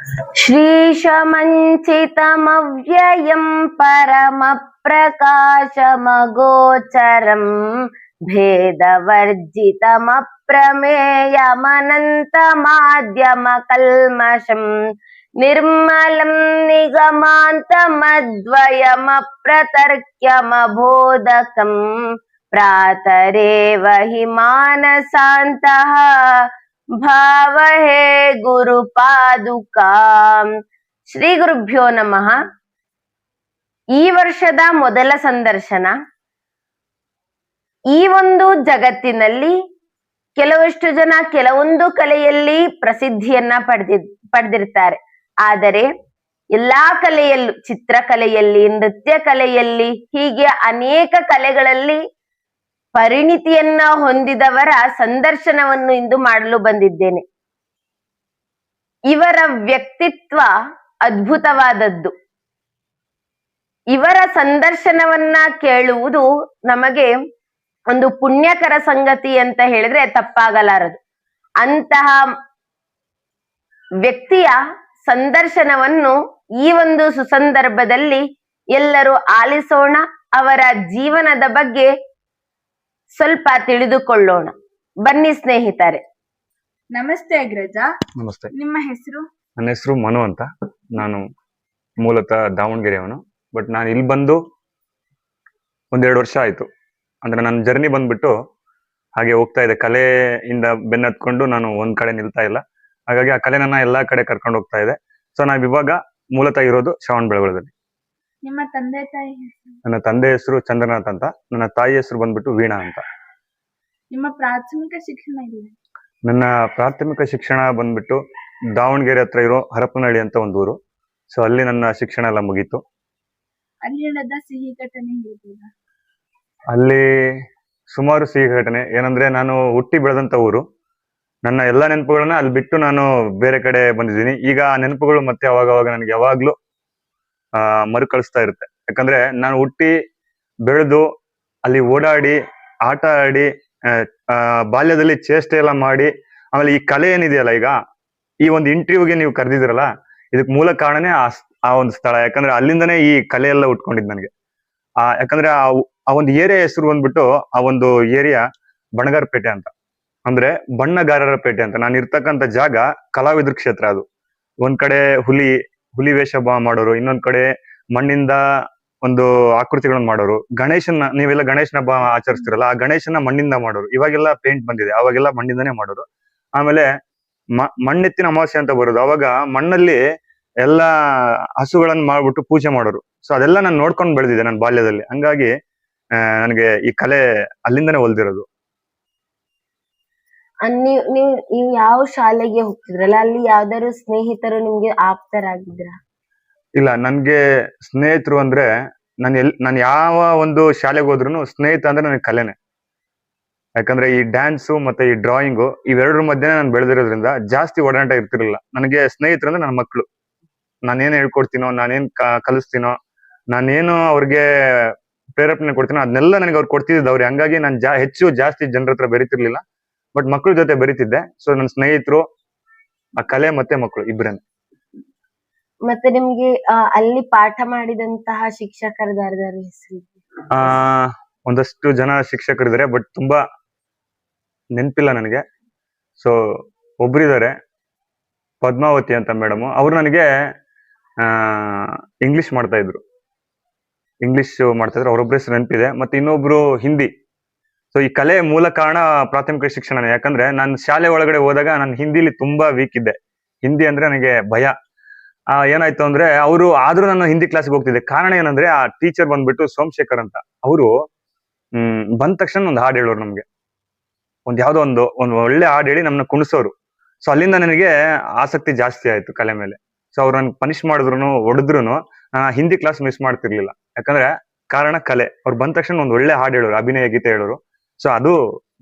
श्रीशमञ्चितमव्ययं परमप्रकाशमगोचरं भेदवर्जितमप्रमेयमनन्तमाद्यमकल्मषं निर्मलं निगमान्तमद्वयमप्रतर्क्यमबोधकं प्रातरेव हि मानसान्तः ಭಾವಹೇ ಗುರುಪಾದುಕಾ. ಶ್ರೀ ಗುರುಭ್ಯೋ ನಮಃ. ಈ ವರ್ಷದ ಮೊದಲ ಸಂದರ್ಶನ. ಈ ಒಂದು ಜಗತ್ತಿನಲ್ಲಿ ಕೆಲವಷ್ಟು ಜನ ಕೆಲವೊಂದು ಕಲೆಯಲ್ಲಿ ಪ್ರಸಿದ್ಧಿಯನ್ನ ಪಡೆದಿರ್ತಾರೆ. ಆದರೆ ಎಲ್ಲಾ ಕಲೆಯಲ್ಲೂ, ಚಿತ್ರಕಲೆಯಲ್ಲಿ, ನೃತ್ಯ ಕಲೆಯಲ್ಲಿ, ಹೀಗೆ ಅನೇಕ ಕಲೆಗಳಲ್ಲಿ ಪರಿಣಿತಿಯನ್ನ ಹೊಂದಿದವರ ಸಂದರ್ಶನವನ್ನು ಇಂದು ಮಾಡಲು ಬಂದಿದ್ದೇನೆ. ಇವರ ವ್ಯಕ್ತಿತ್ವ ಅದ್ಭುತವಾದದ್ದು. ಇವರ ಸಂದರ್ಶನವನ್ನ ಕೇಳುವುದು ನಮಗೆ ಒಂದು ಪುಣ್ಯಕರ ಸಂಗತಿ ಅಂತ ಹೇಳಿದ್ರೆ ತಪ್ಪಾಗಲಾರದು. ಅಂತಹ ವ್ಯಕ್ತಿಯ ಸಂದರ್ಶನವನ್ನು ಈ ಒಂದು ಸುಸಂದರ್ಭದಲ್ಲಿ ಎಲ್ಲರೂ ಆಲಿಸೋಣ. ಅವರ ಜೀವನದ ಬಗ್ಗೆ ಸ್ವಲ್ಪ ತಿಳಿದುಕೊಳ್ಳೋಣ. ಬನ್ನಿ ಸ್ನೇಹಿತರೆ. ನಮಸ್ತೆ ಅಗ್ರಜ. ನಮಸ್ತೆ. ನಿಮ್ಮ ಹೆಸರು? ನನ್ನ ಹೆಸರು ಮನು ಅಂತ. ನಾನು ಮೂಲತಃ ದಾವಣಗೆರೆಯವನು. ಬಟ್ ನಾನು ಇಲ್ಲಿ ಬಂದು 1-2 ವರ್ಷ ಆಯ್ತು. ಅಂದ್ರೆ ನನ್ನ ಜರ್ನಿ ಬಂದ್ಬಿಟ್ಟು ಹಾಗೆ ಹೋಗ್ತಾ ಇದೆ. ಕಲೆಯಿಂದ ಬೆನ್ನತ್ಕೊಂಡು ನಾನು ಒಂದ್ ಕಡೆ ನಿಲ್ತಾ ಇಲ್ಲ. ಹಾಗಾಗಿ ಆ ಕಲೆ ನನ್ನ ಎಲ್ಲಾ ಕಡೆ ಕರ್ಕೊಂಡು ಹೋಗ್ತಾ ಇದೆ. ಸೊ ನಾವ್ ಇವಾಗ ಮೂಲತಃ ಇರೋದು ಶ್ರವಣಬೆಳಗೊಳದಲ್ಲಿ. ನಿಮ್ಮ ತಂದೆ ತಾಯಿ ಹೆಸರು? ನನ್ನ ತಂದೆ ಹೆಸರು ಚಂದ್ರನಾಥ್ ಅಂತ. ನನ್ನ ತಾಯಿ ಹೆಸರು ಬಂದ್ಬಿಟ್ಟು ವೀಣಾ ಅಂತ. ನಿಮ್ಮ ಪ್ರಾಥಮಿಕ ಶಿಕ್ಷಣ ಇಲ್ಲ? ನನ್ನ ಪ್ರಾಥಮಿಕ ಶಿಕ್ಷಣ ಬಂದ್ಬಿಟ್ಟು ದಾವಣಗೆರೆ ಹತ್ರ ಇರೋ ಹರಪನಹಳ್ಳಿ ಅಂತ ಒಂದು ಊರು. ಸೊ ಅಲ್ಲಿ ನನ್ನ ಶಿಕ್ಷಣ ಎಲ್ಲ ಮುಗೀತು. ಅಲ್ಲಿ ನಡೆದ ಸಿಹಿ ಘಟನೆ ಹೇಳ್ಬೋದಾ? ಅಲ್ಲಿ ಸುಮಾರು ಸಿಹಿ ಘಟನೆ. ಏನಂದ್ರೆ, ನಾನು ಹುಟ್ಟಿ ಬೆಳೆದಂತ ಊರು. ನನ್ನ ಎಲ್ಲಾ ನೆನಪುಗಳನ್ನ ಅಲ್ಲಿ ಬಿಟ್ಟು ನಾನು ಬೇರೆ ಕಡೆ ಬಂದಿದ್ದೀನಿ. ಈಗ ಆ ನೆನಪುಗಳು ಮತ್ತೆ ಅವಾಗ ನನಗೆ ಯಾವಾಗ್ಲೂ ಮರುಕಳಿಸ್ತಾ ಇರುತ್ತೆ. ಯಾಕಂದ್ರೆ ನಾನು ಹುಟ್ಟಿ ಬೆಳೆದು ಅಲ್ಲಿ ಓಡಾಡಿ ಆಟ ಆಡಿ ಬಾಲ್ಯದಲ್ಲಿ ಚೇಷ್ಟೆ ಎಲ್ಲ ಮಾಡಿ, ಆಮೇಲೆ ಈ ಕಲೆ ಏನಿದೆಯಲ್ಲ, ಈಗ ಈ ಒಂದು ಇಂಟರ್ವ್ಯೂಗೆ ನೀವು ಕರೆದಿದ್ರಲ್ಲ, ಇದಕ್ ಮೂಲ ಕಾರಣನೇ ಆ ಒಂದು ಸ್ಥಳ. ಯಾಕಂದ್ರೆ ಅಲ್ಲಿಂದನೇ ಈ ಕಲೆ ಎಲ್ಲ ಉಟ್ಕೊಂಡಿದ್ ನನಗೆ. ಯಾಕಂದ್ರೆ ಆ ಒಂದು ಏರಿಯಾ ಹೆಸರು ಬಂದ್ಬಿಟ್ಟು, ಆ ಒಂದು ಏರಿಯಾ ಬಣಗಾರಪೇಟೆ ಅಂತ, ಅಂದ್ರೆ ಬಣ್ಣಗಾರರ ಪೇಟೆ ಅಂತ. ನಾನು ಇರ್ತಕ್ಕಂಥ ಜಾಗ ಕಲಾವಿದ್ರ ಕ್ಷೇತ್ರ. ಅದು ಒಂದ್ ಕಡೆ ಹುಲಿ ವೇಷ ಮಾಡೋರು, ಇನ್ನೊಂದ್ ಕಡೆ ಮಣ್ಣಿಂದ ಒಂದು ಆಕೃತಿಗಳನ್ನ ಮಾಡೋರು. ನೀವೆಲ್ಲ ಗಣೇಶನ ಹಬ್ಬ ಆಚರಿಸ್ತಿರಲ್ಲ, ಆ ಗಣೇಶನ ಮಣ್ಣಿಂದ ಮಾಡೋರು. ಇವಾಗೆಲ್ಲ ಪೇಂಟ್ ಬಂದಿದೆ, ಅವಾಗೆಲ್ಲ ಮಣ್ಣಿಂದಾನೇ ಮಾಡೋರು. ಆಮೇಲೆ ಮಣ್ಣೆತ್ತಿನ ಅಮಾವಾಸ್ಯೆ ಅಂತ ಬರೋದು. ಅವಾಗ ಮಣ್ಣಲ್ಲಿ ಎಲ್ಲಾ ಹಸುಗಳನ್ನ ಮಾಡ್ಬಿಟ್ಟು ಪೂಜೆ ಮಾಡೋರು. ಸೊ ಅದೆಲ್ಲ ನಾನು ನೋಡ್ಕೊಂಡು ಬೆಳೆದಿದೆ ನನ್ನ ಬಾಲ್ಯದಲ್ಲಿ. ಹಂಗಾಗಿ ನನಗೆ ಈ ಕಲೆ ಅಲ್ಲಿಂದನೇ ಒಲ್ದಿರೋದು. ನೀವು ಯಾವ ಶಾಲೆಗೆ ಹೋಗ್ತಿದ್ರಲ್ಲ, ಅಲ್ಲಿ ಯಾವ್ದಾದ್ರು ಸ್ನೇಹಿತರು ನಿಮ್ಗೆ ಆಪ್ತರಾಗಿದ್ರ? ಇಲ್ಲ, ನನ್ಗೆ ಸ್ನೇಹಿತರು ಅಂದ್ರೆ, ನಾನು ಯಾವ ಒಂದು ಶಾಲೆಗೆ ಹೋದ್ರು ಸ್ನೇಹಿತ ಅಂದ್ರೆ ನನಗೆ ಕಲೆನೆ. ಯಾಕಂದ್ರೆ ಈ ಡ್ಯಾನ್ಸು ಮತ್ತೆ ಈ ಡ್ರಾಯಿಂಗು ಇವೆರಡರ ಮಧ್ಯೆ ನಾನು ಬೆಳೆದಿರೋದ್ರಿಂದ ಜಾಸ್ತಿ ಒಡನಾಟ ಇರ್ತಿರ್ಲಿಲ್ಲ. ನನಗೆ ಸ್ನೇಹಿತರು ಅಂದ್ರೆ ನನ್ನ ಮಕ್ಕಳು. ನಾನೇನ್ ಹೇಳ್ಕೊಡ್ತೀನೋ, ನಾನೇನ್ ಕಲಿಸ್ತೀನೋ, ನಾನೇನು ಅವ್ರಿಗೆ ಪ್ರೇರೇಪಣೆ ಕೊಡ್ತೀನೋ ಅದನ್ನೆಲ್ಲ ನನಗೆ ಅವ್ರು ಕೊಡ್ತಿದ್ದು ಅವ್ರೆ. ಹಂಗಾಗಿ ನಾನು ಜಾಸ್ತಿ ಜನರ ಹತ್ರ ಬೆರೀತಿರ್ಲಿಲ್ಲ, ಬಟ್ ಮಕ್ಕಳ ಜೊತೆ ಬೆರೀತಿದ್ದೆ. ಸೊ ನನ್ನ ಸ್ನೇಹಿತರು ಆ ಕಲೆ ಮತ್ತೆ ಮಕ್ಕಳು ಇಬ್ಬರೇನೆ. ಮತ್ತೆ ನಿಮ್ಗೆ ಅಲ್ಲಿ ಪಾಠ ಮಾಡಿದಂತಹ ಶಿಕ್ಷಕರ ಹೆಸರು? ಒಂದಷ್ಟು ಜನ ಶಿಕ್ಷಕರಿದ್ದಾರೆ, ಬಟ್ ತುಂಬಾ ನೆನಪಿಲ್ಲ ನನಗೆ. ಸೊ ಒಬ್ರಿದ್ದಾರೆ, ಪದ್ಮಾವತಿ ಅಂತ ಮೇಡಮ್. ಅವ್ರು ನನಗೆ ಇಂಗ್ಲಿಷ್ ಮಾಡ್ತಾ ಇದ್ರು. ಅವ್ರೊಬ್ಬರ ಹೆಸರು ನೆನಪಿದೆ. ಮತ್ತೆ ಇನ್ನೊಬ್ರು ಹಿಂದಿ. ಸೊ ಈ ಕಲೆ ಮೂಲ ಕಾರಣ ಪ್ರಾಥಮಿಕ ಶಿಕ್ಷಣನೇ. ಯಾಕಂದ್ರೆ ನಾನು ಶಾಲೆ ಒಳಗಡೆ ಹೋದಾಗ ನಾನು ಹಿಂದಿಲಿ ತುಂಬಾ ವೀಕ್ ಇದ್ದೆ. ಹಿಂದಿ ಅಂದ್ರೆ ನನಗೆ ಭಯ. ಏನಾಯ್ತು ಅಂದ್ರೆ, ಆದ್ರೂ ನಾನು ಹಿಂದಿ ಕ್ಲಾಸ್ಗೆ ಹೋಗ್ತಿದ್ದೆ. ಕಾರಣ ಏನಂದ್ರೆ, ಆ ಟೀಚರ್ ಬಂದ್ಬಿಟ್ಟು ಸೋಮಶೇಖರ್ ಅಂತ. ಅವರು ಬಂದ ತಕ್ಷಣ ಒಂದು ಹಾಡು ಹೇಳೋರು ನಮ್ಗೆ. ಯಾವ್ದೋ ಒಂದು ಒಳ್ಳೆ ಹಾಡು ಹೇಳಿ ನಮ್ನ ಕುಣಿಸೋರು. ಸೊ ಅಲ್ಲಿಂದ ನನಗೆ ಆಸಕ್ತಿ ಜಾಸ್ತಿ ಆಯ್ತು ಕಲೆ ಮೇಲೆ. ಸೊ ಅವ್ರು ನನ್ ಪನಿಷ್ ಮಾಡಿದ್ರು, ಹೊಡೆದ್ರು ಹಿಂದಿ ಕ್ಲಾಸ್ ಮಿಸ್ ಮಾಡ್ತಿರ್ಲಿಲ್ಲ. ಯಾಕಂದ್ರೆ ಕಾರಣ ಕಲೆ. ಅವ್ರು ಬಂದ ತಕ್ಷಣ ಒಂದು ಒಳ್ಳೆ ಹಾಡು ಹೇಳೋರು, ಅಭಿನಯ ಗೀತೆ ಹೇಳೋರು. ಸೊ ಅದು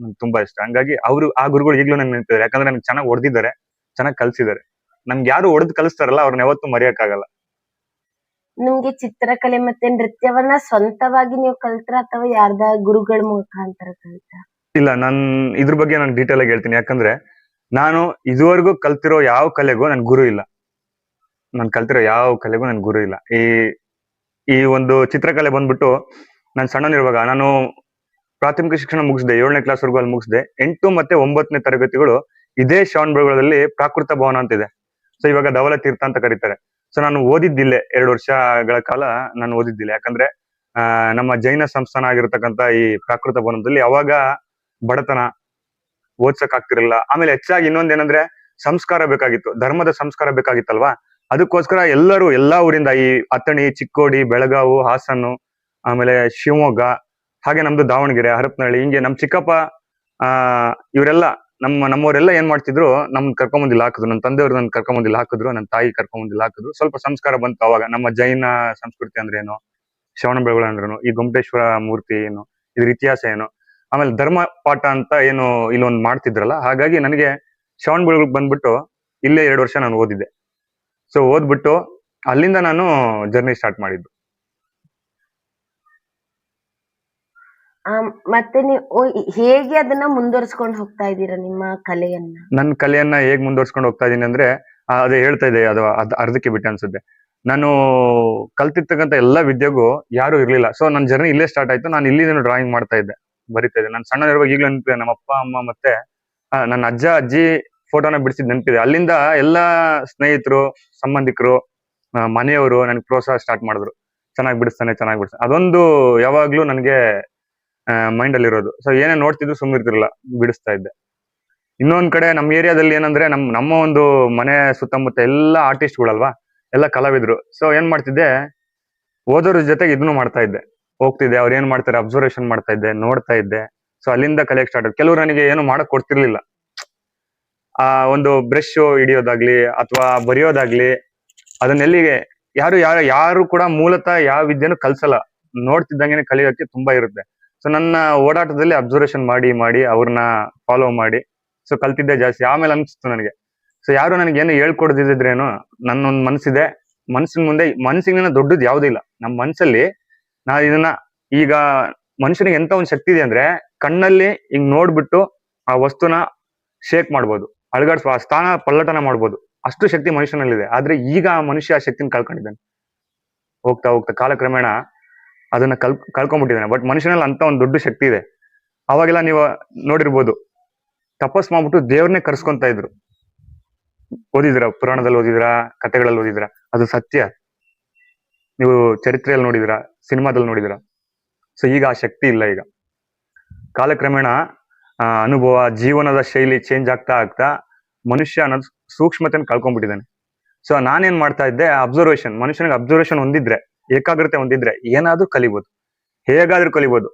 ನನ್ಗೆ ತುಂಬಾ ಇಷ್ಟ. ಹಂಗಾಗಿ ಆ ಗುರುಗಳು ಈಗ್ಲೂ ನನ್ಗೆ ನೆನಪಿದ್ದಾರೆ. ಯಾಕಂದ್ರೆ ನನ್ಗೆ ಚೆನ್ನಾಗಿ ಹೊಡೆದಿದ್ದಾರೆ, ಚೆನ್ನಾಗಿ ಕಲ್ಸಿದ್ದಾರೆ. ನಮ್ಗೆ ಯಾರು ಹೊಡೆದು ಕಲಿಸ್ತಾರಲ್ಲ ಅವ್ರನ್ನ ಯಾವತ್ತೂ ಮರೆಯಕ್ಕಾಗಲ್ಲ. ನಿಮ್ಗೆ ಚಿತ್ರಕಲೆ ಮತ್ತೆ ನೃತ್ಯವನ್ನ ಸ್ವಂತವಾಗಿ ನೀವು ಕಲ್ತ್ರ ಅಥವಾ ಯಾರ್ದ ಗುರುಗಳ ಮುಖಾಂತರ ಕಲ್ತ? ಇಲ್ಲ, ಇದ್ರ ಬಗ್ಗೆ ನಾನು ಡೀಟೇಲ್ ಆಗಿ ಹೇಳ್ತೀನಿ. ಯಾಕಂದ್ರೆ ನಾನು ಇದುವರೆಗೂ ಕಲ್ತಿರೋ ಯಾವ ಕಲೆಗೂ ನನ್ ಗುರು ಇಲ್ಲ. ನಾನು ಕಲ್ತಿರೋ ಯಾವ ಕಲೆಗೂ ನನ್ ಗುರು ಇಲ್ಲ. ಈ ಒಂದು ಚಿತ್ರಕಲೆ ಬಂದ್ಬಿಟ್ಟು ನಾನು ಸಣ್ಣನಿರುವಾಗ ನಾನು ಪ್ರಾಥಮಿಕ ಶಿಕ್ಷಣ ಮುಗಿಸಿದೆ, 7ನೇ ಕ್ಲಾಸ್ವರೆಗೂ ಅಲ್ಲಿ ಮುಗಿಸಿದೆ. 8 ಮತ್ತೆ 9ನೇ ತರಗತಿಗಳು ಇದೇ ಶ್ರವಣಬೆಳಗೊಳದಲ್ಲಿ ಪ್ರಾಕೃತ ಭವನ ಅಂತ ಇದೆ. ಸೊ ಇವಾಗ ಧವಲ ತೀರ್ಥ ಅಂತ ಕರೀತಾರೆ. ಸೊ ನಾನು ಓದಿದ್ದಿಲ್ಲೇ 2 ವರ್ಷಗಳ ಕಾಲ ನಾನು ಓದಿದ್ದಿಲ್ಲ. ಯಾಕಂದ್ರೆ ನಮ್ಮ ಜೈನ ಸಂಸ್ಥಾನ ಆಗಿರ್ತಕ್ಕಂಥ ಈ ಪ್ರಾಕೃತ ಭವನದಲ್ಲಿ ಅವಾಗ ಬಡತನ, ಓದ್ಸಕ್ ಆಗ್ತಿರಲಿಲ್ಲ. ಆಮೇಲೆ ಹೆಚ್ಚಾಗಿ ಇನ್ನೊಂದೇನಂದ್ರೆ ಸಂಸ್ಕಾರ ಬೇಕಾಗಿತ್ತು, ಧರ್ಮದ ಸಂಸ್ಕಾರ ಬೇಕಾಗಿತ್ತಲ್ವಾ. ಅದಕ್ಕೋಸ್ಕರ ಎಲ್ಲಾ ಊರಿಂದ, ಈ ಅಥಣಿ, ಚಿಕ್ಕೋಡಿ, ಬೆಳಗಾವು, ಹಾಸನ್ನು, ಆಮೇಲೆ ಶಿವಮೊಗ್ಗ, ಹಾಗೆ ನಮ್ದು ದಾವಣಗೆರೆ, ಹರಪನಹಳ್ಳಿ, ಹಿಂಗೆ ನಮ್ ಚಿಕ್ಕಪ್ಪ ಇವರೆಲ್ಲ ನಮ್ಮವರೆಲ್ಲ ಏನ್ ಮಾಡ್ತಿದ್ರು, ನಮ್ ಕರ್ಕೊಂಬಂದ್ ಇಲ್ಲಿ ಹಾಕಿದ್ರು. ನನ್ನ ತಂದೆಯವರು ನನ್ ಕರ್ಕೊಂಬಂದ್ ಇಲ್ಲಿ ಹಾಕಿದ್ರು, ನನ್ನ ತಾಯಿ ಕರ್ಕೊಂಬಂದ್ ಇಲ್ಲಿ ಹಾಕಿದ್ರು. ಸ್ವಲ್ಪ ಸಂಸ್ಕಾರ ಬಂತು ಅವಾಗ. ನಮ್ಮ ಜೈನ ಸಂಸ್ಕೃತಿ ಅಂದ್ರೆ ಏನು, ಶ್ರವಣಬೆಳಗೊಳ ಅಂದ್ರೇನು, ಈ ಗೊಮ್ಮಟೇಶ್ವರ ಮೂರ್ತಿ ಏನು, ಇದ್ರ ಇತಿಹಾಸ ಏನು, ಆಮೇಲೆ ಧರ್ಮ ಪಾಠ ಅಂತ ಏನು ಇಲ್ಲೊಂದು ಮಾಡ್ತಿದ್ರಲ್ಲ. ಹಾಗಾಗಿ ನನಗೆ ಶ್ರವಣಬೆಳಗೊಳಕ್ಕೆ ಬಂದ್ಬಿಟ್ಟು ಇಲ್ಲೇ 2 ವರ್ಷ ನಾನು ಓದಿದ್ದೆ. ಸೊ ಓದ್ಬಿಟ್ಟು ಅಲ್ಲಿಂದ ನಾನು ಜರ್ನಿ ಸ್ಟಾರ್ಟ್ ಮಾಡಿದ್ದು. ಮತ್ತೆ ನೀವು ಹೇಗೆ ಅದನ್ನ ಮುಂದುವರಿಸ್ಕೊಂಡು ಹೋಗ್ತಾ ಇದ್ದೀರಾ ನಿಮ್ಮ ಕಲೆಯನ್ನ? ನನ್ನ ಕಲೆಯನ್ನ ಹೇಗ್ ಮುಂದುವರ್ಸ್ಕೊಂಡು ಹೋಗ್ತಾ ಇದೀನಿ ಅಂದ್ರೆ, ಅದೇ ಹೇಳ್ತಾ ಇದೆ, ಅದು ಅರ್ಧಕ್ಕೆ ಬಿಟ್ಟೆ ಅನ್ಸುತ್ತೆ. ನಾನು ಕಲ್ತಿರ್ತಕ್ಕಂಥ ಎಲ್ಲಾ ವಿದ್ಯೆಗೂ ಯಾರು ಇರ್ಲಿಲ್ಲ. ಸೊ ನನ್ನ ಜರ್ನಿ ಇಲ್ಲೇ ಸ್ಟಾರ್ಟ್ ಆಯ್ತು. ನಾನು ಇಲ್ಲಿ ಡ್ರಾಯಿಂಗ್ ಮಾಡ್ತಾ ಇದ್ದೆ, ಬರಿತಾ ಇದ್ದೆ. ನಾನು ಸಣ್ಣನಿರುವಾಗ ಈಗಲೂ ನೆನಪಿದೆ, ನಮ್ಮ ಅಪ್ಪ ಅಮ್ಮ ಮತ್ತೆ ನನ್ನ ಅಜ್ಜ ಅಜ್ಜಿ ಫೋಟೋನ ಬಿಡಿಸಿದ್ ನೆನಪಿದೆ. ಅಲ್ಲಿಂದ ಎಲ್ಲಾ ಸ್ನೇಹಿತರು, ಸಂಬಂಧಿಕರು, ಮನೆಯವರು ನನಗೆ ಪ್ರೋತ್ಸಾಹ ಸ್ಟಾರ್ಟ್ ಮಾಡಿದ್ರು. ಚೆನ್ನಾಗಿ ಬಿಡಿಸ್ತಾನೆ. ಅದೊಂದು ಯಾವಾಗ್ಲೂ ನನಗೆ ಮೈಂಡ್ ಅಲ್ಲಿ ಇರೋದು. ಸೊ ಏನೇ ನೋಡ್ತಿದ್ರು ಸುಮ್ಮನಿರ್ತಿರ್ಲಿಲ್ಲ, ಬಿಡಿಸ್ತಾ ಇದ್ದೆ. ಇನ್ನೊಂದ್ ಕಡೆ ನಮ್ಮ ಏರಿಯಾದಲ್ಲಿ ಏನಂದ್ರೆ, ನಮ್ಮ ಒಂದು ಮನೆ ಸುತ್ತಮುತ್ತ ಎಲ್ಲಾ ಆರ್ಟಿಸ್ಟ್ಗಳಲ್ವಾ, ಎಲ್ಲ ಕಲಾವಿದ್ರು. ಸೊ ಏನ್ ಮಾಡ್ತಿದ್ದೆ, ಓದೋರ ಜೊತೆಗೆ ಇದನ್ನು ಮಾಡ್ತಾ ಇದ್ದೆ. ಹೋಗ್ತಿದ್ದೆ, ಅವ್ರು ಏನ್ ಮಾಡ್ತಾರೆ ಅಬ್ಸರ್ವೇಷನ್ ಮಾಡ್ತಾ ಇದ್ದೆ, ನೋಡ್ತಾ ಇದ್ದೆ. ಸೊ ಅಲ್ಲಿಂದ ಕಲಿಯಕ್ ಸ್ಟಾರ್ಟ್ ಆಯ್ತು. ಕೆಲವ್ರು ನನಗೆ ಏನು ಮಾಡಕ್ ಕೊಡ್ತಿರ್ಲಿಲ್ಲ. ಒಂದು ಬ್ರಷ್ ಹಿಡಿಯೋದಾಗ್ಲಿ ಅಥವಾ ಬರೆಯೋದಾಗ್ಲಿ, ಅದನ್ನೆಲ್ಲಿಗೆ ಯಾರು ಕೂಡ ಮೂಲತಃ ಯಾವ ವಿದ್ಯೆನೂ ಕಲ್ಸಲ್ಲ. ನೋಡ್ತಿದ್ದಂಗೆನೆ ಕಲಿಯೋಕೆ ತುಂಬಾ ಇರುತ್ತೆ. ಸೊ ನನ್ನ ಓಡಾಟದಲ್ಲಿ ಅಬ್ಸರ್ವೇಷನ್ ಮಾಡಿ ಅವ್ರನ್ನ ಫಾಲೋ ಮಾಡಿ ಸೊ ಕಲ್ತಿದ್ದೆ ಜಾಸ್ತಿ. ಆಮೇಲೆ ಅನ್ಸ್ತು ನನಗೆ, ಸೊ ಯಾರು ನನಗೆ ಏನು ಹೇಳ್ಕೊಡ್ದಿದ್ರೇನು, ನನ್ನೊಂದು ಮನ್ಸಿದೆ, ಮನ್ಸಿನ ಮುಂದೆ ಮನ್ಸಿನ ದೊಡ್ಡದು ಯಾವುದೂ ಇಲ್ಲ. ನಮ್ಮ ಮನ್ಸಲ್ಲಿ ಇದನ್ನ, ಈಗ ಮನುಷ್ಯನಿಗೆ ಎಂತ ಒಂದು ಶಕ್ತಿ ಇದೆ ಅಂದ್ರೆ, ಕಣ್ಣಲ್ಲಿ ಹಿಂಗ್ ನೋಡ್ಬಿಟ್ಟು ಆ ವಸ್ತುನ ಶೇಕ್ ಮಾಡ್ಬೋದು, ಅಳಗಾಡ್ಸ್ ಆ ಸ್ಥಾನ ಪಲ್ಲಟನ ಮಾಡ್ಬೋದು. ಅಷ್ಟು ಶಕ್ತಿ ಮನುಷ್ಯನಲ್ಲಿದೆ. ಆದ್ರೆ ಈಗ ಆ ಮನುಷ್ಯ ಆ ಶಕ್ತಿನ ಕಳ್ಕೊಂಡಿದ್ದಾನೆ. ಹೋಗ್ತಾ ಕಾಲಕ್ರಮೇಣ ಅದನ್ನ ಕಳ್ಕೊಂಡ್ಬಿಟ್ಟಿದ್ದಾನೆ. ಬಟ್ ಮನುಷ್ಯನಲ್ಲಿ ಅಂತ ಒಂದು ದೊಡ್ಡ ಶಕ್ತಿ ಇದೆ. ಅವಾಗೆಲ್ಲ ನೀವು ನೋಡಿರ್ಬೋದು, ತಪಸ್ ಮಾಡ್ಬಿಟ್ಟು ದೇವ್ರನ್ನೇ ಕರ್ಸ್ಕೊಂತ ಇದ್ರು. ಓದಿದ್ರ, ಪುರಾಣದಲ್ಲಿ ಓದಿದ್ರ, ಕಥೆಗಳಲ್ಲಿ ಓದಿದ್ರ, ಅದು ಸತ್ಯ. ನೀವು ಚರಿತ್ರೆಯಲ್ಲಿ ನೋಡಿದಿರ, ಸಿನಿಮಾದಲ್ಲಿ ನೋಡಿದಿರ. ಸೊ ಈಗ ಆ ಶಕ್ತಿ ಇಲ್ಲ. ಈಗ ಕಾಲಕ್ರಮೇಣ ಅನುಭವ, ಜೀವನದ ಶೈಲಿ ಚೇಂಜ್ ಆಗ್ತಾ ಮನುಷ್ಯ ಅನ್ನೋದು ಸೂಕ್ಷ್ಮತೆನ ಕಳ್ಕೊಂಡ್ಬಿಟ್ಟಿದ್ದಾನೆ. ಸೊ ನಾನೇನ್ ಮಾಡ್ತಾ ಇದ್ದೆ, ಅಬ್ಸರ್ವೇಷನ್. ಮನುಷ್ಯನಿಗೆ ಅಬ್ಸರ್ವೇಷನ್ ಹೊಂದಿದ್ರೆ, ಏಕಾಗ್ರತೆ ಹೊಂದಿದ್ರೆ ಏನಾದ್ರೂ ಕಲಿಬೋದು, ಹೇಗಾದ್ರೂ ಕಲಿಬೋದು.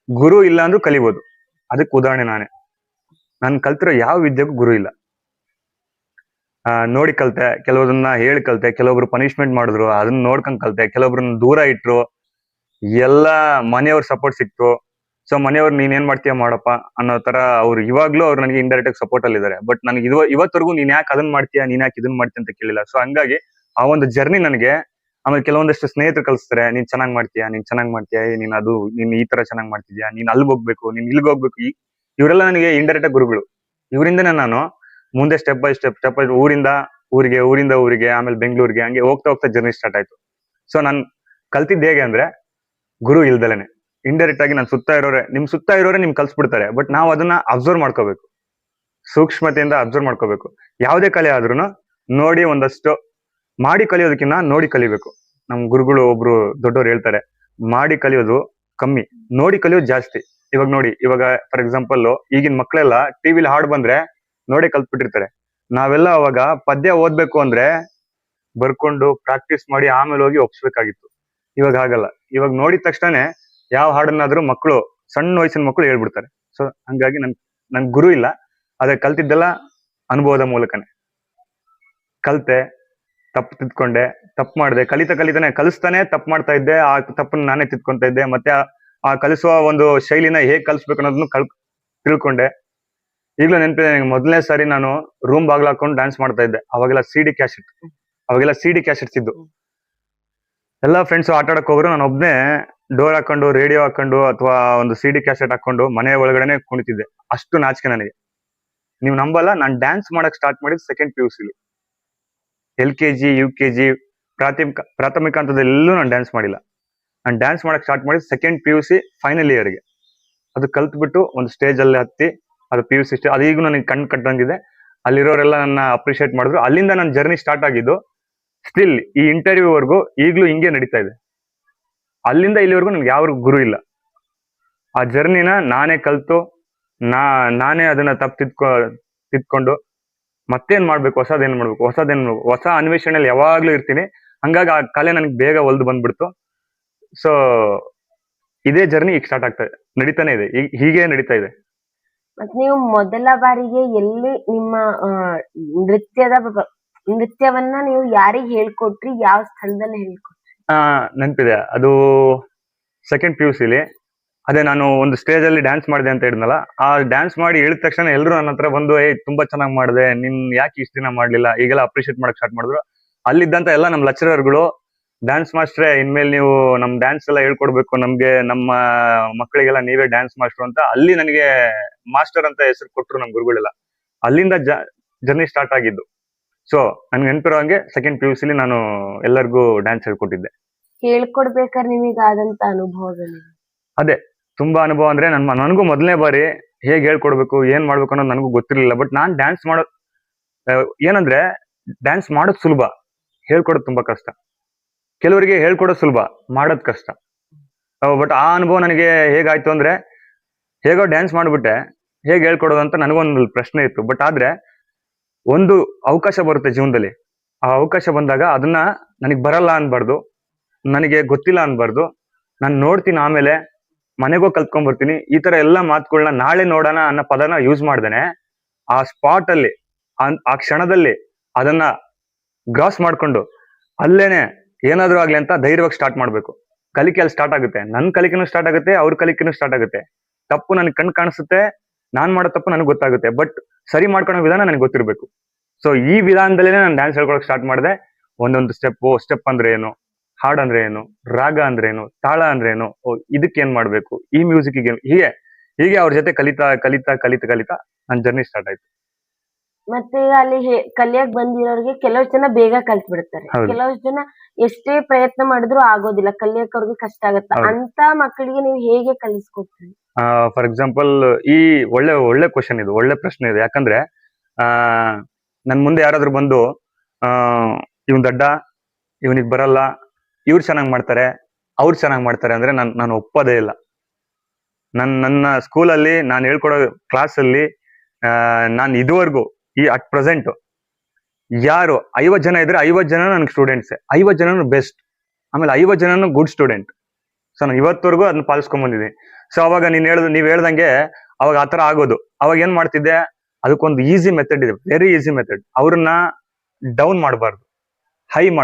ಗುರು ಇಲ್ಲ ಅಂದ್ರೂ ಕಲಿಬೋದು. ಅದಕ್ಕೆ ಉದಾಹರಣೆ ನಾನೇ. ನಾನು ಕಲ್ತಿರೋ ಯಾವ ವಿದ್ಯೆಗೂ ಗುರು ಇಲ್ಲ. ನೋಡಿ ಕಲ್ತೆ, ಕೆಲವ್ರನ್ನ ಹೇಳಿ ಕಲ್ತೆ, ಕೆಲವೊಬ್ರು ಪನಿಷ್ಮೆಂಟ್ ಮಾಡಿದ್ರು, ಅದನ್ನ ನೋಡ್ಕೊಂಡ್ ಕಲ್ತೆ, ಕೆಲವೊಬ್ರನ್ನ ದೂರ ಇಟ್ರು, ಎಲ್ಲ ಮನೆಯವ್ರ ಸಪೋರ್ಟ್ ಸಿಕ್ತು. ಸೊ ಮನೆಯವ್ರು ನೀನ್ ಏನ್ ಮಾಡ್ತೀಯ ಮಾಡಪ್ಪ ಅನ್ನೋ ತರ ಅವ್ರು ಇವಾಗ್ಲೂ ಅವ್ರು ನನಗೆ ಇಂಡೈರೆಕ್ಟ್ ಆಗಿ ಸಪೋರ್ಟ್ ಅಲ್ಲಿ ಇದಾರೆ. ಬಟ್ ನನಗೆ ಇವತ್ತರೆಗೂ ನೀನ್ ಯಾಕೆ ಅದನ್ನ ಮಾಡ್ತೀಯಾ, ನೀನ್ ಯಾಕೆ ಇದನ್ನ ಮಾಡ್ತೀಯ ಅಂತ ಕೇಳಿಲ್ಲ. ಸೊ ಹಂಗಾಗಿ ಆ ಒಂದು ಜರ್ನಿ ನನಗೆ, ಆಮೇಲೆ ಕೆಲವೊಂದಷ್ಟು ಸ್ನೇಹಿತರು ಕಲಿಸ್ತಾರೆ, ನೀನ್ ಚೆನ್ನಾಗ್ ಮಾಡ್ತೀಯಾ, ನೀನ್ ಈ ತರ ಚೆನ್ನಾಗ್ ಮಾಡ್ತಿದ್ಯಾ, ನೀನ್ ಅಲ್ಲಿಗೆ ಹೋಗ್ಬೇಕು, ನೀನ್ ಇಲ್ಲಿಗೆ ಹೋಗ್ಬೇಕು. ಇವರೆಲ್ಲ ನನಗೆ ಇಂಡೈರೆಕ್ಟ್ ಆಗಿ ಗುರುಗಳು. ಇವರಿಂದನೇ ನಾನು ಮುಂದೆ ಸ್ಟೆಪ್ ಬೈ ಸ್ಟೆಪ್ ಊರಿಂದ ಊರಿಗೆ, ಆಮೇಲೆ ಬೆಂಗಳೂರಿಗೆ, ಹಂಗೆ ಹೋಗ್ತಾ ಜರ್ನಿ ಸ್ಟಾರ್ಟ್ ಆಯ್ತು. ಸೊ ನಾನು ಕಲ್ತಿದ್ದು ಹೇಗೆ ಅಂದ್ರೆ, ಗುರು ಇಲ್ದಲೇನೆ ಇಂಡೈರೆಕ್ಟ್ ಆಗಿ ನಿಮ್ ಸುತ್ತ ಇರೋರೆ ನಿಮ್ ಕಲ್ಸ್ಬಿಡ್ತಾರೆ. ಬಟ್ ನಾವು ಅದನ್ನ ಅಬ್ಸರ್ವ್ ಮಾಡ್ಕೋಬೇಕು, ಸೂಕ್ಷ್ಮತೆಯಿಂದ ಅಬ್ಸರ್ವ್ ಮಾಡ್ಕೋಬೇಕು. ಯಾವುದೇ ಕಲೆ ಆದ್ರೂ ನೋಡಿ, ಒಂದಷ್ಟು ಮಾಡಿ ಕಲಿಯೋದಕ್ಕಿಂತ ನೋಡಿ ಕಲಿಬೇಕು. ನಮ್ ಗುರುಗಳು ಒಬ್ರು ದೊಡ್ಡವ್ರು ಹೇಳ್ತಾರೆ, ಮಾಡಿ ಕಲಿಯೋದು ಕಮ್ಮಿ, ನೋಡಿ ಕಲಿಯೋದು ಜಾಸ್ತಿ. ಇವಾಗ ನೋಡಿ, ಇವಾಗ ಫಾರ್ ಎಕ್ಸಾಂಪಲ್ ಈಗಿನ ಮಕ್ಕಳೆಲ್ಲ ಟಿವಿಲಿ ಹಾಡು ಬಂದ್ರೆ ನೋಡಿ ಕಲ್ತ್ಬಿಟ್ಟಿರ್ತಾರೆ. ನಾವೆಲ್ಲ ಅವಾಗ ಪದ್ಯ ಓದ್ಬೇಕು ಅಂದ್ರೆ ಬರ್ಕೊಂಡು ಪ್ರಾಕ್ಟೀಸ್ ಮಾಡಿ ಆಮೇಲೆ ಹೋಗಿ ಒಪ್ಸ್ಬೇಕಾಗಿತ್ತು. ಇವಾಗ ಹಾಗಲ್ಲ. ಇವಾಗ ನೋಡಿದ ತಕ್ಷಣ ಯಾವ ಹಾಡನ್ನಾದ್ರೂ ಮಕ್ಕಳು, ಸಣ್ಣ ವಯಸ್ಸಿನ ಮಕ್ಕಳು ಹೇಳ್ಬಿಡ್ತಾರೆ. ಸೊ ಹಂಗಾಗಿ ನನ್ ಗುರು ಇಲ್ಲ. ಅದೇ ಕಲ್ತಿದ್ದೆಲ್ಲ ಅನುಭವದ ಮೂಲಕನೇ ಕಲ್ತೆ, ತಪ್ಪು ತಿದ್ಕೊಂಡೆ, ತಪ್ಪು ಮಾಡಿದೆ, ಕಲಿತಾನೆ ಕಲಿಸ್ತಾನೆ ತಪ್ಪು ಮಾಡ್ತಾ ಇದ್ದೆ. ಆ ತಪ್ಪನ್ನ ನಾನೇ ತಿದ್ಕೊಂತ ಇದ್ದೆ. ಮತ್ತೆ ಆ ಕಲಿಸುವ ಒಂದು ಶೈಲಿನ ಹೇಗ್ ಕಲಿಸ್ಬೇಕು ಅನ್ನೋದನ್ನು ತಿಳ್ಕೊಂಡೆ. ಈಗಲೂ ನೆನಪಿದೆ ನನಗೆ, ಮೊದಲನೇ ಸಾರಿ ನಾನು ರೂಮ್ ಬಾಗ್ಲು ಹಾಕೊಂಡು ಡ್ಯಾನ್ಸ್ ಮಾಡ್ತಾ ಇದ್ದೆ. ಅವಾಗೆಲ್ಲ ಸಿಡಿ ಕ್ಯಾಸೆಟ್ಸ್ ಇದ್ದು. ಎಲ್ಲಾ ಫ್ರೆಂಡ್ಸ್ ಆಟ ಆಡಕ್ ಹೋದ್ರು, ನಾನು ಒಬ್ನೇ ಡೋರ್ ಹಾಕೊಂಡು, ರೇಡಿಯೋ ಹಾಕೊಂಡು, ಅಥವಾ ಒಂದು ಸಿಡಿ ಕ್ಯಾಸೆಟ್ ಹಾಕೊಂಡು ಮನೆ ಒಳಗಡೆನೆ ಕುಣಿತಿದ್ದೆ. ಅಷ್ಟು ನಾಚಿಕೆ ನನಗೆ. ನೀವು ನಂಬಲ್ಲ, ನಾನು ಡ್ಯಾನ್ಸ್ ಮಾಡಕ್ ಸ್ಟಾರ್ಟ್ ಮಾಡಿದ್ ಸೆಕೆಂಡ್ PUC. LKG UKG ಪ್ರಾಥಮಿಕ ಹಂತದಲ್ಲೂ ನಾನು ಡ್ಯಾನ್ಸ್ ಮಾಡಿಲ್ಲ. ನಾನು ಡ್ಯಾನ್ಸ್ ಮಾಡಕ್ ಸ್ಟಾರ್ಟ್ ಮಾಡಿ ಸೆಕೆಂಡ್ PUC ಫೈನಲ್ ಇಯರ್ಗೆ ಅದು ಕಲ್ತ್ಬಿಟ್ಟು ಒಂದು ಸ್ಟೇಜ್ ಅಲ್ಲಿ ಹತ್ತಿ ಅದು PUC ಅದು ಈಗೂ ನನಗೆ ಕಣ್ ಕಟ್ಟಂಗಿದೆ. ಅಲ್ಲಿರೋರೆಲ್ಲ ನನ್ನ ಅಪ್ರಿಶಿಯೇಟ್ ಮಾಡಿದ್ರು. ಅಲ್ಲಿಂದ ನನ್ನ ಜರ್ನಿ ಸ್ಟಾರ್ಟ್ ಆಗಿದ್ದು. ಸ್ಟಿಲ್ ಈ ಇಂಟರ್ವ್ಯೂ ವರ್ಗು ಈಗಲೂ ಹಿಂಗೆ ನಡೀತಾ ಇದೆ. ಅಲ್ಲಿಂದ ಇಲ್ಲಿವರೆಗೂ ನನ್ಗೆ ಯಾವ ಗುರು ಇಲ್ಲ. ಆ ಜರ್ನಿನ ನಾನೇ ಕಲ್ತು ನಾನೇ ಅದನ್ನ ತಿದ್ಕೊಂಡು ಮತ್ತೇನ್ ಮಾಡ್ಬೇಕು, ಹೊಸದೇನ್ ಮಾಡ್ಬೇಕು, ಹೊಸ ಅನ್ವೇಷಣೆಯಲ್ಲಿ ಯಾವಾಗ್ಲೂ ಇರ್ತೀನಿ. ಹಂಗಾಗಿ ಆ ಕಲೆ ನನಗೆ ಬೇಗ ಒಲ್ದು ಬಂದ್ಬಿಡ್ತು. ಸೊ ಇದೇ ಜರ್ನಿ ಈಗ ಸ್ಟಾರ್ಟ್ ಆಗ್ತಾ ಇದೆ, ನಡೀತಾನೆ ಇದೆ, ಹೀಗೆ ನಡೀತಾ ಇದೆ. ಮತ್ ನೀವು ಮೊದಲ ಬಾರಿಗೆ ಎಲ್ಲಿ ನಿಮ್ಮ ನೃತ್ಯವನ್ನ ನೀವು ಯಾರಿಗ್ ಹೇಳ್ಕೊಟ್ರಿ, ಯಾವ ಸ್ಥಳದಲ್ಲಿ ಹೇಳ್ಕೊಟ್ರಿ? ನೆನಪಿದೆ, ಅದು ಸೆಕೆಂಡ್ PUC ಲಿ. ಅದೇ ನಾನು ಒಂದು ಸ್ಟೇಜ್ ಅಲ್ಲಿ ಡ್ಯಾನ್ಸ್ ಮಾಡಿದೆ ಅಂತ ಹೇಳಿದ್ನಲ್ಲ, ಆ ಡ್ಯಾನ್ಸ್ ಮಾಡಿ ಹೇಳಿದ ತಕ್ಷಣ ಎಲ್ಲರೂ ನನ್ನ ಹತ್ರ ಬಂದು ತುಂಬಾ ಚೆನ್ನಾಗಿ ಮಾಡಿದೆ, ನಿನ್ ಯಾಕೆ ಇಷ್ಟ ದಿನ ಮಾಡ್ಲಿಲ್ಲ, ಈಗೆಲ್ಲ ಅಪ್ರಿಶಿಯೇಟ್ ಮಾಡಕ್ ಸ್ಟಾರ್ಟ್ ಮಾಡಿದ್ರು. ಅಲ್ಲಿದ್ದಂತ ಎಲ್ಲ ನಮ್ಮ ಲೆಕ್ಚರರ್ಗಳು, ಡ್ಯಾನ್ಸ್ ಮಾಸ್ಟ್ರೇ ಇನ್ಮೇಲೆ ನೀವು ನಮ್ ಡ್ಯಾನ್ಸ್ ಎಲ್ಲ ಹೇಳ್ಕೊಡ್ಬೇಕು, ನಮ್ಗೆ ನಮ್ಮ ಮಕ್ಕಳಿಗೆಲ್ಲ ನೀವೇ ಡ್ಯಾನ್ಸ್ ಮಾಸ್ಟರ್ ಅಂತ ಅಲ್ಲಿ ನನಗೆ ಮಾಸ್ಟರ್ ಅಂತ ಹೆಸರು ಕೊಟ್ರು ನಮ್ ಗುರುಗಳೆಲ್ಲ. ಅಲ್ಲಿಂದ ಜರ್ನಿ ಸ್ಟಾರ್ಟ್ ಆಗಿದ್ದು. ಸೊ ನನ್ಗೆ ನೆನಪಿರೋ ಹಂಗೆ ಸೆಕೆಂಡ್ PUC ಲಿ ನಾನು ಎಲ್ಲರಿಗೂ ಡ್ಯಾನ್ಸ್ ಹೇಳ್ಕೊಟ್ಟಿದ್ದೆ. ಹೇಳ್ಕೊಡ್ಬೇಕಾದ್ರೆ ನಿಮಗೆ ಆದಂತ ಅನುಭವಗಳು? ಅದೇ ತುಂಬಾ ಅನುಭವ ಅಂದ್ರೆ ನನಗೂ ಮೊದಲನೇ ಬಾರಿ ಹೇಗೆ ಹೇಳ್ಕೊಡ್ಬೇಕು, ಏನ್ ಮಾಡ್ಬೇಕು ಅನ್ನೋದು ನನಗೂ ಗೊತ್ತಿರ್ಲಿಲ್ಲ. ಬಟ್ ನಾನ್ ಡ್ಯಾನ್ಸ್ ಏನಂದ್ರೆ ಡ್ಯಾನ್ಸ್ ಮಾಡೋದು ಸುಲಭ, ಹೇಳ್ಕೊಡೋದು ತುಂಬಾ ಕಷ್ಟ. ಕೆಲವರಿಗೆ ಹೇಳ್ಕೊಡೋದು ಸುಲಭ, ಮಾಡೋದ್ ಕಷ್ಟ. ಬಟ್ ಆ ಅನುಭವ ನನಗೆ ಹೇಗಾಯ್ತು ಅಂದ್ರೆ, ಹೇಗೋ ಡ್ಯಾನ್ಸ್ ಮಾಡ್ಬಿಟ್ಟೆ, ಹೇಗೆ ಹೇಳ್ಕೊಡೋದು ಅಂತ ನನಗೊಂದು ಪ್ರಶ್ನೆ ಇತ್ತು. ಬಟ್ ಆದ್ರೆ ಒಂದು ಅವಕಾಶ ಬರುತ್ತೆ ಜೀವನದಲ್ಲಿ. ಆ ಅವಕಾಶ ಬಂದಾಗ ಅದನ್ನ ನನಗೆ ಬರಲ್ಲ ಅನ್ಬಾರ್ದು, ನನಗೆ ಗೊತ್ತಿಲ್ಲ ಅನ್ಬಾರ್ದು. ನಾನು ನೋಡ್ತೀನಿ, ಆಮೇಲೆ ಮನೆಗೋ ಕಲ್ತ್ಕೊಂಡ್ ಬರ್ತೀನಿ. ಈ ತರ ಎಲ್ಲಾ ಮಾತುಗಳನ್ನ ನಾಳೆ ನೋಡೋಣ ಅನ್ನೋ ಪದನ ಯೂಸ್ ಮಾಡ್ದೇನೆ ಆ ಸ್ಪಾಟ್ ಅಲ್ಲಿ ಆ ಕ್ಷಣದಲ್ಲಿ ಅದನ್ನ ಗ್ರಾಸ್ ಮಾಡ್ಕೊಂಡು ಅಲ್ಲೇನೆ ಏನಾದ್ರೂ ಆಗ್ಲಿ ಅಂತ ಧೈರ್ಯವಾಗಿ ಸ್ಟಾರ್ಟ್ ಮಾಡ್ಬೇಕು. ಕಲಿಕೆ ಅಲ್ಲಿ ಸ್ಟಾರ್ಟ್ ಆಗುತ್ತೆ. ನನ್ನ ಕಲಿಕೆನೂ ಸ್ಟಾರ್ಟ್ ಆಗುತ್ತೆ, ಅವ್ರ ಕಲಿಕೆನೂ ಸ್ಟಾರ್ಟ್ ಆಗುತ್ತೆ. ತಪ್ಪು ನನಗೆ ಕಣ್ ಕಾಣಿಸುತ್ತೆ, ನಾನ್ ಮಾಡೋ ತಪ್ಪು ನನಗೆ ಗೊತ್ತಾಗುತ್ತೆ. ಬಟ್ ಸರಿ ಮಾಡ್ಕೊಳೋ ವಿಧಾನ ನನಗೆ ಗೊತ್ತಿರ್ಬೇಕು. ಸೊ ಈ ವಿಧಾನದಲ್ಲೇ ನಾನು ಡ್ಯಾನ್ಸ್ ಹೇಳ್ಕೊಳಕ್ ಸ್ಟಾರ್ಟ್ ಮಾಡಿದೆ. ಒಂದೊಂದು ಸ್ಟೆಪ್ ಅಂದ್ರೆ ಏನು, ಹಾಡ್ ಅಂದ್ರೆ ಏನು, ರಾಗ ಅಂದ್ರೆ ಏನು, ತಾಳ ಅಂದ್ರೆ ಏನು, ಇದಕ್ಕೆ ಏನ್ ಮಾಡ್ಬೇಕು, ಈ ಮ್ಯೂಸಿಕ್ ಹೀಗೆ ಅವ್ರ ಜೊತೆ ಕಲಿತಾ ನನ್ನ ಜರ್ನಿ ಸ್ಟಾರ್ಟ್ ಆಯ್ತು. ಮತ್ತೆ ಅಲ್ಲಿ ಕಲಿಯಕ್ ಬಂದಿರೋರಿಗೆ ಕೆಲವು ಜನ ಬೇಗ ಕಲ್ತ್ ಬಿಡ್ತಾರೆ, ಕೆಲವು ಜನ ಎಷ್ಟೇ ಪ್ರಯತ್ನ ಮಾಡಿದ್ರು ಆಗೋದಿಲ್ಲ, ಕಲಿಯಕ್ ಅವ್ರಿಗೆ ಕಷ್ಟ ಆಗತ್ತ. ಅಂತ ಮಕ್ಕಳಿಗೆ ನೀವು ಹೇಗೆ ಕಲಿಸ್ಕೊಡ್ತೀರಿ? ಫಾರ್ ಎಕ್ಸಾಂಪಲ್, ಈ ಒಳ್ಳೆ ಕ್ವಶನ್ ಇದು, ಒಳ್ಳೆ ಪ್ರಶ್ನೆ ಇದೆ. ಯಾಕಂದ್ರೆ ನನ್ ಮುಂದೆ ಯಾರಾದ್ರೂ ಬಂದು ಇವನ್ ದಡ್ಡ, ಇವನಿಗೆ ಬರಲ್ಲ, ಇವ್ರು ಚೆನ್ನಾಗ್ ಮಾಡ್ತಾರೆ, ಅವ್ರು ಚೆನ್ನಾಗ್ ಮಾಡ್ತಾರೆ ಅಂದ್ರೆ ನಾನು ಒಪ್ಪೋದೇ ಇಲ್ಲ. ನನ್ನ ಸ್ಕೂಲಲ್ಲಿ ನಾನು ಹೇಳ್ಕೊಡೋ ಕ್ಲಾಸಲ್ಲಿ ನಾನು ಇದುವರೆಗೂ ಅಟ್ ಪ್ರೆಸೆಂಟ್ ಯಾರು 50 ಜನ ಇದ್ರೆ 50 ಜನ ನನ್ಗೆ ಸ್ಟೂಡೆಂಟ್ಸ್, 50 ಜನನು ಬೆಸ್ಟ್, ಆಮೇಲೆ 50 ಜನನು ಗುಡ್ ಸ್ಟೂಡೆಂಟ್. ಸೊ ನಾನು ಇವತ್ತವರೆಗೂ ಅದನ್ನ ಪಾಲಿಸ್ಕೊಂಡ್ ಬಂದಿದ್ದೀನಿ. ಸೊ ಅವಾಗ ನೀವ್ ಹೇಳ್ದಂಗೆ ಅವಾಗ ಆತರ ಆಗೋದು. ಅವಾಗ ಏನ್ ಮಾಡ್ತಿದ್ದೆ, ಅದಕ್ಕೊಂದು ಈಸಿ ಮೆಥಡ್ ಇದೆ, ವೆರಿ ಈಸಿ ಮೆಥಡ್. ಅವ್ರನ್ನ ಡೌನ್ ಮಾಡಬಾರ್ದು, ಹೈಪ್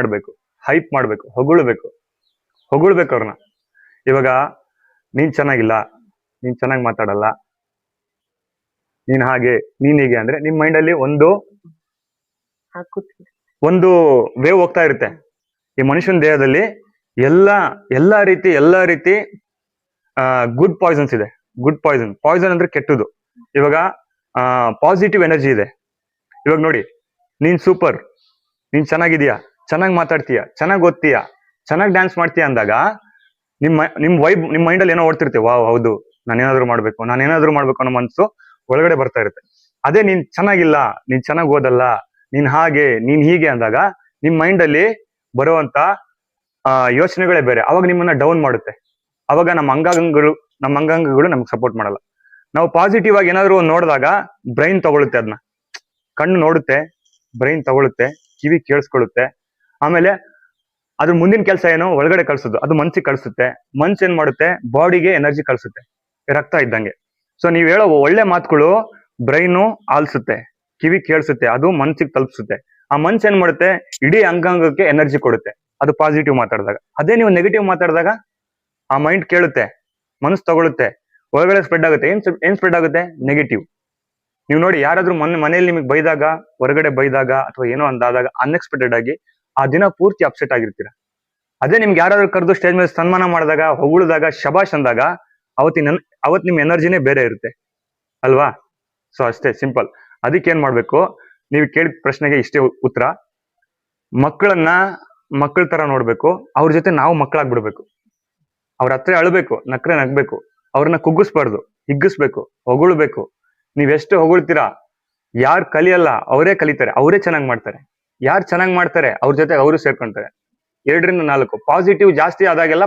ಮಾಡ್ಬೇಕು, ಹೊಗಳ್ಬೇಕು ಅವ್ರನ್ನ. ಇವಾಗ ನೀನ್ ಚೆನ್ನಾಗಿಲ್ಲ, ನೀನ್ ಚೆನ್ನಾಗಿ ಮಾತಾಡಲ್ಲ, ನೀನ್ ಹೀಗೆ ಅಂದ್ರೆ ನಿಮ್ ಮೈಂಡ್ ಅಲ್ಲಿ ಒಂದು ವೇವ್ ಹೋಗ್ತಾ ಇರುತ್ತೆ. ಈ ಮನುಷ್ಯನ ದೇಹದಲ್ಲಿ ಎಲ್ಲಾ ರೀತಿ ಗುಡ್ ಪಾಯ್ಸನ್ಸ್ ಇದೆ. ಗುಡ್ ಪಾಯ್ಸನ್ ಅಂದ್ರೆ ಕೆಟ್ಟದು. ಇವಾಗ ಪಾಸಿಟಿವ್ ಎನರ್ಜಿ ಇದೆ. ಇವಾಗ ನೋಡಿ, ನೀನ್ ಸೂಪರ್, ನೀನ್ ಚೆನ್ನಾಗಿದೀಯಾ, ಚೆನ್ನಾಗಿ ಮಾತಾಡ್ತೀಯಾ, ಚೆನ್ನಾಗಿ ಓದ್ತೀಯಾ, ಚೆನ್ನಾಗಿ ಡ್ಯಾನ್ಸ್ ಮಾಡ್ತೀಯಾ ಅಂದಾಗ ನಿಮ್ ಮೈಂಡ್ ಅಲ್ಲಿ ಏನೋ ಓಡ್ತಿರ್ತೀವಿ, ವಾವ್ ಹೌದು, ನಾನೇನಾದ್ರೂ ಮಾಡ್ಬೇಕು ಅನ್ನೋ ಮನ್ಸು ಒಳಗಡೆ ಬರ್ತಾ ಇರುತ್ತೆ. ಅದೇ ನೀನ್ ಚೆನ್ನಾಗಿಲ್ಲ, ನೀನ್ ಚೆನ್ನಾಗಿ ಓದಲ್ಲ, ನೀನ್ ಹೀಗೆ ಅಂದಾಗ ನಿಮ್ ಮೈಂಡ್ ಅಲ್ಲಿ ಬರುವಂತ ಯೋಚನೆಗಳೇ ಬೇರೆ. ಅವಾಗ ನಿಮ್ಮನ್ನ ಡೌನ್ ಮಾಡುತ್ತೆ. ಅವಾಗ ನಮ್ಮ ಅಂಗಾಂಗಗಳು ನಮ್ಗೆ ಸಪೋರ್ಟ್ ಮಾಡಲ್ಲ. ನಾವು ಪಾಸಿಟಿವ್ ಆಗಿ ಏನಾದ್ರು ನೋಡಿದಾಗ ಬ್ರೈನ್ ತಗೊಳುತ್ತೆ, ಅದನ್ನ ಕಣ್ಣು ನೋಡುತ್ತೆ, ಬ್ರೈನ್ ತಗೊಳುತ್ತೆ, ಕಿವಿ ಕೇಳಿಸ್ಕೊಳ್ಳುತ್ತೆ. ಆಮೇಲೆ ಅದ್ರ ಮುಂದಿನ ಕೆಲಸ ಏನು, ಒಳಗಡೆ ಕಳ್ಸೋದು, ಅದು ಮನ್ಸಿಗೆ ಕಳ್ಸುತ್ತೆ. ಮನ್ಸು ಏನ್ ಮಾಡುತ್ತೆ, ಬಾಡಿಗೆ ಎನರ್ಜಿ ಕಳ್ಸುತ್ತೆ, ರಕ್ತ ಇದ್ದಂಗೆ. ಸೊ ನೀವ್ ಹೇಳೋ ಒಳ್ಳೆ ಮಾತುಗಳು ಬ್ರೈನು ಆಲ್ಸುತ್ತೆ, ಕಿವಿ ಕೇಳಿಸುತ್ತೆ, ಅದು ಮನ್ಸಿಗೆ ತಲುಪಿಸುತ್ತೆ. ಆ ಮನ್ಸು ಏನ್ ಮಾಡುತ್ತೆ, ಇಡೀ ಅಂಗಾಂಗಕ್ಕೆ ಎನರ್ಜಿ ಕೊಡುತ್ತೆ, ಅದು ಪಾಸಿಟಿವ್ ಮಾತಾಡಿದಾಗ. ಅದೇ ನೀವು ನೆಗೆಟಿವ್ ಮಾತಾಡಿದಾಗ ಆ ಮೈಂಡ್ ಕೇಳುತ್ತೆ, ಮನಸ್ಸು ತಗೊಳುತ್ತೆ, ಒಳಗಡೆ ಸ್ಪ್ರೆಡ್ ಆಗುತ್ತೆ. ಏನ್ ಸ್ಪ್ರೆಡ್ ಆಗುತ್ತೆ, ನೆಗೆಟಿವ್. ನೀವು ನೋಡಿ, ಯಾರಾದ್ರೂ ಮನೇಲಿ ನಿಮಗೆ ಬೈದಾಗ, ಹೊರಗಡೆ ಬೈದಾಗ, ಅಥವಾ ಏನೋ ಅಂದಾದಾಗ ಅನ್ಎಕ್ಸ್ಪೆಕ್ಟೆಡ್ ಆಗಿ ಆ ದಿನ ಪೂರ್ತಿ ಅಪ್ಸೆಟ್ ಆಗಿರ್ತೀರ. ಅದೇ ನಿಮ್ಗೆ ಯಾರಾದ್ರೂ ಕರೆದು ಸ್ಟೇಜ್ ಮೇಲೆ ಸನ್ಮಾನ ಮಾಡಿದಾಗ, ಹೊಗಳಿದಾಗ, ಶಬಾಷ್ ಅಂದಾಗ ಅವತ್ ನಿಮ್ ಎನರ್ಜಿನೇ ಬೇರೆ ಇರುತ್ತೆ ಅಲ್ವಾ? ಸೊ ಅಷ್ಟೇ ಸಿಂಪಲ್. ಅದಕ್ಕೆ ಏನ್ ಮಾಡ್ಬೇಕು, ನೀವು ಕೇಳಿದ ಪ್ರಶ್ನೆಗೆ ಇಷ್ಟೇ ಉತ್ತರ. ಮಕ್ಕಳ ತರ ನೋಡ್ಬೇಕು, ಅವ್ರ ಜೊತೆ ನಾವು ಮಕ್ಕಳಾಗ್ಬಿಡ್ಬೇಕು. ಅವ್ರ ಹತ್ರ ಅಳ್ಬೇಕು, ನಕ್ರೆ ನಗ್ಬೇಕು, ಅವ್ರನ್ನ ಕುಗ್ಗಿಸ್ಬಾರ್ದು, ಹಿಗ್ಗಿಸ್ಬೇಕು, ಹೊಗಳ್ಬೇಕು. ನೀವೆಷ್ಟು ಹೊಗಳ್ತೀರಾ, ಯಾರು ಕಲಿಯಲ್ಲ ಅವರೇ ಕಲಿತಾರೆ, ಅವರೇ ಚೆನ್ನಾಗಿ ಮಾಡ್ತಾರೆ. ಯಾರು ಚೆನ್ನಾಗಿ ಮಾಡ್ತಾರೆ ಅವ್ರ ಜೊತೆ ಅವರು ಸೇರ್ಕೊಂತಾರೆ. 2ರಿಂದ 4 ಪಾಸಿಟಿವ್ ಜಾಸ್ತಿ ಆದಾಗೆಲ್ಲ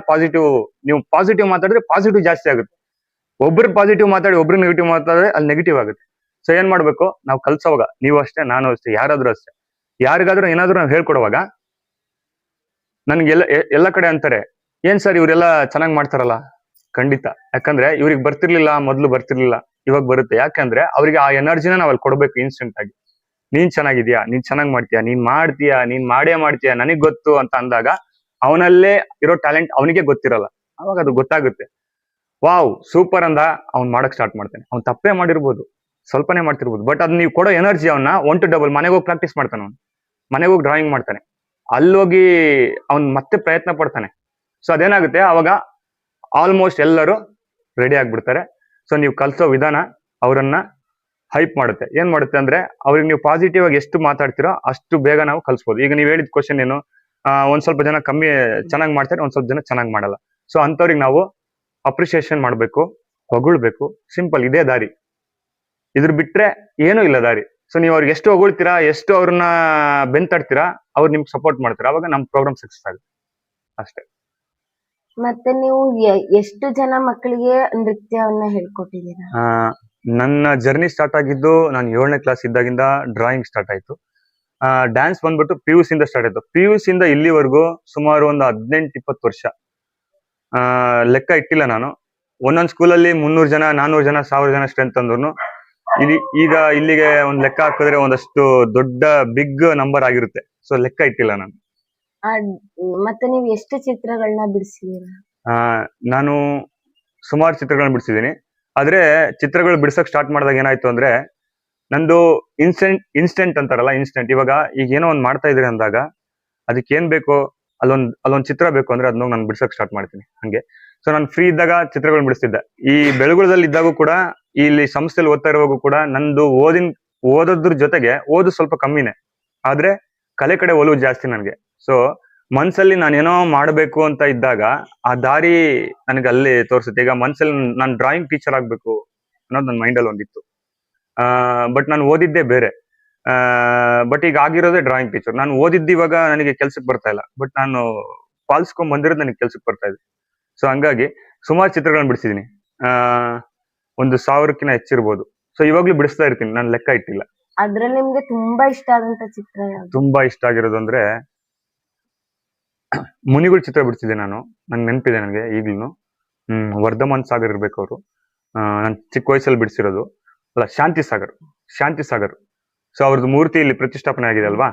ನೀವು ಪಾಸಿಟಿವ್ ಮಾತಾಡಿದ್ರೆ ಪಾಸಿಟಿವ್ ಜಾಸ್ತಿ ಆಗುತ್ತೆ. ಒಬ್ರು ಪಾಸಿಟಿವ್ ಮಾತಾಡಿ ಒಬ್ರು ನೆಗೆಟಿವ್ ಮಾತಾಡಿದ್ರೆ ಅಲ್ಲಿ ನೆಗೆಟಿವ್ ಆಗುತ್ತೆ. ಸೊ ಏನ್ ಮಾಡ್ಬೇಕು, ನಾವು ಕಲ್ಸೋವಾಗ, ನೀವು ಅಷ್ಟೇ, ನಾನು ಅಷ್ಟೇ, ಯಾರಾದ್ರೂ ಅಷ್ಟೇ, ಯಾರಿಗಾದ್ರೂ ಏನಾದ್ರೂ ನಾವು ಹೇಳ್ಕೊಡುವಾಗ, ನನ್ಗೆ ಎಲ್ಲ ಕಡೆ ಅಂತಾರೆ, ಏನ್ ಸರ್ ಇವರೆಲ್ಲ ಚೆನ್ನಾಗಿ ಮಾಡ್ತಾರಲ್ಲ. ಖಂಡಿತ, ಯಾಕಂದ್ರೆ ಇವ್ರಿಗೆ ಮೊದ್ಲು ಬರ್ತಿರ್ಲಿಲ್ಲ, ಇವಾಗ ಬರುತ್ತೆ. ಯಾಕಂದ್ರೆ ಅವ್ರಿಗೆ ಆ ಎನರ್ಜಿನ ನಾವ್ ಅಲ್ಲಿ ಕೊಡ್ಬೇಕು ಇನ್ಸ್ಟೆಂಟ್ ಆಗಿ. ನೀನ್ ಚೆನ್ನಾಗಿದ್ಯಾ, ನೀನ್ ಚೆನ್ನಾಗಿ ಮಾಡ್ತೀಯಾ, ನೀನ್ ಮಾಡೇ ಮಾಡ್ತೀಯಾ, ನನಗ್ ಗೊತ್ತು ಅಂತ ಅಂದಾಗ ಅವನಲ್ಲೇ ಇರೋ ಟ್ಯಾಲೆಂಟ್ ಅವನಿಗೆ ಗೊತ್ತಿರಲ್ಲ, ಅವಾಗ ಅದು ಗೊತ್ತಾಗುತ್ತೆ. ವಾವ್ ಸೂಪರ್ ಅಂದ, ಅವ್ನ್ ಮಾಡಕ್ ಸ್ಟಾರ್ಟ್ ಮಾಡ್ತಾನೆ. ಅವ್ನ್ ತಪ್ಪೇ ಮಾಡಿರ್ಬೋದು, ಸ್ವಲ್ಪನೇ ಮಾಡ್ತಿರ್ಬೋದು, ಬಟ್ ಅದ್ ನೀವು ಕೊಡೋ ಎನರ್ಜಿ ಅವನ್ನ 1 to double. ಮನೆಗೆ ಹೋಗಿ ಪ್ರಾಕ್ಟೀಸ್ ಮಾಡ್ತಾನೆ, ಅವ್ನು ಮನೆಗೆ ಹೋಗಿ ಡ್ರಾಯಿಂಗ್ ಮಾಡ್ತಾನೆ, ಅಲ್ಲೋಗಿ ಅವ್ನ್ ಮತ್ತೆ ಪ್ರಯತ್ನ ಪಡ್ತಾನೆ. ಸೊ ಅದೇನಾಗುತ್ತೆ, ಅವಾಗ ಆಲ್ಮೋಸ್ಟ್ ಎಲ್ಲರೂ ರೆಡಿ ಆಗ್ಬಿಡ್ತಾರೆ. ಸೊ ನೀವು ಕಲ್ಸೋ ವಿಧಾನ ಅವರನ್ನ ಹೈಪ್ ಮಾಡುತ್ತೆ. ಏನ್ ಮಾಡುತ್ತೆ ಅಂದ್ರೆ, ಅವ್ರಿಗೆ ನೀವು ಪಾಸಿಟಿವ್ ಆಗಿ ಎಷ್ಟು ಮಾತಾಡ್ತೀರೋ ಅಷ್ಟು ಬೇಗ ನಾವು ಕಲ್ಸ್ಬೋದು. ಈಗ ನೀವು ಹೇಳಿದ ಕ್ವಶನ್ ಏನು, ಒಂದ್ ಸ್ವಲ್ಪ ಜನ ಕಮ್ಮಿ ಚೆನ್ನಾಗಿ ಮಾಡ್ತಾರೆ, ಒಂದ್ ಸ್ವಲ್ಪ ಜನ ಚೆನ್ನಾಗಿ ಮಾಡಲ್ಲ. ಸೊ ಅಂತವ್ರಿಗೆ ನಾವು ಅಪ್ರಿಸಿಯೇಷನ್ ಮಾಡ್ಬೇಕು, ಹೊಗಳ್ಬೇಕು. ಸಿಂಪಲ್, ಇದೇ ದಾರಿ. ಇದ್ರ ಬಿಟ್ರೆ ಏನೂ ಇಲ್ಲ ದಾರಿ. ಸೊ ನೀವು ಅವ್ರಿಗೆ ಎಷ್ಟು ಹೊಗಳ್ತೀರಾ, ಎಷ್ಟು ಅವ್ರನ್ನ ಬೆಂತಾಡ್ತೀರಾ, ಅವ್ರು ನಿಮ್ಗೆ ಸಪೋರ್ಟ್ ಮಾಡ್ತೀರಾ, ಅವಾಗ ನಮ್ ಪ್ರೋಗ್ರಾಮ್ ಸಕ್ಸಸ್ ಆಗುತ್ತೆ ಅಷ್ಟೇ. ಮತ್ತೆ ನೀವು ಎಷ್ಟು ಜನ ಮಕ್ಕಳಿಗೆ ನೃತ್ಯವನ್ನ ಹೇಳ್ಕೊಟ್ಟಿದ್ದೀರಾ? ನನ್ನ ಜರ್ನಿ ಸ್ಟಾರ್ಟ್ ಆಗಿದ್ದು ನಾನು 7ನೇ ಕ್ಲಾಸ್ ಇದ್ದಾಗಿಂದ ಡ್ರಾಯಿಂಗ್ ಸ್ಟಾರ್ಟ್ ಆಯ್ತು. ಡ್ಯಾನ್ಸ್ ಬಂದ್ಬಿಟ್ಟು PUC ಇಂದ ಸ್ಟಾರ್ಟ್ ಆಯ್ತು. PUC ಇಂದ ಇಲ್ಲಿವರೆಗೂ ಸುಮಾರು ಒಂದು 18-20 ವರ್ಷ. ಲೆಕ್ಕ ಇಟ್ಟಿಲ್ಲ ನಾನು. ಒಂದೊಂದು ಸ್ಕೂಲಲ್ಲಿ 300 ಜನ, 400 ಜನ, 1000 ಜನ ಸ್ಟ್ರೆಂತ್ ಅಂದ್ರು ಈಗ ಇಲ್ಲಿಗೆ ಒಂದ್ ಲೆಕ್ಕ ಹಾಕಿದ್ರೆ ಒಂದಷ್ಟು ದೊಡ್ಡ ಬಿಗ್ ನಂಬರ್ ಆಗಿರುತ್ತೆ. ಸೊ ಲೆಕ್ಕ ಇಟ್ಟಿಲ್ಲ ನಾನು. ಮತ್ತೆ ನೀವು ಎಷ್ಟು ಚಿತ್ರಗಳನ್ನ ಬಿಡಿಸಿದೀರಾ? ನಾನು ಸುಮಾರು ಚಿತ್ರಗಳನ್ನ ಬಿಡಿಸಿದೀನಿ. ಆದ್ರೆ ಚಿತ್ರಗಳು ಬಿಡ್ಸಕ್ ಸ್ಟಾರ್ಟ್ ಮಾಡಿದಾಗ ಏನಾಯ್ತು ಅಂದ್ರೆ, ನಂದು ಇನ್ಸ್ಟೆಂಟ್ ಅಂತಾರಲ್ಲ, ಇನ್ಸ್ಟೆಂಟ್. ಇವಾಗ ಈಗ ಏನೋ ಒಂದ್ ಮಾಡ್ತಾ ಇದ್ರಿ ಅಂದಾಗ ಅದಕ್ಕೆ ಏನ್ ಬೇಕೋ, ಅಲ್ಲೊಂದ್ ಚಿತ್ರ ಬೇಕು ಅಂದ್ರೆ ಅದನ್ನ ನಾನು ಬಿಡ್ಸಕ್ ಸ್ಟಾರ್ಟ್ ಮಾಡ್ತೀನಿ ಹಂಗೆ. ಸೊ ನಾನು ಫ್ರೀ ಇದ್ದಾಗ ಚಿತ್ರಗಳನ್ನ ಬಿಡಿಸ್ತಿದ್ದೆ. ಈ ಬೆಳಗುಳದಲ್ಲಿ ಇದ್ದಾಗೂ ಕೂಡ, ಇಲ್ಲಿ ಸಂಸ್ಥೆಯಲ್ಲಿ ಓದ್ತಾ ಇರುವಾಗೂ ಕೂಡ, ನಂದು ಓದೋದ್ರ ಜೊತೆಗೆ ಓದು ಸ್ವಲ್ಪ ಕಮ್ಮಿನೇ, ಆದ್ರೆ ಕಲೆ ಕಡೆ ಒಲವು ಜಾಸ್ತಿ ನನ್ಗೆ. ಸೊ ಮನ್ಸಲ್ಲಿ ನಾನೇನೋ ಮಾಡ್ಬೇಕು ಅಂತ ಇದ್ದಾಗ ಆ ದಾರಿ ನನಗೆ ಅಲ್ಲಿ ತೋರಿಸುತ್ತೆ. ಈಗ ಮನ್ಸಲ್ಲಿ ನಾನು ಡ್ರಾಯಿಂಗ್ ಟೀಚರ್ ಆಗ್ಬೇಕು ಅನ್ನೋದು ನನ್ನ ಮೈಂಡಲ್ಲಿ ಒಂದಿತ್ತು. ಬಟ್ ನಾನು ಓದಿದ್ದೇ ಬೇರೆ. ಬಟ್ ಈಗ ಆಗಿರೋದೇ ಡ್ರಾಯಿಂಗ್ ಟೀಚರ್. ನಾನು ಓದಿದ್ದು ಇವಾಗ ನನಗೆ ಕೆಲ್ಸಕ್ಕೆ ಬರ್ತಾ ಇಲ್ಲ, ಬಟ್ ನಾನು ಪಾಲಿಸ್ಕೊಂಡ್ ಬಂದಿರೋದು ನನಗೆ ಕೆಲ್ಸಕ್ಕೆ ಬರ್ತಾ ಇದೆ. ಸೊ ಹಂಗಾಗಿ ಸುಮಾರು ಚಿತ್ರಗಳನ್ನ ಬಿಡಿಸಿದೀನಿ. ಒಂದು 1000ಕ್ಕಿಂತ ಹೆಚ್ಚಿರ್ಬೋದು. ಸೊ ಇವಾಗ್ಲೂ ಬಿಡಿಸ್ತಾ ಇರ್ತೀನಿ, ನಾನು ಲೆಕ್ಕ ಇಟ್ಟಿಲ್ಲ. ಅದ್ರಲ್ಲಿ ನಿಮ್ಗೆ ತುಂಬಾ ಇಷ್ಟ ಆದಂತ ಚಿತ್ರ ಯಾವ್ದು? ತುಂಬಾ ಇಷ್ಟ ಆಗಿರೋದು ಅಂದ್ರೆ ಮುನಿಗಳ ಚಿತ್ರ ಬಿಡಿಸಿದೆ ನಾನು. ನಂಗೆ ನೆನಪಿದೆ, ನನಗೆ ಈಗ್ಲೂ. ವರ್ಧಮಾನ್ ಸಾಗರ್ ಇರ್ಬೇಕು ಅವರು. ನಾನು ಚಿಕ್ಕ ವಯಸ್ಸಲ್ಲಿ ಬಿಡಿಸಿರೋದು. ಅಲ್ಲ, ಶಾಂತಿ ಸಾಗರ್. ಸೊ ಅವ್ರದ್ದು ಮೂರ್ತಿ ಇಲ್ಲಿ ಪ್ರತಿಷ್ಠಾಪನೆ ಆಗಿದೆ ಅಲ್ವಾ.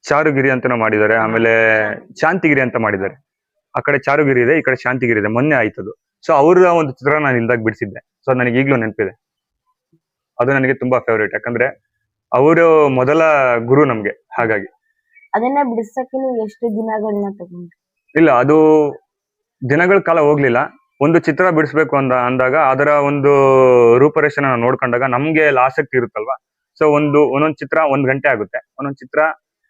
ಚಾರುಗಿರಿ ಅಂತಾನೂ ಮಾಡಿದ್ದಾರೆ, ಆಮೇಲೆ ಶಾಂತಿಗಿರಿ ಅಂತ ಮಾಡಿದ್ದಾರೆ. ಆ ಕಡೆ ಚಾರುಗಿರಿ ಇದೆ, ಈ ಕಡೆ ಶಾಂತಿಗಿರಿ ಇದೆ. ಮೊನ್ನೆ ಆಯ್ತದು. ಸೊ ಅವ್ರ ಒಂದು ಚಿತ್ರ ನಾನು ಇಲ್ದಾಗ ಬಿಡಿಸಿದ್ದೆ. ಸೊ ನನಗೆ ಈಗ್ಲೂ ನೆನಪಿದೆ. ಅದು ನನಗೆ ತುಂಬಾ ಫೇವ್ರೇಟ್, ಯಾಕಂದ್ರೆ ಅವರು ಮೊದಲ ಗುರು ನಮ್ಗೆ. ಹಾಗಾಗಿ ಅದನ್ನ ಬಿಡಿಸಕ್ಕೆ ನೀವು ಎಷ್ಟು ದಿನಗಳನ್ನ ತಗೊಂಡ್ರಿ? ಇಲ್ಲ, ಅದು ದಿನಗಳ ಕಾಲ ಹೋಗ್ಲಿಲ್ಲ. ಒಂದು ಚಿತ್ರ ಬಿಡಿಸ್ಬೇಕು ಅಂದಾಗ ಅದರ ಒಂದು ರೂಪರೇಷೆನ ನೋಡ್ಕೊಂಡಾಗ ನಮ್ಗೆ ಆಸಕ್ತಿ ಇರುತ್ತಲ್ವಾ. ಸೊ ಒಂದೊಂದ್ ಚಿತ್ರ 1 ಗಂಟೆ ಆಗುತ್ತೆ, ಒಂದೊಂದ್ ಚಿತ್ರ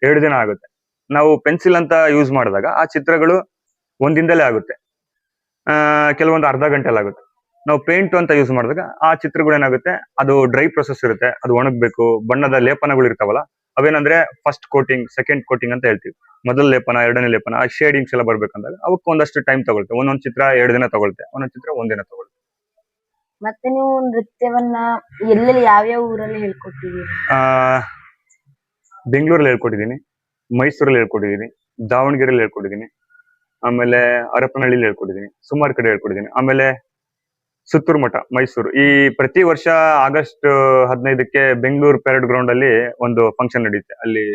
2 ದಿನ ಆಗುತ್ತೆ. ನಾವು ಪೆನ್ಸಿಲ್ ಅಂತ ಯೂಸ್ ಮಾಡಿದಾಗ ಆ ಚಿತ್ರಗಳು 1 ದಿನದಲ್ಲೇ ಆಗುತ್ತೆ, ಕೆಲವೊಂದು ಅರ್ಧ ಗಂಟೆಲಿ ಆಗುತ್ತೆ. ನಾವು ಪೇಂಟ್ ಅಂತ ಯೂಸ್ ಮಾಡಿದಾಗ ಆ ಚಿತ್ರಗಳು ಏನಾಗುತ್ತೆ, ಅದು ಡ್ರೈ ಪ್ರೊಸೆಸ್ ಇರುತ್ತೆ, ಅದು ಒಣಗ್ಬೇಕು. ಬಣ್ಣದ ಲೇಪನಗಳು ಇರ್ತಾವಲ್ಲ, ಅವೇನಂದ್ರೆ ಫಸ್ಟ್ ಕೋಟಿಂಗ್, ಸೆಕೆಂಡ್ ಕೋಟಿಂಗ್ ಅಂತ ಹೇಳ್ತೀವಿ. ಮೊದಲ ಲೇಪನ, 2ನೇ ಲೇಪನ, ಆ ಶೇಡಿಂಗ್ಸ್ ಎಲ್ಲ ಬರ್ಬೇಕಂದಾಗ ಅವಕ್ಕೆ ಒಂದಷ್ಟು ಟೈಮ್ ತಗೊಳುತ್ತೆ. ಒಂದೊಂದ್ ಚಿತ್ರ 2 ದಿನ ತಗೊಳುತ್ತೆ, ಒಂದೊಂದ್ ಚಿತ್ರ 1 ದಿನ ತಗೊಳುತ್ತೆ. ಮತ್ತೆ ನೀವು ನೃತ್ಯವನ್ನ ಎಲ್ಲೆಲ್ಲಿ ಯಾವ್ಯಾವ ಊರಲ್ಲಿ ಹೇಳ್ಕೊಟ್ಟಿದ್ದೀರಿ? ಬೆಂಗಳೂರಲ್ಲಿ ಹೇಳ್ಕೊಟ್ಟಿದ್ದೀನಿ, ಮೈಸೂರಲ್ಲಿ ಹೇಳ್ಕೊಟ್ಟಿದ್ದೀನಿ, ದಾವಣಗೆರೆಯಲ್ಲಿ ಹೇಳ್ಕೊಟ್ಟಿದ್ದೀನಿ, ಆಮೇಲೆ ಹರಪನಹಳ್ಳಿಲಿ ಹೇಳ್ಕೊಟ್ಟಿದ್ದೀನಿ, ಸುಮಾರು ಕಡೆ ಹೇಳ್ಕೊಟ್ಟಿದ್ದೀನಿ. ಆಮೇಲೆ ಸುತ್ತೂರು ಮಠ, ಮೈಸೂರು. ಈ ಪ್ರತಿ ವರ್ಷ ಆಗಸ್ಟ್ 15ಕ್ಕೆ ಬೆಂಗಳೂರು ಪೆರೇಡ್ ಗ್ರೌಂಡ್ ಅಲ್ಲಿ ಒಂದು ಫಂಕ್ಷನ್ ನಡೆಯುತ್ತೆ. ಅಲ್ಲಿ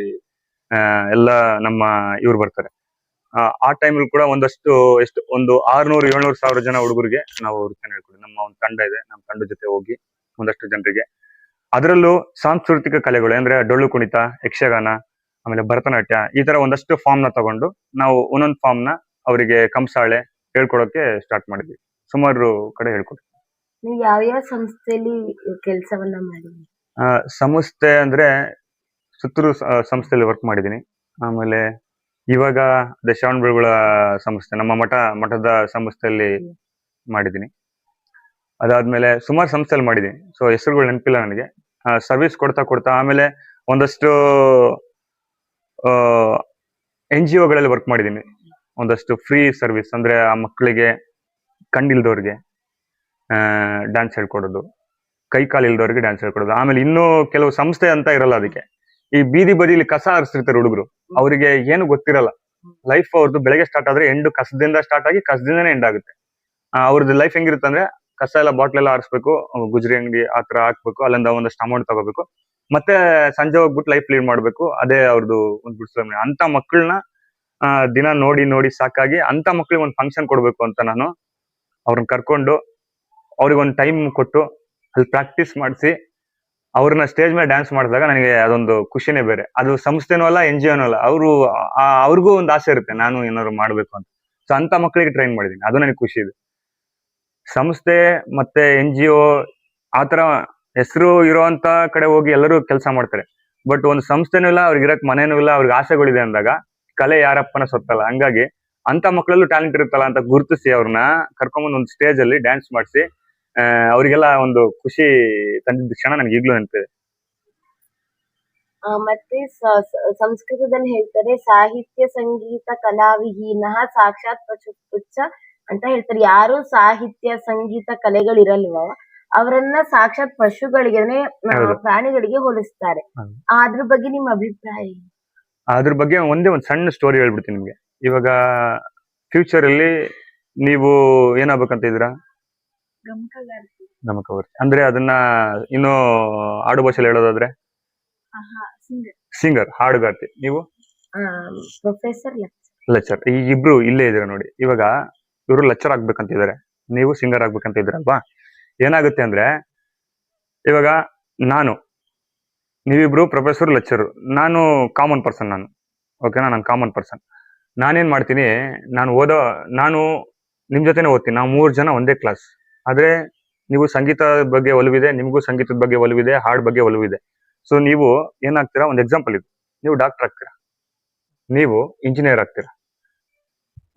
ಎಲ್ಲ ನಮ್ಮ ಇವ್ರು ಬರ್ತಾರೆ. ಆ ಟೈಮಲ್ಲಿ ಕೂಡ ಒಂದಷ್ಟು ಒಂದು 600-700 ಜನ ಹುಡುಗರಿಗೆ ನಾವು ನೃತ್ಯ ಹೇಳ್ಕೊಡ್ತೀವಿ. ನಮ್ಮ ಒಂದು ತಂಡ ಇದೆ, ನಮ್ಮ ತಂಡದ ಜೊತೆ ಹೋಗಿ ಒಂದಷ್ಟು ಜನರಿಗೆ. ಅದರಲ್ಲೂ ಸಾಂಸ್ಕೃತಿಕ ಕಲೆಗಳು ಅಂದ್ರೆ ಡೊಳ್ಳು ಕುಣಿತ, ಯಕ್ಷಗಾನ, ಆಮೇಲೆ ಭರತನಾಟ್ಯ, ಈ ತರ ಒಂದಷ್ಟು ಫಾರ್ಮ್ ನ ತಗೊಂಡು ನಾವು ಒಂದೊಂದು ಫಾರ್ಮ್ ನ ಅವರಿಗೆ ಕಂಸಾಳೆ ಹೇಳ್ಕೊಡೋಕೆ ಸ್ಟಾರ್ಟ್ ಮಾಡಿದ್ವಿ. ಸುಮಾರು ಕಡೆ ಹೇಳ್ಕೊಡ್ತೀವಿ. ನೀವು ಯಾವ ಸಂಸ್ಥೆಯಲ್ಲಿ ಕೆಲಸವನ್ನ ಮಾಡಿದ್ರಿ? ಸಂಸ್ಥೆ ಅಂದ್ರೆ ಸುತ್ತೂರು ಸಂಸ್ಥೆಯಲ್ಲಿ ವರ್ಕ್ ಮಾಡಿದ್ದೀನಿ. ಆಮೇಲೆ ಇವಾಗ ಅದೇ ಶ್ರವಣಬೆಳಗೊಳ ಸಂಸ್ಥೆ, ನಮ್ಮ ಮಠದ ಸಂಸ್ಥೆಯಲ್ಲಿ ಮಾಡಿದ್ದೀನಿ. ಅದಾದ್ಮೇಲೆ ಸುಮಾರು ಸಂಸ್ಥೆಯಲ್ಲಿ ಮಾಡಿದ್ದೀನಿ. ಸೊ ಹೆಸರುಗಳು ನೆನಪಿಲ್ಲ ನನಗೆ. ಸರ್ವಿಸ್ ಕೊಡ್ತಾ ಆಮೇಲೆ ಒಂದಷ್ಟು NGOಗಳಲ್ಲಿ ವರ್ಕ್ ಮಾಡಿದ್ದೀನಿ. ಒಂದಷ್ಟು ಫ್ರೀ ಸರ್ವಿಸ್, ಅಂದ್ರೆ ಆ ಮಕ್ಕಳಿಗೆ ಕಣ್ಣಿಲ್ದವ್ರಿಗೆ ಡ್ಯಾನ್ಸ್ ಹೇಳ್ಕೊಡೋದು, ಕೈ ಕಾಲು ಇಲ್ದವ್ರಿಗೆ ಡ್ಯಾನ್ಸ್ ಹೇಳ್ಕೊಡೋದು. ಆಮೇಲೆ ಇನ್ನೂ ಕೆಲವು ಸಂಸ್ಥೆ ಅಂತ ಇರಲ್ಲ, ಅದಕ್ಕೆ ಈ ಬೀದಿ ಬದಿಲಿ ಕಸ ಹರಿಸ್ತಿರ್ತಾರೆ ಹುಡುಗರು, ಅವರಿಗೆ ಏನು ಗೊತ್ತಿರಲ್ಲ. ಲೈಫ್ ಅವ್ರದ್ದು ಬೆಳಗ್ಗೆ ಸ್ಟಾರ್ಟ್ ಆದ್ರೆ ಎಂಡು ಕಸದಿಂದ ಸ್ಟಾರ್ಟ್ ಆಗಿ ಕಸದಿಂದನೇ ಎಂಡ್ ಆಗುತ್ತೆ. ಅವ್ರದ್ದು ಲೈಫ್ ಹೆಂಗಿರುತ್ತೆ ಅಂದ್ರೆ ಕಸ ಎಲ್ಲ ಬಾಟ್ಲ್ ಎಲ್ಲ ಆರಿಸ್ಬೇಕು, ಗುಜರಿ ಅಂಗಡಿ ಆತರ ಹಾಕ್ಬೇಕು, ಅಲ್ಲಿಂದ ಒಂದಷ್ಟು ಅಮೌಂಟ್ ತಗೋಬೇಕು, ಮತ್ತೆ ಸಂಜೆ ಹೋಗ್ಬಿಟ್ಟು ಲೈಫ್ ಲೀಡ್ ಮಾಡ್ಬೇಕು. ಅದೇ ಅವ್ರದ್ದು ಒಂದು ಗುಡ್ಸ್ಲ. ಅಂತ ಮಕ್ಕಳನ್ನ ದಿನ ನೋಡಿ ಸಾಕಾಗಿ ಅಂತ ಮಕ್ಳಿಗೆ ಒಂದು ಫಂಕ್ಷನ್ ಕೊಡ್ಬೇಕು ಅಂತ ನಾನು ಅವ್ರನ್ನ ಕರ್ಕೊಂಡು ಅವ್ರಿಗೊಂದು ಟೈಮ್ ಕೊಟ್ಟು ಅಲ್ಲಿ ಪ್ರಾಕ್ಟೀಸ್ ಮಾಡಿಸಿ ಅವ್ರನ್ನ ಸ್ಟೇಜ್ ಮೇಲೆ ಡ್ಯಾನ್ಸ್ ಮಾಡಿದಾಗ ನನಗೆ ಅದೊಂದು ಖುಷಿನೇ ಬೇರೆ. ಅದು ಸಂಸ್ಥೆನೂ ಅಲ್ಲ, NGOನೂ ಅಲ್ಲ, ಅವ್ರಿಗೂ ಒಂದು ಆಸೆ ಇರುತ್ತೆ ನಾನು ಏನಾದ್ರು ಮಾಡ್ಬೇಕು ಅಂತ. ಸೊ ಅಂತ ಮಕ್ಕಳಿಗೆ ಟ್ರೈನ್ ಮಾಡಿದ್ದೀನಿ, ಅದು ನನಗೆ ಖುಷಿ ಇದೆ. ಸಂಸ್ಥೆ ಮತ್ತೆ NGO ಆತರ ಹೆಸರು ಇರೋಂತ ಕಡೆ ಹೋಗಿ ಎಲ್ಲರೂ ಕೆಲಸ ಮಾಡ್ತಾರೆ. ಬಟ್ ಒಂದು ಸಂಸ್ಥೆನೂ ಇಲ್ಲ, ಅವ್ರಿಗೆ ಇರಕ್ ಮನೇನೂ ಇಲ್ಲ, ಅವ್ರಿಗೆ ಆಸೆಗಳಿದೆ ಅಂದಾಗ ಕಲೆ ಯಾರಪ್ಪನ ಸೊತ್ತಲ್ಲ. ಹಂಗಾಗಿ ಅಂತ ಮಕ್ಕಳಲ್ಲೂ ಟ್ಯಾಲೆಂಟ್ ಇರುತ್ತಲ್ಲ ಅಂತ ಗುರುತಿಸಿ ಅವ್ರನ್ನ ಕರ್ಕೊಂಬಂದು ಒಂದು ಸ್ಟೇಜ್ ಅಲ್ಲಿ ಡ್ಯಾನ್ಸ್ ಮಾಡಿಸಿ ಅವರಿಗೆಲ್ಲ ಒಂದು ಖುಷಿ ತಂದಿದ್ದ ಕ್ಷಣ ನನಗೆ ಈಗಲೂ ನೆನಪಿದೆ. ಮತ್ತೆ ಸಂಸ್ಕೃತದಲ್ಲಿ ಹೇಳ್ತಾರೆ, ಸಾಹಿತ್ಯ ಸಂಗೀತ ಕಲಾವಿಹೀನ ಸಾಕ್ಷಾತ್ ಪಶುಪುಚ್ಛ ಅಂತ ಹೇಳ್ತಾರೆ. ಯಾರು ಸಾಹಿತ್ಯ ಸಂಗೀತ ಕಲೆಗಳಿರಲ್ವೋ ಅವರನ್ನ ಸಾಕ್ಷಾತ್ ಪಶುಗಳಿಗೆ ಅಂದ್ರೆ ಪ್ರಾಣಿಗಳಿಗೆ ಹೋಲಿಸ್ತಾರೆ. ಅದ್ರ ಬಗ್ಗೆ ನಿಮ್ಮ ಅಭಿಪ್ರಾಯ? ಅದ್ರ ಬಗ್ಗೆ ಒಂದೇ ಒಂದು ಸಣ್ಣ ಸ್ಟೋರಿ ಹೇಳ್ಬಿಡ್ತೀನಿ ನಿಮ್ಗೆ. ಇವಾಗ ಫ್ಯೂಚರ್ ಅಲ್ಲಿ ನೀವು ಏನಾಗ್ಬೇಕಂತ ಇದ್ದೀರಾ? ಗಮಕಗಾರ್ತಿ. ಅಂದ್ರೆ ಅದನ್ನ ಇನ್ನು ಆಡು ಭಾಷೆಯಲ್ಲಿ ಹೇಳೋದಾದ್ರೆ ಸಿಂಗರ್, ಹಾಡುಗಾರ್ತಿ. ನೀವು ಪ್ರೊಫೆಸರ್, ಲೆಕ್ಚರ್. ಈ ಇಬ್ರು ಇಲ್ಲೇ ಇದ್ದೀರಾ ನೋಡಿ. ಇವಾಗ ಇವರು ಲೆಕ್ಚರ್ ಆಗ್ಬೇಕಂತಿದ್ದಾರೆ, ನೀವು ಸಿಂಗರ್ ಆಗ್ಬೇಕಂತ ಇದ್ದೀರಲ್ವಾ? ಏನಾಗುತ್ತೆ ಅಂದ್ರೆ ಇವಾಗ ನೀವಿಬ್ರು ಪ್ರೊಫೆಸರ್, ಲೆಕ್ಚರ್, ನಾನು ಕಾಮನ್ ಪರ್ಸನ್. ಓಕೆನಾ? ನಾನು ಕಾಮನ್ ಪರ್ಸನ್. ನಾನೇನ್ ಮಾಡ್ತೀನಿ, ನಾನು ನಿಮ್ ಜೊತೆನೆ ಓದ್ತೀನಿ. ನಾವು 3 ಜನ ಒಂದೇ ಕ್ಲಾಸ್. ಆದ್ರೆ ನೀವು ಸಂಗೀತ ಬಗ್ಗೆ ಒಲವಿದೆ, ನಿಮಗೂ ಸಂಗೀತದ ಬಗ್ಗೆ ಒಲವಿದೆ, ಹಾಡ್ ಬಗ್ಗೆ ಒಲವಿದೆ. ಸೊ ನೀವು ಏನಾಗ್ತೀರಾ? ಒಂದು ಎಕ್ಸಾಂಪಲ್ ಇದು, ನೀವು ಡಾಕ್ಟರ್ ಆಗ್ತೀರಾ, ನೀವು ಇಂಜಿನಿಯರ್ ಆಗ್ತೀರಾ.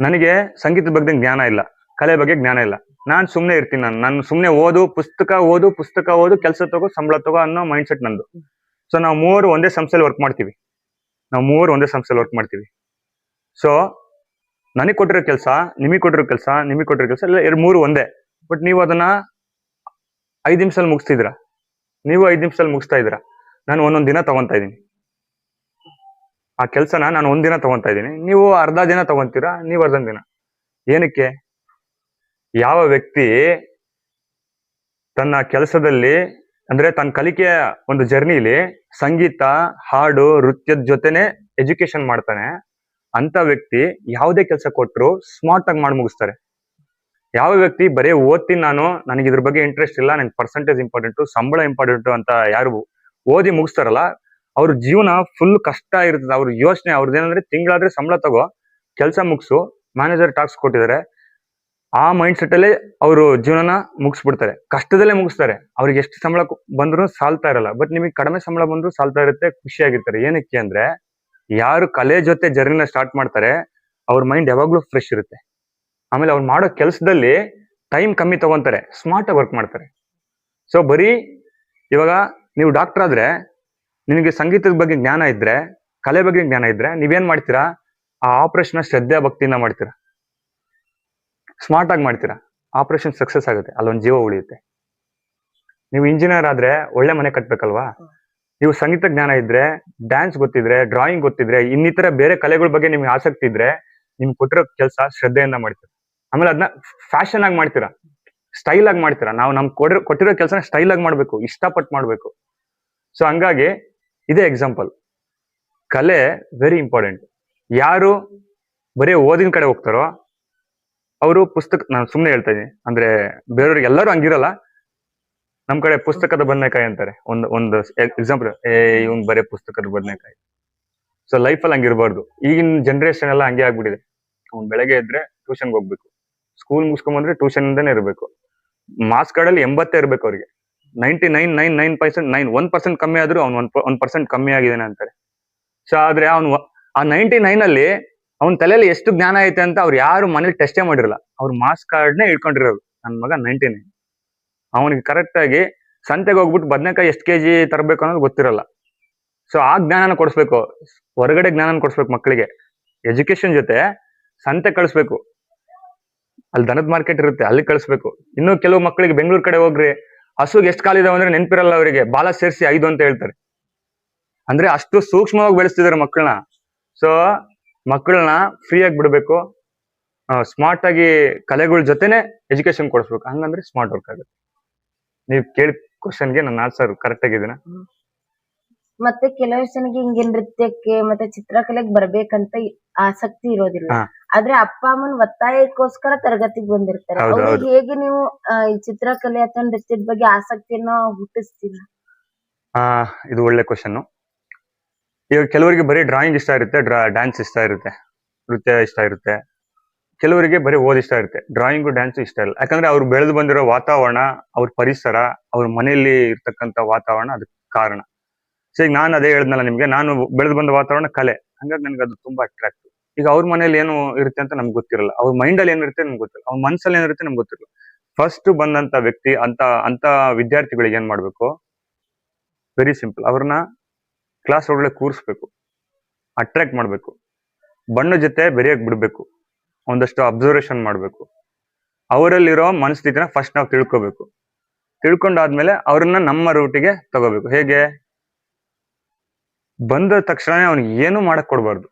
ನನಗೆ ಸಂಗೀತದ ಬಗ್ಗೆ ಜ್ಞಾನ ಇಲ್ಲ, ಕಲೆ ಬಗ್ಗೆ ಜ್ಞಾನ ಇಲ್ಲ. ನಾನ್ ಸುಮ್ನೆ ಇರ್ತೀನಿ. ನಾನು ಸುಮ್ನೆ ಪುಸ್ತಕ ಓದು, ಕೆಲಸ ತಗೋ, ಸಂಬಳ ತಗೋ ಅನ್ನೋ ಮೈಂಡ್ ಸೆಟ್ ನಂದು. ಸೊ ನಾವು 3 ಒಂದೇ ಸಂಸ್ಥೆಯಲ್ಲಿ ವರ್ಕ್ ಮಾಡ್ತೀವಿ. ಸೊ ನನಗೆ ಕೊಟ್ಟಿರೋ ಕೆಲಸ, ನಿಮಗೆ ಕೊಟ್ಟಿರೋ ಕೆಲಸ ಎಲ್ಲ 3 ಒಂದೇ. ಬಟ್ ನೀವು ಅದನ್ನ 5 ನಿಮಿಷದಲ್ಲಿ ಮುಗಿಸ್ತಿದ್ದೀರಾ, ನೀವು 5 ನಿಮಿಷದಲ್ಲಿ ಮುಗಿಸ್ತಾ ಇದ್ದೀರಾ. ನಾನು ಒಂದೊಂದು ದಿನ ತಗೊಂತಾ ಇದ್ದೀನಿ ಆ ಕೆಲಸನ. ನಾನು 1 ದಿನ ತಗೊಂತಾ ಇದ್ದೀನಿ, ನೀವು ಅರ್ಧ ದಿನ ತಗೊಂತೀರಾ, ನೀವು ಅರ್ಧ ದಿನ. ಏನಕ್ಕೆ? ಯಾವ ವ್ಯಕ್ತಿ ತನ್ನ ಕೆಲಸದಲ್ಲಿ ಅಂದ್ರೆ ತನ್ನ ಕಲಿಕೆಯ ಒಂದು ಜರ್ನಿಲಿ ಸಂಗೀತ, ಹಾಡು, ನೃತ್ಯದ ಜೊತೆನೆ ಎಜುಕೇಶನ್ ಮಾಡ್ತಾನೆ, ಅಂತ ವ್ಯಕ್ತಿ ಯಾವುದೇ ಕೆಲಸ ಕೊಟ್ಟರು ಸ್ಮಾರ್ಟ್ ಆಗಿ ಮಾಡಿ ಮುಗಿಸ್ತಾರೆ. ಯಾವ ವ್ಯಕ್ತಿ ಬರೀ ಓದ್ತೀನಿ, ನನಗೆ ಇದ್ರ ಬಗ್ಗೆ ಇಂಟ್ರೆಸ್ಟ್ ಇಲ್ಲ, ನನಗೆ ಪರ್ಸೆಂಟೇಜ್ ಇಂಪಾರ್ಟೆಂಟು, ಸಂಬಳ ಇಂಪಾರ್ಟೆಂಟು ಅಂತ ಯಾರು ಓದಿ ಮುಗಿಸ್ತಾರಲ್ಲ, ಅವ್ರ ಜೀವನ ಫುಲ್ ಕಷ್ಟ ಇರ್ತದೆ. ಅವ್ರ ಯೋಚನೆ ಅವ್ರದ್ದೇನಂದ್ರೆ ತಿಂಗಳಾದ್ರೆ ಸಂಬಳ ತಗೋ, ಕೆಲಸ ಮುಗಿಸು, ಮ್ಯಾನೇಜರ್ ಟಾಸ್ಕ್ ಕೊಟ್ಟಿದ್ದಾರೆ, ಆ ಮೈಂಡ್ ಸೆಟ್ ಅಲ್ಲೇ ಅವರು ಜೀವನ ಮುಗಿಸ್ಬಿಡ್ತಾರೆ. ಕಷ್ಟದಲ್ಲೇ ಮುಗಿಸ್ತಾರೆ. ಅವ್ರಿಗೆ ಎಷ್ಟು ಸಂಬಳ ಬಂದ್ರು ಸಾಲ್ತಾ ಇರಲ್ಲ. ಬಟ್ ನಿಮಗೆ ಕಡಿಮೆ ಸಂಬಳ ಬಂದ್ರು ಸಾಲ್ತಾ ಇರುತ್ತೆ, ಖುಷಿಯಾಗಿರ್ತಾರೆ. ಏನಕ್ಕೆ ಅಂದ್ರೆ ಯಾರು ಕಲೆ ಜೊತೆ ಜರ್ನಿನ ಸ್ಟಾರ್ಟ್ ಮಾಡ್ತಾರೆ ಅವ್ರ ಮೈಂಡ್ ಯಾವಾಗ್ಲೂ ಫ್ರೆಶ್ ಇರುತ್ತೆ. ಆಮೇಲೆ ಅವ್ರು ಮಾಡೋ ಕೆಲಸದಲ್ಲಿ ಟೈಮ್ ಕಮ್ಮಿ ತಗೊಂತಾರೆ, ಸ್ಮಾರ್ಟ್ ಆಗಿ ವರ್ಕ್ ಮಾಡ್ತಾರೆ. ಸೊ ಬರೀ ಇವಾಗ ನೀವು ಡಾಕ್ಟರ್ ಆದ್ರೆ ನಿಮಗೆ ಸಂಗೀತದ ಬಗ್ಗೆ ಜ್ಞಾನ ಇದ್ರೆ, ಕಲೆ ಬಗ್ಗೆ ಜ್ಞಾನ ಇದ್ರೆ, ನೀವೇನ್ ಮಾಡ್ತೀರಾ? ಆ ಆಪರೇಷನ್ ಶ್ರದ್ಧೆ ಭಕ್ತಿಯಿಂದ ಮಾಡ್ತೀರಾ, ಸ್ಮಾರ್ಟ್ ಆಗಿ ಮಾಡ್ತೀರಾ. ಆಪರೇಷನ್ ಸಕ್ಸಸ್ ಆಗುತ್ತೆ, ಅಲ್ಲೊಂದು ಜೀವ ಉಳಿಯುತ್ತೆ. ನೀವು ಇಂಜಿನಿಯರ್ ಆದ್ರೆ ಒಳ್ಳೆ ಮನೆ ಕಟ್ಬೇಕಲ್ವಾ? ನೀವು ಸಂಗೀತ ಜ್ಞಾನ ಇದ್ರೆ, ಡ್ಯಾನ್ಸ್ ಗೊತ್ತಿದ್ರೆ, ಡ್ರಾಯಿಂಗ್ ಗೊತ್ತಿದ್ರೆ, ಇನ್ನಿತರ ಬೇರೆ ಕಲೆಗಳ ಬಗ್ಗೆ ನಿಮ್ಗೆ ಆಸಕ್ತಿ ಇದ್ರೆ, ನಿಮ್ಗೆ ಕೊಟ್ಟಿರೋ ಕೆಲಸ ಶ್ರದ್ಧೆಯಿಂದ ಮಾಡ್ತೀರಾ. ಆಮೇಲೆ ಅದನ್ನ ಫ್ಯಾಷನ್ ಆಗಿ ಮಾಡ್ತೀರಾ, ಸ್ಟೈಲ್ ಆಗಿ ಮಾಡ್ತೀರಾ. ನಾವು ಕೊಟ್ಟಿರೋ ಕೆಲಸನ ಸ್ಟೈಲ್ ಆಗಿ ಮಾಡ್ಬೇಕು, ಇಷ್ಟಪಟ್ಟು ಮಾಡ್ಬೇಕು. ಸೊ ಹಂಗಾಗಿ ಇದೇ ಎಕ್ಸಾಂಪಲ್. ಕಲೆ ವೆರಿ ಇಂಪಾರ್ಟೆಂಟ್. ಯಾರು ಬರೀ ಓದಿನ ಕಡೆ ಹೋಗ್ತಾರೋ ಅವರು ನಾನು ಸುಮ್ಮನೆ ಹೇಳ್ತಾ ಇದೀನಿ, ಅಂದ್ರೆ ಬೇರೆಯವ್ರಿಗೆ ಎಲ್ಲರೂ ಹಂಗಿರಲ್ಲ. ನಮ್ ಕಡೆ ಪುಸ್ತಕದ ಬದನೆಕಾಯಿ ಅಂತಾರೆ. ಒಂದು ಎಕ್ಸಾಂಪಲ್, ಇವನ್ ಬರೀ ಪುಸ್ತಕದ ಬದನೆಕಾಯಿ. ಸೊ ಲೈಫಲ್ಲಿ ಹಂಗಿರ್ಬಾರ್ದು. ಈಗಿನ ಜನರೇಷನ್ ಎಲ್ಲ ಹಂಗೆ ಆಗ್ಬಿಟ್ಟಿದೆ. ಅವ್ನು ಬೆಳಗ್ಗೆ ಎದ್ರೆ ಟ್ಯೂಷನ್ಗೆ ಹೋಗ್ಬೇಕು, ಸ್ಕೂಲ್ ಮುಗಿಸ್ಕೊಂಡ್ ಬಂದ್ರೆ ಟ್ಯೂಷನ್ ಇಂದಾನೆ ಇರ್ಬೇಕು. ಮಾರ್ಕ್ಸ್ ಕಾರ್ಡ್ ಅಲ್ಲಿ 80 ಇರ್ಬೇಕು ಅವ್ರಿಗೆ. 1% ಕಮ್ಮಿ ಆದ್ರೂ ಅವ್ನು 1% ಕಮ್ಮಿ ಆಗಿದ್ದಾನೆ ಅಂತಾರೆ. ಸೊ ಆದ್ರೆ ಅವನು ಆ 99 ಅಲ್ಲಿ ಅವನ ತಲೆಯಲ್ಲಿ ಎಷ್ಟು ಜ್ಞಾನ ಐತೆ ಅಂತ ಅವ್ರು ಯಾರು ಮನೇಲಿ ಟೆಸ್ಟೇ ಮಾಡಿರಲ್ಲ. ಅವ್ರು ಮಾರ್ಕ್ಸ್ ಕಾರ್ಡ್ನೇ ಇಟ್ಕೊಂಡಿರೋದು. ನನ್ನ ಮಗ 99, ಅವನಿಗೆ ಕರೆಕ್ಟ್ ಆಗಿ ಸಂತೆಗೆ ಹೋಗ್ಬಿಟ್ಟು ಬದನೆಕಾಯಿ ಎಷ್ಟು ಕೆಜಿ ತರಬೇಕು ಅನ್ನೋದು ಗೊತ್ತಿರಲ್ಲ. ಸೊ ಆ ಜ್ಞಾನನ ಕೊಡಿಸ್ಬೇಕು, ಹೊರಗಡೆ ಜ್ಞಾನನ ಕೊಡಿಸ್ಬೇಕು ಮಕ್ಕಳಿಗೆ. ಎಜುಕೇಶನ್ ಜೊತೆ ಸಂತೆ ಕಳಿಸ್ಬೇಕು, ಅಲ್ಲಿ ದನದ ಮಾರ್ಕೆಟ್ ಇರುತ್ತೆ ಅಲ್ಲಿ ಕಳಿಸ್ಬೇಕು. ಇನ್ನು ಕೆಲವು ಮಕ್ಕಳಿಗೆ ಬೆಂಗಳೂರು ಕಡೆ ಹೋಗ್ರಿ, ಹಸುಗೆ ಎಷ್ಟು ಕಾಲಿದಾವೆ ಅಂದ್ರೆ ನೆನಪಿರಲ್ಲ ಅವರಿಗೆ, ಬಾಲ ಸೇರಿಸಿ 5 ಅಂತ ಹೇಳ್ತಾರೆ. ಅಂದ್ರೆ ಅಷ್ಟು ಸೂಕ್ಷ್ಮವಾಗಿ ಬೆಳೆಸ್ತಿದ್ದಾರೆ ಮಕ್ಕಳನ್ನ. ಸೊ ಮಕ್ಕಳನ್ನ ಫ್ರೀ ಆಗಿ ಬಿಡ್ಬೇಕು, ಸ್ಮಾರ್ಟ್ ಆಗಿ ಕಲೆಗಳ ಜೊತೆನೆ ಎಜುಕೇಶನ್ ಕೊಡಿಸ್ಬೇಕು. ಹಂಗಂದ್ರೆ ಸ್ಮಾರ್ಟ್ ವರ್ಕ್ ಆಗುತ್ತೆ. ನೀವು ಕೇಳಿದ ಕ್ವಶನ್ಗೆ ನನ್ನ ಆನ್ಸರ್ ಕರೆಕ್ಟ್ ಆಗಿದ್ದೀನ? ಮತ್ತೆ ಕೆಲವು ಜನಕ್ಕೆ ಹಿಂಗೆ ನೃತ್ಯಕ್ಕೆ ಮತ್ತೆ ಚಿತ್ರಕಲೆಗೆ ಬರ್ಬೇಕಂತ ಆಸಕ್ತಿ ಇರೋದಿಲ್ಲ. ಆದ್ರೆ ಅಪ್ಪ ಅಮ್ಮನ ಒತ್ತಾಯಕ್ಕೋಸ್ಕರ ತರಗತಿಗೆ ಬಂದಿರ್ತಾರೆ. ಅವ್ರಿಗೆ ಹೇಗೆ ನೀವು ಈ ಚಿತ್ರಕಲೆ ಅಥವಾ ನೃತ್ಯದ ಬಗ್ಗೆ ಆಸಕ್ತಿಯನ್ನ ಹುಟ್ಟಿಸ್ತೀರ? ಇದು ಒಳ್ಳೆ ಕ್ವಶನ್. ಈಗ ಕೆಲವರಿಗೆ ಬರೀ ಡ್ರಾಯಿಂಗ್ ಇಷ್ಟ ಇರುತ್ತೆ, ಡ್ಯಾನ್ಸ್ ಇಷ್ಟ ಇರುತ್ತೆ, ನೃತ್ಯ ಇಷ್ಟ ಇರುತ್ತೆ. ಕೆಲವರಿಗೆ ಬರೀ ಓದ್ ಇಷ್ಟ ಇರುತ್ತೆ, ಡ್ರಾಯಿಂಗು ಡ್ಯಾನ್ಸ್ ಇಷ್ಟ ಇಲ್ಲ. ಯಾಕಂದ್ರೆ ಅವ್ರು ಬೆಳೆದು ಬಂದಿರೋ ವಾತಾವರಣ, ಅವ್ರ ಪರಿಸರ, ಅವ್ರ ಮನೆಯಲ್ಲಿ ಇರ್ತಕ್ಕಂಥ ವಾತಾವರಣ ಅದಕ್ಕೆ ಕಾರಣ. ಸೊ ಈಗ ನಾನು ಅದೇ ಹೇಳಿದ್ನಲ್ಲ ನಿಮ್ಗೆ, ನಾನು ಬೆಳೆದು ಬಂದ ವಾತಾವರಣ ಕಲೆ, ಹಂಗಾಗಿ ನನ್ಗೆ ಅದು ತುಂಬಾ ಅಟ್ರಾಕ್ಟ್. ಈಗ ಅವ್ರ ಮನೇಲಿ ಏನು ಇರುತ್ತೆ ಅಂತ ನಮ್ಗೆ ಗೊತ್ತಿರಲ್ಲ, ಅವ್ರ ಮೈಂಡಲ್ಲಿ ಏನಿರುತ್ತೆ ನಮ್ಗೆ ಗೊತ್ತಿಲ್ಲ, ಅವ್ರ ಮನ್ಸಲ್ಲಿ ಏನಿರುತ್ತೆ ನಮ್ಗೆ ಗೊತ್ತಿರಲ್ಲ. ಫಸ್ಟ್ ಬಂದಂತ ವ್ಯಕ್ತಿ ಅಂತ ವಿದ್ಯಾರ್ಥಿಗಳಿಗೆ ಏನ್ ಮಾಡ್ಬೇಕು, ವೆರಿ ಸಿಂಪಲ್, ಅವ್ರನ್ನ ಕ್ಲಾಸ್ ಒಳಗಡೆ ಕೂರಿಸ್ಬೇಕು, ಅಟ್ರಾಕ್ಟ್ ಮಾಡ್ಬೇಕು, ಬಣ್ಣ ಜೊತೆ ಬೆರೆಯಕ್ ಬಿಡ್ಬೇಕು, ಒಂದಷ್ಟು ಅಬ್ಸರ್ವೇಷನ್ ಮಾಡ್ಬೇಕು. ಅವರಲ್ಲಿರೋ ಮನಸ್ಥಿತಿನ ಫಸ್ಟ್ ನಾವು ತಿಳ್ಕೊಬೇಕು. ತಿಳ್ಕೊಂಡಾದ್ಮೇಲೆ ಅವ್ರನ್ನ ನಮ್ಮ ರೂಟಿಗೆ ತಗೋಬೇಕು. ಹೇಗೆ? ಬಂದ ತಕ್ಷಣ ಅವ್ನಿಗೆ ಏನು ಮಾಡಕ್ ಕೊಡ್ಬಾರ್ದು.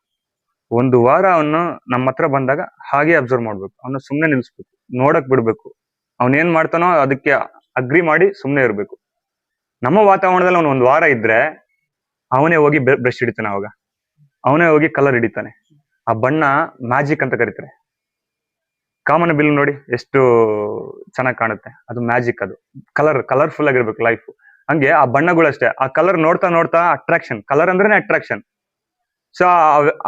1 ವಾರ ಅವನು ನಮ್ಮ ಹತ್ರ ಬಂದಾಗ ಹಾಗೆ ಅಬ್ಸರ್ವ್ ಮಾಡ್ಬೇಕು, ಅವನ್ನ ಸುಮ್ನೆ ನಿಲ್ಸ್ಬೇಕು, ನೋಡಕ್ ಬಿಡ್ಬೇಕು. ಅವನೇನ್ ಮಾಡ್ತಾನೋ ಅದಕ್ಕೆ ಅಗ್ರಿ ಮಾಡಿ ಸುಮ್ನೆ ಇರ್ಬೇಕು. ನಮ್ಮ ವಾತಾವರಣದಲ್ಲಿ ಅವ್ನು 1 ವಾರ ಇದ್ರೆ ಅವನೇ ಹೋಗಿ ಬ್ರಷ್ ಹಿಡಿತಾನೆ, ಅವಾಗ ಅವನೇ ಹೋಗಿ ಕಲರ್ ಹಿಡಿತಾನೆ. ಆ ಬಣ್ಣ ಮ್ಯಾಜಿಕ್ ಅಂತ ಕರೀತಾರೆ. ಕಾಮನ ಬಿಲ್ ನೋಡಿ ಎಷ್ಟು ಚೆನ್ನಾಗಿ ಕಾಣುತ್ತೆ, ಅದು ಮ್ಯಾಜಿಕ್. ಅದು ಕಲರ್ಫುಲ್ ಆಗಿರ್ಬೇಕು ಲೈಫ್. ಹಂಗೆ ಆ ಬಣ್ಣಗಳಷ್ಟೇ, ಆ ಕಲರ್ ನೋಡ್ತಾ ನೋಡ್ತಾ ಅಟ್ರಾಕ್ಷನ್, ಕಲರ್ ಅಂದ್ರೇನೆ ಅಟ್ರಾಕ್ಷನ್. ಸೊ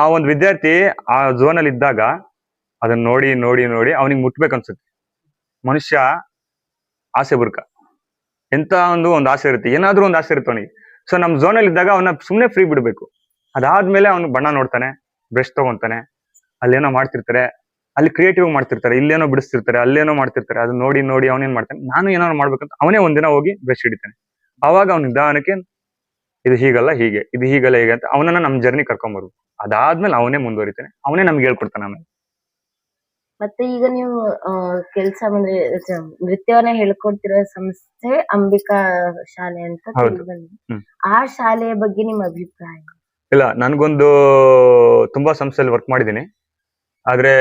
ಆ ಒಂದು ವಿದ್ಯಾರ್ಥಿ ಆ ಝೋನ್ ಅಲ್ಲಿ ಇದ್ದಾಗ ಅದನ್ನ ನೋಡಿ ನೋಡಿ ನೋಡಿ ಅವನಿಗೆ ಮುಟ್ಬೇಕು ಅನ್ಸುತ್ತೆ. ಮನುಷ್ಯ ಆಸೆ ಬುರ್ಕ, ಎಂತ ಒಂದು ಆಸೆ ಇರುತ್ತೆ, ಏನಾದ್ರೂ ಒಂದು ಆಸೆ ಇರುತ್ತೆ ಅವನಿಗೆ. ಸೊ ನಮ್ ಝೋನ್ ಅಲ್ಲಿ ಇದ್ದಾಗ ಅವನ್ನ ಸುಮ್ನೆ ಫ್ರೀ ಬಿಡ್ಬೇಕು. ಅದಾದ್ಮೇಲೆ ಅವನು ಬಣ್ಣ ನೋಡ್ತಾನೆ, ಬ್ರಷ್ ತಗೊಂತಾನೆ, ಅಲ್ಲೇನೋ ಮಾಡ್ತಿರ್ತಾರೆ, ಅಲ್ಲಿ ಕ್ರಿಯೇಟಿವ್ ಮಾಡ್ತಿರ್ತಾರೆ, ಇಲ್ಲೇನೋ ಬಿಡಿಸ್ತಿರ್ತಾರೆ, ಅಲ್ಲೇನೋ ಮಾಡ್ತಿರ್ತಾರೆ. ಅದು ನೋಡಿ ನೋಡಿ ಅವನೇನ್ ಮಾಡ್ತಾನೆ, ನಾನು ಏನಾದ್ರು ಮಾಡ್ಬೇಕಂತ ಅವನೇ ಒಂದಿನ ಹೋಗಿ ಬ್ರಷ್ ಹಿಡಿತಾನೆ. ಅವಾಗ ಅವ್ನ ನಿಧಾನಕ್ಕೆ ಇದು ಹೀಗಲ್ಲ ಹೀಗೆ, ಇದು ಹೀಗಲ್ಲ ಹೀಗೆ ಅಂತ ಅವನನ್ನ ನಮ್ ಜರ್ನಿ ಕರ್ಕೊಂಡ್ಬರ್ಬೇಕು. ಅದಾದ್ಮೇಲೆ ಅವನೇ ಮುಂದುವರಿತಾನೆ, ಅವನೇ ನಮ್ಗೆ ಹೇಳ್ಕೊಡ್ತಾನೆ ಆಮೇಲೆ. ಮತ್ತೆ ಈಗ ನೀವು ಕೆಲ್ಸ ಅಂದ್ರೆ ನೃತ್ಯವನ್ನ ಹೇಳ್ಕೊಡ್ತಿರೋ ಸಂಸ್ಥೆ ಅಂಬಿಕಾ ಶಾಲೆ ಅಂತ ತಿಳಿದು, ಆ ಶಾಲೆಯ ಬಗ್ಗೆ ನಿಮ್ಮ ಅಭಿಪ್ರಾಯ? ಇಲ್ಲ, ನನ್ಗೊಂದು ತುಂಬಾ ಸಂಸ್ಥೆಯಲ್ಲಿ ವರ್ಕ್ ಮಾಡಿದ್ದೀನಿ. ಆದ್ರೆ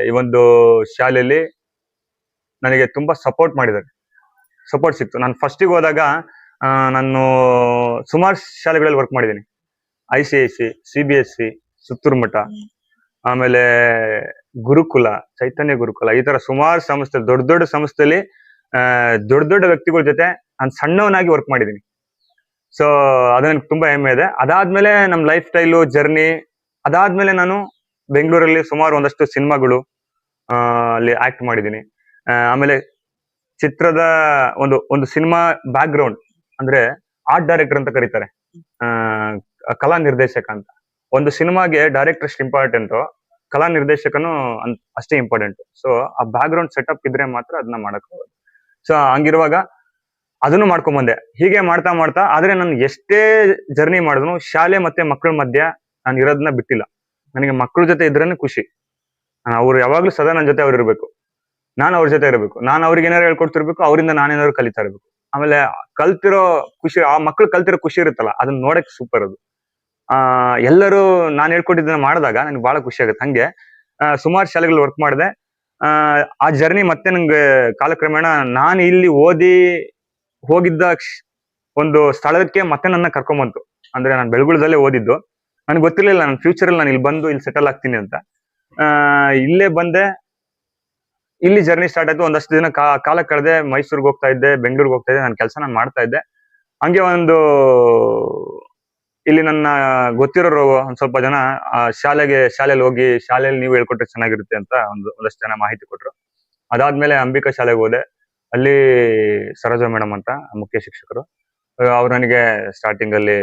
ಈ ಒಂದು ಶಾಲೆಯಲ್ಲಿ ನನಗೆ ತುಂಬಾ ಸಪೋರ್ಟ್ ಮಾಡಿದ್ದಾರೆ, ಸಪೋರ್ಟ್ ಸಿಕ್ತು. ನಾನು ಫಸ್ಟಿಗೆ ಹೋದಾಗ ನಾನು ಸುಮಾರು ಶಾಲೆಗಳಲ್ಲಿ ವರ್ಕ್ ಮಾಡಿದ್ದೀನಿ. ICIC, CBSE, ಸುತ್ತೂರು ಮಠ, ಆಮೇಲೆ ಗುರುಕುಲ, ಚೈತನ್ಯ ಗುರುಕುಲ, ಈ ತರ ಸುಮಾರು ಸಂಸ್ಥೆ, ದೊಡ್ಡ ದೊಡ್ಡ ಸಂಸ್ಥೆಯಲ್ಲಿ ದೊಡ್ಡ ದೊಡ್ಡ ವ್ಯಕ್ತಿಗಳ ಜೊತೆ ನಾನು ಸಣ್ಣವನಾಗಿ ವರ್ಕ್ ಮಾಡಿದ್ದೀನಿ. ಸೊ ಅದು ನನಗೆ ತುಂಬಾ ಹೆಮ್ಮೆ ಇದೆ. ಅದಾದ್ಮೇಲೆ ನಮ್ಮ ಲೈಫ್ ಸ್ಟೈಲು ಜರ್ನಿ, ಅದಾದ್ಮೇಲೆ ನಾನು ಬೆಂಗಳೂರಲ್ಲಿ ಸುಮಾರು ಒಂದಷ್ಟು ಸಿನಿಮಾಗಳು ಅಲ್ಲಿ ಆಕ್ಟ್ ಮಾಡಿದ್ದೀನಿ. ಆಮೇಲೆ ಚಿತ್ರದ ಒಂದು ಸಿನಿಮಾ ಬ್ಯಾಕ್ ಗ್ರೌಂಡ್ ಅಂದ್ರೆ ಆರ್ಟ್ ಡೈರೆಕ್ಟರ್ ಅಂತ ಕರೀತಾರೆ, ಕಲಾ ನಿರ್ದೇಶಕ ಅಂತ. ಒಂದು ಸಿನಿಮಾಗೆ ಡೈರೆಕ್ಟರ್ ಎಷ್ಟು ಇಂಪಾರ್ಟೆಂಟು, ಕಲಾ ನಿರ್ದೇಶಕನು ಅಷ್ಟೇ ಇಂಪಾರ್ಟೆಂಟ್. ಸೊ ಆ ಬ್ಯಾಕ್ ಗ್ರೌಂಡ್ ಸೆಟಪ್ ಇದ್ರೆ ಮಾತ್ರ ಅದನ್ನ ಮಾಡಕ್ ಹೋಗೋದು. ಸೊ ಹಂಗಿರುವಾಗ ಅದನ್ನು ಮಾಡ್ಕೊಂಡ್ ಬಂದೆ. ಹೀಗೆ ಮಾಡ್ತಾ ಮಾಡ್ತಾ, ಆದ್ರೆ ನಾನು ಎಷ್ಟೇ ಜರ್ನಿ ಮಾಡಿದ್ರು ಶಾಲೆ ಮತ್ತೆ ಮಕ್ಕಳ ಮಧ್ಯ ನಾನು ಇರೋದನ್ನ ಬಿಟ್ಟಿಲ್ಲ. ನನಗೆ ಮಕ್ಕಳ ಜೊತೆ ಇದ್ರೇನೆ ಖುಷಿ. ಅವ್ರು ಯಾವಾಗ್ಲೂ ಸದಾ ನನ್ನ ಜೊತೆ ಅವ್ರು ಇರ್ಬೇಕು, ನಾನು ಅವ್ರ ಜೊತೆ ಇರಬೇಕು, ನಾನು ಅವ್ರಿಗೆ ಏನಾರು ಹೇಳ್ಕೊಡ್ತಿರ್ಬೇಕು, ಅವರಿಂದ ನಾನೇನಾದ್ರು ಕಲಿತಾ ಇರ್ಬೇಕು. ಆಮೇಲೆ ಕಲ್ತಿರೋ ಖುಷಿ, ಆ ಮಕ್ಳು ಕಲ್ತಿರೋ ಖುಷಿ ಇರುತ್ತಲ್ಲ, ಅದನ್ನ ನೋಡಕ್ ಸೂಪರ್ ಅದು. ಎಲ್ಲರೂ ನಾನು ಹೇಳ್ಕೊಟ್ಟಿದ್ದನ್ನ ಮಾಡಿದಾಗ ನನಗೆ ಬಹಳ ಖುಷಿ ಆಗುತ್ತೆ. ಹಂಗೆ ಸುಮಾರು ಶಾಲೆಗಳು ವರ್ಕ್ ಮಾಡಿದೆ. ಆ ಜರ್ನಿ ಮತ್ತೆ ನಂಗೆ ಕಾಲಕ್ರಮೇಣ ನಾನು ಇಲ್ಲಿ ಓದಿ ಹೋಗಿದ್ದ ಒಂದು ಸ್ಥಳಕ್ಕೆ ಮತ್ತೆ ನನ್ನ ಕರ್ಕೊಂಬಂತು. ಅಂದ್ರೆ ನಾನು ಬೆಳಗುಳದಲ್ಲೇ ಓದಿದ್ದು, ನನ್ಗೆ ಗೊತ್ತಿರ್ಲಿಲ್ಲ ನನ್ನ ಫ್ಯೂಚರಲ್ಲಿ ನಾನು ಇಲ್ಲಿ ಬಂದು ಇಲ್ಲಿ ಸೆಟಲ್ ಆಗ್ತೀನಿ ಅಂತ. ಇಲ್ಲೇ ಬಂದೆ, ಇಲ್ಲಿ ಜರ್ನಿ ಸ್ಟಾರ್ಟ್ ಆಯ್ತು. ಒಂದಷ್ಟು ದಿನ ಕಾಲ ಕಳೆದೆ, ಮೈಸೂರಿಗೆ ಹೋಗ್ತಾ ಇದ್ದೆ, ಬೆಂಗಳೂರಿಗೆ ಹೋಗ್ತಾ ಇದ್ದೆ, ನನ್ನ ಕೆಲಸ ನಾನು ಮಾಡ್ತಾ ಇದ್ದೆ. ಹಂಗೆ ಇಲ್ಲಿ ನನ್ನ ಗೊತ್ತಿರೋರು ಒಂದ್ ಸ್ವಲ್ಪ ಜನ ಶಾಲೆಯಲ್ಲಿ ಹೋಗಿ ಶಾಲೆಯಲ್ಲಿ ನೀವು ಹೇಳ್ಕೊಟ್ರೆ ಚೆನ್ನಾಗಿರುತ್ತೆ ಅಂತ ಒಂದಷ್ಟು ಜನ ಮಾಹಿತಿ ಕೊಟ್ರು. ಅದಾದ್ಮೇಲೆ ಅಂಬಿಕಾ ಶಾಲೆಗೆ ಹೋದೆ. ಅಲ್ಲಿ ಸರೋಜ ಮೇಡಮ್ ಅಂತ ಮುಖ್ಯ ಶಿಕ್ಷಕರು. ಅವ್ರು ನನಗೆ ಸ್ಟಾರ್ಟಿಂಗ್ ಅಲ್ಲಿ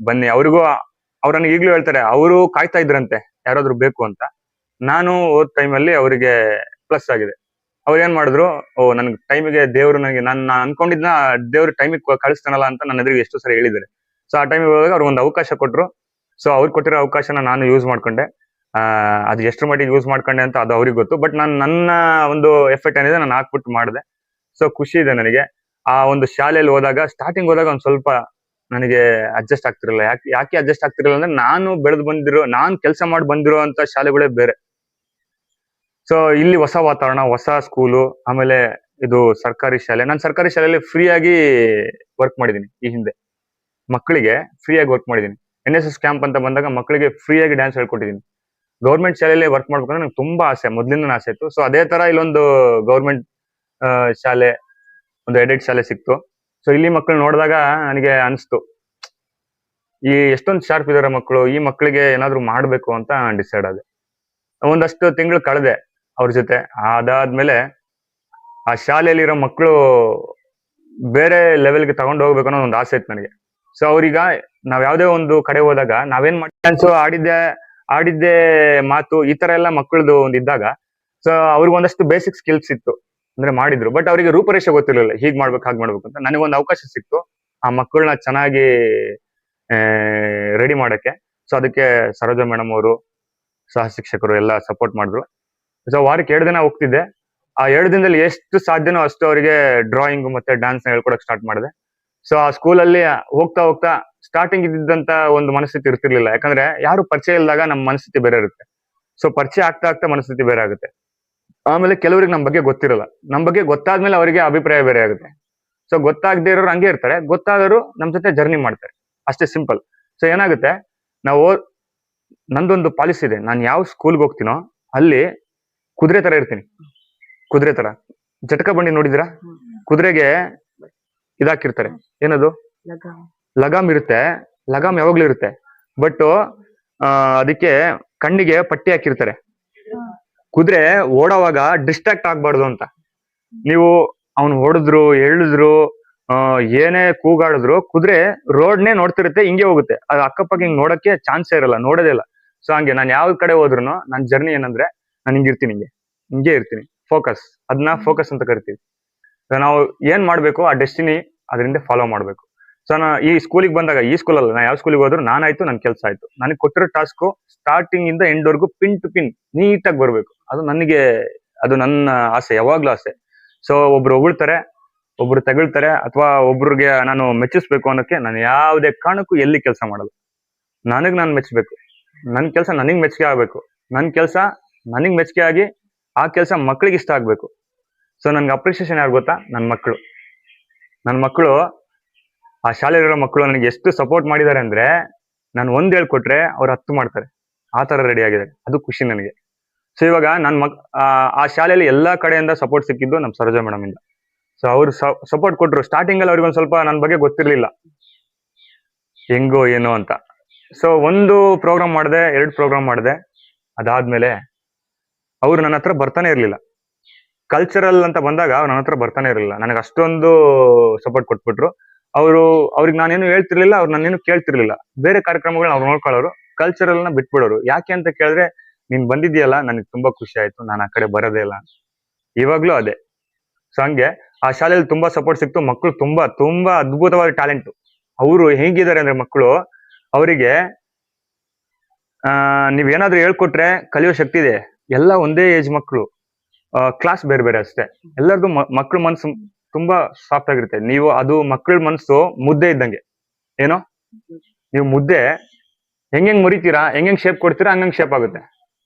ಬನ್ನಿ, ಅವ್ರಿಗೂ ಅವ್ರು ನನಗೆ ಈಗ್ಲೂ ಹೇಳ್ತಾರೆ, ಅವರು ಕಾಯ್ತಾ ಇದ್ರಂತೆ ಯಾರಾದ್ರೂ ಬೇಕು ಅಂತ. ನಾನು ಓದ್ ಟೈಮಲ್ಲಿ ಅವರಿಗೆ ಪ್ಲಸ್ ಆಗಿದೆ. ಅವ್ರು ಏನ್ ಮಾಡಿದ್ರು, ನನ್ಗೆ ಟೈಮಿಗೆ ದೇವ್ರು ನನಗೆ ನಾನು ಅನ್ಕೊಂಡಿದ್ನ ದೇವ್ರು ಟೈಮಿಗೆ ಕಳಿಸ್ತಾನಲ್ಲ ಅಂತ ನನ್ನ ಎದುರಿಗೆ ಎಷ್ಟು ಸರಿ ಹೇಳಿದ್ದಾರೆ. ಸೊ ಆ ಟೈಮಿಗೆ ಹೋದಾಗ ಅವ್ರಿಗೆ ಒಂದು ಅವಕಾಶ ಕೊಟ್ರು. ಸೊ ಅವ್ರು ಕೊಟ್ಟಿರೋ ಅವಕಾಶನ ನಾನು ಯೂಸ್ ಮಾಡ್ಕೊಂಡೆ. ಅದು ಎಷ್ಟು ಮಟ್ಟಿಗೆ ಯೂಸ್ ಮಾಡ್ಕೊಂಡೆ ಅಂತ ಅದು ಅವ್ರಿಗೆ ಗೊತ್ತು. ಬಟ್ ನಾನು ನನ್ನ ಒಂದು ಎಫೆಕ್ಟ್ ಏನಿದೆ ನಾನು ಹಾಕ್ಬಿಟ್ಟು ಮಾಡಿದೆ. ಸೊ ಖುಷಿ ಇದೆ ನನಗೆ. ಆ ಒಂದು ಶಾಲೆಯಲ್ಲಿ ಹೋದಾಗ ಸ್ಟಾರ್ಟಿಂಗ್ ಹೋದಾಗ ಒಂದ್ ಸ್ವಲ್ಪ ನನಗೆ ಅಡ್ಜಸ್ಟ್ ಆಗ್ತಿರಲಿಲ್ಲ. ಯಾಕೆ ಅಡ್ಜಸ್ಟ್ ಆಗ್ತಿರಲಿಲ್ಲ ಅಂದ್ರೆ, ನಾನು ಬೆಳೆದು ಬಂದಿರೋ, ನಾನ್ ಕೆಲಸ ಮಾಡಿ ಬಂದಿರೋ ಅಂತ ಶಾಲೆಗಳೇ ಬೇರೆ. ಸೊ ಇಲ್ಲಿ ಹೊಸ ವಾತಾವರಣ, ಹೊಸ ಸ್ಕೂಲು, ಆಮೇಲೆ ಇದು ಸರ್ಕಾರಿ ಶಾಲೆ. ನಾನು ಸರ್ಕಾರಿ ಶಾಲೆಯಲ್ಲಿ ಫ್ರೀ ಆಗಿ ವರ್ಕ್ ಮಾಡಿದೀನಿ. ಈ ಹಿಂದೆ ಮಕ್ಕಳಿಗೆ ಫ್ರೀ ಆಗಿ ವರ್ಕ್ ಮಾಡಿದೀನಿ. NSS ಕ್ಯಾಂಪ್ ಅಂತ ಬಂದಾಗ ಮಕ್ಕಳಿಗೆ ಫ್ರೀ ಆಗಿ ಡ್ಯಾನ್ಸ್ ಹೇಳ್ಕೊಟ್ಟಿದ್ದೀನಿ. ಗೌರ್ಮೆಂಟ್ ಶಾಲೆಯಲ್ಲಿ ವರ್ಕ್ ಮಾಡ್ಬೇಕಂದ್ರೆ ನಂಗೆ ತುಂಬಾ ಆಸೆ, ಮೊದ್ಲಿಂದ ಆಸೆ ಇತ್ತು. ಸೊ ಅದೇ ತರ ಇಲ್ಲೊಂದು ಗೌರ್ಮೆಂಟ್ ಶಾಲೆ, ಒಂದು ಎಡೆಡ್ ಶಾಲೆ ಸಿಕ್ತು. ಸೊ ಇಲ್ಲಿ ಮಕ್ಕಳು ನೋಡಿದಾಗ ನನಗೆ ಅನಿಸ್ತು, ಈ ಎಷ್ಟೊಂದು ಶಾರ್ಪ್ ಇದಾರೆ ಮಕ್ಕಳು, ಈ ಮಕ್ಕಳಿಗೆ ಏನಾದ್ರು ಮಾಡ್ಬೇಕು ಅಂತ ಡಿಸೈಡ್ ಆದೆ. ಒಂದಷ್ಟು ತಿಂಗಳು ಕಳೆದೆ ಅವ್ರ ಜೊತೆ. ಅದಾದ್ಮೇಲೆ ಆ ಶಾಲೆಯಲ್ಲಿರೋ ಮಕ್ಕಳು ಬೇರೆ ಲೆವೆಲ್ಗೆ ತಗೊಂಡು ಹೋಗ್ಬೇಕು ಅನ್ನೋ ಒಂದು ಆಸೆ ಇತ್ತು ನನಗೆ. ಸೊ ಅವ್ರೀಗ ನಾವ್ ಯಾವ್ದೇ ಒಂದು ಕಡೆ ಹೋದಾಗ ನಾವೇನ್ ಡ್ಯಾನ್ಸು ಆಡಿದ್ದೆ ಮಾತು, ಈ ತರ ಎಲ್ಲ ಮಕ್ಕಳದು ಒಂದು ಇದ್ದಾಗ, ಸೊ ಅವ್ರಿಗೆ ಒಂದಷ್ಟು ಬೇಸಿಕ್ ಸ್ಕಿಲ್ಸ್ ಇತ್ತು, ಅಂದ್ರೆ ಮಾಡಿದ್ರು. ಬಟ್ ಅವರಿಗೆ ರೂಪರೇಷೆ ಗೊತ್ತಿರಲಿಲ್ಲ, ಹೀಗ್ ಮಾಡ್ಬೇಕು ಹಾಗೆ ಮಾಡ್ಬೇಕು ಅಂತ. ನನಗೊಂದು ಅವಕಾಶ ಸಿಕ್ತು ಆ ಮಕ್ಕಳನ್ನ ಚೆನ್ನಾಗಿ ರೆಡಿ ಮಾಡಕ್ಕೆ. ಸೊ ಅದಕ್ಕೆ ಸರೋಜ ಮೇಡಮ್ ಅವರು, ಸಹ ಶಿಕ್ಷಕರು ಎಲ್ಲ ಸಪೋರ್ಟ್ ಮಾಡಿದ್ರು. ಸೊ ವಾರಕ್ಕೆ 2 ದಿನ ಹೋಗ್ತಿದ್ದೆ. ಆ 2 ದಿನದಲ್ಲಿ ಎಷ್ಟು ಸಾಧ್ಯನೋ ಅಷ್ಟು ಅವರಿಗೆ ಡ್ರಾಯಿಂಗ್ ಮತ್ತೆ ಡ್ಯಾನ್ಸ್ ನ ಹೇಳ್ಕೊಡಕ್ ಸ್ಟಾರ್ಟ್ ಮಾಡಿದೆ. ಸೊ ಆ ಸ್ಕೂಲಲ್ಲಿ ಹೋಗ್ತಾ ಹೋಗ್ತಾ ಸ್ಟಾರ್ಟಿಂಗ್ ಇದ್ದಂತ ಒಂದು ಮನಸ್ಥಿತಿ ಇರ್ತಿರ್ಲಿಲ್ಲ. ಯಾಕಂದ್ರೆ ಯಾರು ಪರಿಚಯ ಇಲ್ಲದಾಗ ನಮ್ಮ ಮನಸ್ಥಿತಿ ಬೇರೆ ಇರುತ್ತೆ. ಸೊ ಪರಿಚಯ ಆಗ್ತಾ ಆಗ್ತಾ ಮನಸ್ಥಿತಿ ಬೇರೆ ಆಗುತ್ತೆ. ಆಮೇಲೆ ಕೆಲವರಿಗೆ ನಮ್ಮ ಬಗ್ಗೆ ಗೊತ್ತಿರಲ್ಲ, ನಮ್ಮ ಬಗ್ಗೆ ಗೊತ್ತಾದ್ಮೇಲೆ ಅವರಿಗೆ ಅಭಿಪ್ರಾಯ ಬೇರೆ ಆಗುತ್ತೆ. ಸೊ ಗೊತ್ತಾಗದೇ ಇರೋರು ಹಂಗೆ ಇರ್ತಾರೆ, ಗೊತ್ತಾದವರು ನಮ್ಮ ಜೊತೆ ಜರ್ನಿ ಮಾಡ್ತಾರೆ, ಅಷ್ಟೇ ಸಿಂಪಲ್. ಸೊ ಏನಾಗುತ್ತೆ, ನಂದೊಂದು ಪಾಲಿಸಿ ಇದೆ, ನಾನು ಯಾವ ಸ್ಕೂಲ್ಗೆ ಹೋಗ್ತೀನೋ ಅಲ್ಲಿ ಕುದುರೆ ತರ ಇರ್ತೀನಿ. ಕುದುರೆ ತರ, ಜಟಕ ಬಂಡಿ ನೋಡಿದಿರಾ? ಕುದುರೆಗೆ ಇದಾಕಿರ್ತಾರೆ, ಏನದು ಲಗಾಮ್ ಇರುತ್ತೆ. ಲಗಾಮ್ ಯಾವಾಗ್ಲೂ ಇರುತ್ತೆ, ಬಟ್ ಅದಕ್ಕೆ ಕಣ್ಣಿಗೆ ಪಟ್ಟಿ ಹಾಕಿರ್ತಾರೆ. ಕುದುರೆ ಓಡೋವಾಗ ಡಿಸ್ಟ್ರಾಕ್ಟ್ ಆಗ್ಬಾರ್ದು ಅಂತ. ನೀವು ಅವ್ನು ಹೊಡೆದ್ರು, ಎಳಿದ್ರು, ಏನೇ ಕೂಗಾಡಿದ್ರು ಕುದುರೆ ರೋಡ್ನೇ ನೋಡ್ತಿರುತ್ತೆ, ಹಿಂಗೆ ಹೋಗುತ್ತೆ. ಅದು ಅಕ್ಕಪಕ್ಕ ಹಿಂಗ್ ನೋಡಕ್ಕೆ ಚಾನ್ಸೇ ಇರಲ್ಲ, ನೋಡೋದೇ ಇಲ್ಲ. ಸೊ ಹಂಗೆ ನಾನು ಯಾವ ಕಡೆ ಹೋದ್ರು ನನ್ನ ಜರ್ನಿ ಏನಂದ್ರೆ, ನಾನು ಹಿಂಗಿರ್ತೀನಿ, ಹಿಂಗೆ ಇರ್ತೀನಿ. ಫೋಕಸ್, ಅದನ್ನ ಫೋಕಸ್ ಅಂತ ಕರಿತೀವಿ. ನಾವು ಏನ್ ಮಾಡ್ಬೇಕು ಆ ಡೆಸ್ಟಿನಿ ಅದರಿಂದ ಫಾಲೋ ಮಾಡ್ಬೇಕು. ಸೊ ನಾ ಈ ಸ್ಕೂಲಿಗೆ ಬಂದಾಗ, ಈ ಸ್ಕೂಲಲ್ಲ, ನಾ ಯಾವ ಸ್ಕೂಲಿಗೆ ಹೋದ್ರು ನಾನಾಯ್ತು, ನನ್ ಕೆಲಸ ಆಯ್ತು. ನನಗೆ ಕೊಟ್ಟಿರೋ ಟಾಸ್ಕ್ ಸ್ಟಾರ್ಟಿಂಗ್ ಇಂದ ಎಂಡ್ ವರ್ಗು ಪಿನ್ ಟು ಪಿನ್ ನೀಟಾಗಿ ಬರ್ಬೇಕು. ಅದು ನನ್ನ ಆಸೆ, ಯಾವಾಗ್ಲೂ ಆಸೆ. ಸೊ ಒಬ್ರು ಹೊಗಳ್ತಾರೆ, ಒಬ್ರು ತಗೊಳ್ತಾರೆ, ಅಥವಾ ಒಬ್ರಿಗೆ ನಾನು ಮೆಚ್ಚಿಸ್ಬೇಕು ಅನ್ನೋಕೆ ನಾನು ಯಾವುದೇ ಕಾರಣಕ್ಕೂ ಎಲ್ಲಿ ಕೆಲಸ ಮಾಡಲ್ಲ. ನಾನು ಮೆಚ್ಚಬೇಕು, ನನ್ನ ಕೆಲಸ ನನಗ್ ಮೆಚ್ಚುಗೆ ಆಗ್ಬೇಕು, ನನ್ನ ಕೆಲಸ ನನಗ್ ಮೆಚ್ಚುಗೆ ಆಗಿ ಆ ಕೆಲಸ ಮಕ್ಳಿಗೆ ಇಷ್ಟ ಆಗ್ಬೇಕು. ಸೊ ನನ್ಗೆ ಅಪ್ರಿಸಿಯೇಷನ್ ಯಾರು ಗೊತ್ತಾ? ನನ್ನ ಮಕ್ಕಳು ಆ ಶಾಲೆಯಲ್ಲಿರೋ ಮಕ್ಕಳು ನನಗೆ ಎಷ್ಟು ಸಪೋರ್ಟ್ ಮಾಡಿದ್ದಾರೆ ಅಂದ್ರೆ, ನಾನು ಒಂದ್ ಹೇಳ್ಕೊಟ್ರೆ ಅವ್ರು 10 ಮಾಡ್ತಾರೆ, ಆ ತರ ರೆಡಿ ಆಗಿದ್ದಾರೆ. ಅದು ಖುಷಿ ನನಗೆ. ಸೊ ಇವಾಗ ಆ ಶಾಲೆಯಲ್ಲಿ ಎಲ್ಲಾ ಕಡೆಯಿಂದ ಸಪೋರ್ಟ್ ಸಿಕ್ಕಿದ್ದು ನಮ್ಮ ಸರೋಜಾ ಮೇಡಮ್ ಇಂದ. ಸೊ ಅವ್ರು ಸಪೋರ್ಟ್ ಕೊಟ್ರು. ಸ್ಟಾರ್ಟಿಂಗ್ ಅಲ್ಲಿ ಅವ್ರಿಗೆ ಒಂದ್ ಸ್ವಲ್ಪ ನನ್ನ ಬಗ್ಗೆ ಗೊತ್ತಿರ್ಲಿಲ್ಲ, ಹೆಂಗೋ ಏನೋ ಅಂತ. ಸೊ 1 ಪ್ರೋಗ್ರಾಮ್ ಮಾಡಿದೆ, 2 ಪ್ರೋಗ್ರಾಮ್ ಮಾಡಿದೆ. ಅದಾದ್ಮೇಲೆ ಅವ್ರು ನನ್ನ ಹತ್ರ ಬರ್ತಾನೆ ಇರ್ಲಿಲ್ಲ. ಕಲ್ಚರಲ್ ಅಂತ ಬಂದಾಗ ಅವ್ರು ನನ್ನ ಹತ್ರ ಬರ್ತಾನೆ ಇರಲಿಲ್ಲ. ನನಗೆ ಅಷ್ಟೊಂದು ಸಪೋರ್ಟ್ ಕೊಟ್ಬಿಟ್ರು. ಅವ್ರಿಗೆ ನಾನೇನು ಹೇಳ್ತಿರ್ಲಿಲ್ಲ, ಅವ್ರು ನಾನೇನು ಕೇಳ್ತಿರ್ಲಿಲ್ಲ. ಬೇರೆ ಕಾರ್ಯಕ್ರಮಗಳನ್ನ ಅವ್ರು ನೋಡ್ಕೊಳ್ಳೋರು, ಕಲ್ಚರಲ್ ನ ಬಿಟ್ಬಿಡೋರು. ಯಾಕೆ ಅಂತ ಕೇಳಿದ್ರೆ, ನೀನ್ ಬಂದಿದ್ಯಲ್ಲ ನನಗೆ ತುಂಬಾ ಖುಷಿ ಆಯ್ತು, ನಾನು ಆ ಕಡೆ ಬರೋದೇ ಇಲ್ಲ. ಇವಾಗ್ಲೂ ಅದೇ. ಸೊ ಹಂಗೆ ಆ ಶಾಲೆಯಲ್ಲಿ ತುಂಬಾ ಸಪೋರ್ಟ್ ಸಿಕ್ತು. ಮಕ್ಕಳು ತುಂಬಾ ತುಂಬಾ ಅದ್ಭುತವಾದ ಟ್ಯಾಲೆಂಟ್. ಅವರು ಹೇಗಿದ್ದಾರೆ ಅಂದ್ರೆ, ಮಕ್ಕಳು ಅವರಿಗೆ ನೀವೇನಾದ್ರೂ ಹೇಳ್ಕೊಟ್ರೆ ಕಲಿಯೋ ಶಕ್ತಿ ಇದೆ. ಎಲ್ಲ ಒಂದೇ ಏಜ್ ಮಕ್ಕಳು, ಕ್ಲಾಸ್ ಬೇರೆ ಬೇರೆ ಅಷ್ಟೇ. ಎಲ್ಲರದು ಮಕ್ಕಳ ಮನ್ಸು ತುಂಬಾ ಸಾಫ್ಟ್ ಆಗಿರುತ್ತೆ. ಅದು ಮಕ್ಕಳ ಮನ್ಸು ಮುದ್ದೆ ಇದ್ದಂಗೆ. ಏನೋ ನೀವು ಮುದ್ದೆ ಹೆಂಗ್ ಮುರಿತೀರಾ, ಹೆಂಗ್ ಶೇಪ್ ಕೊಡ್ತೀರಾ, ಹಂಗಂಗ್ ಶೇಪ್ ಆಗುತ್ತೆ.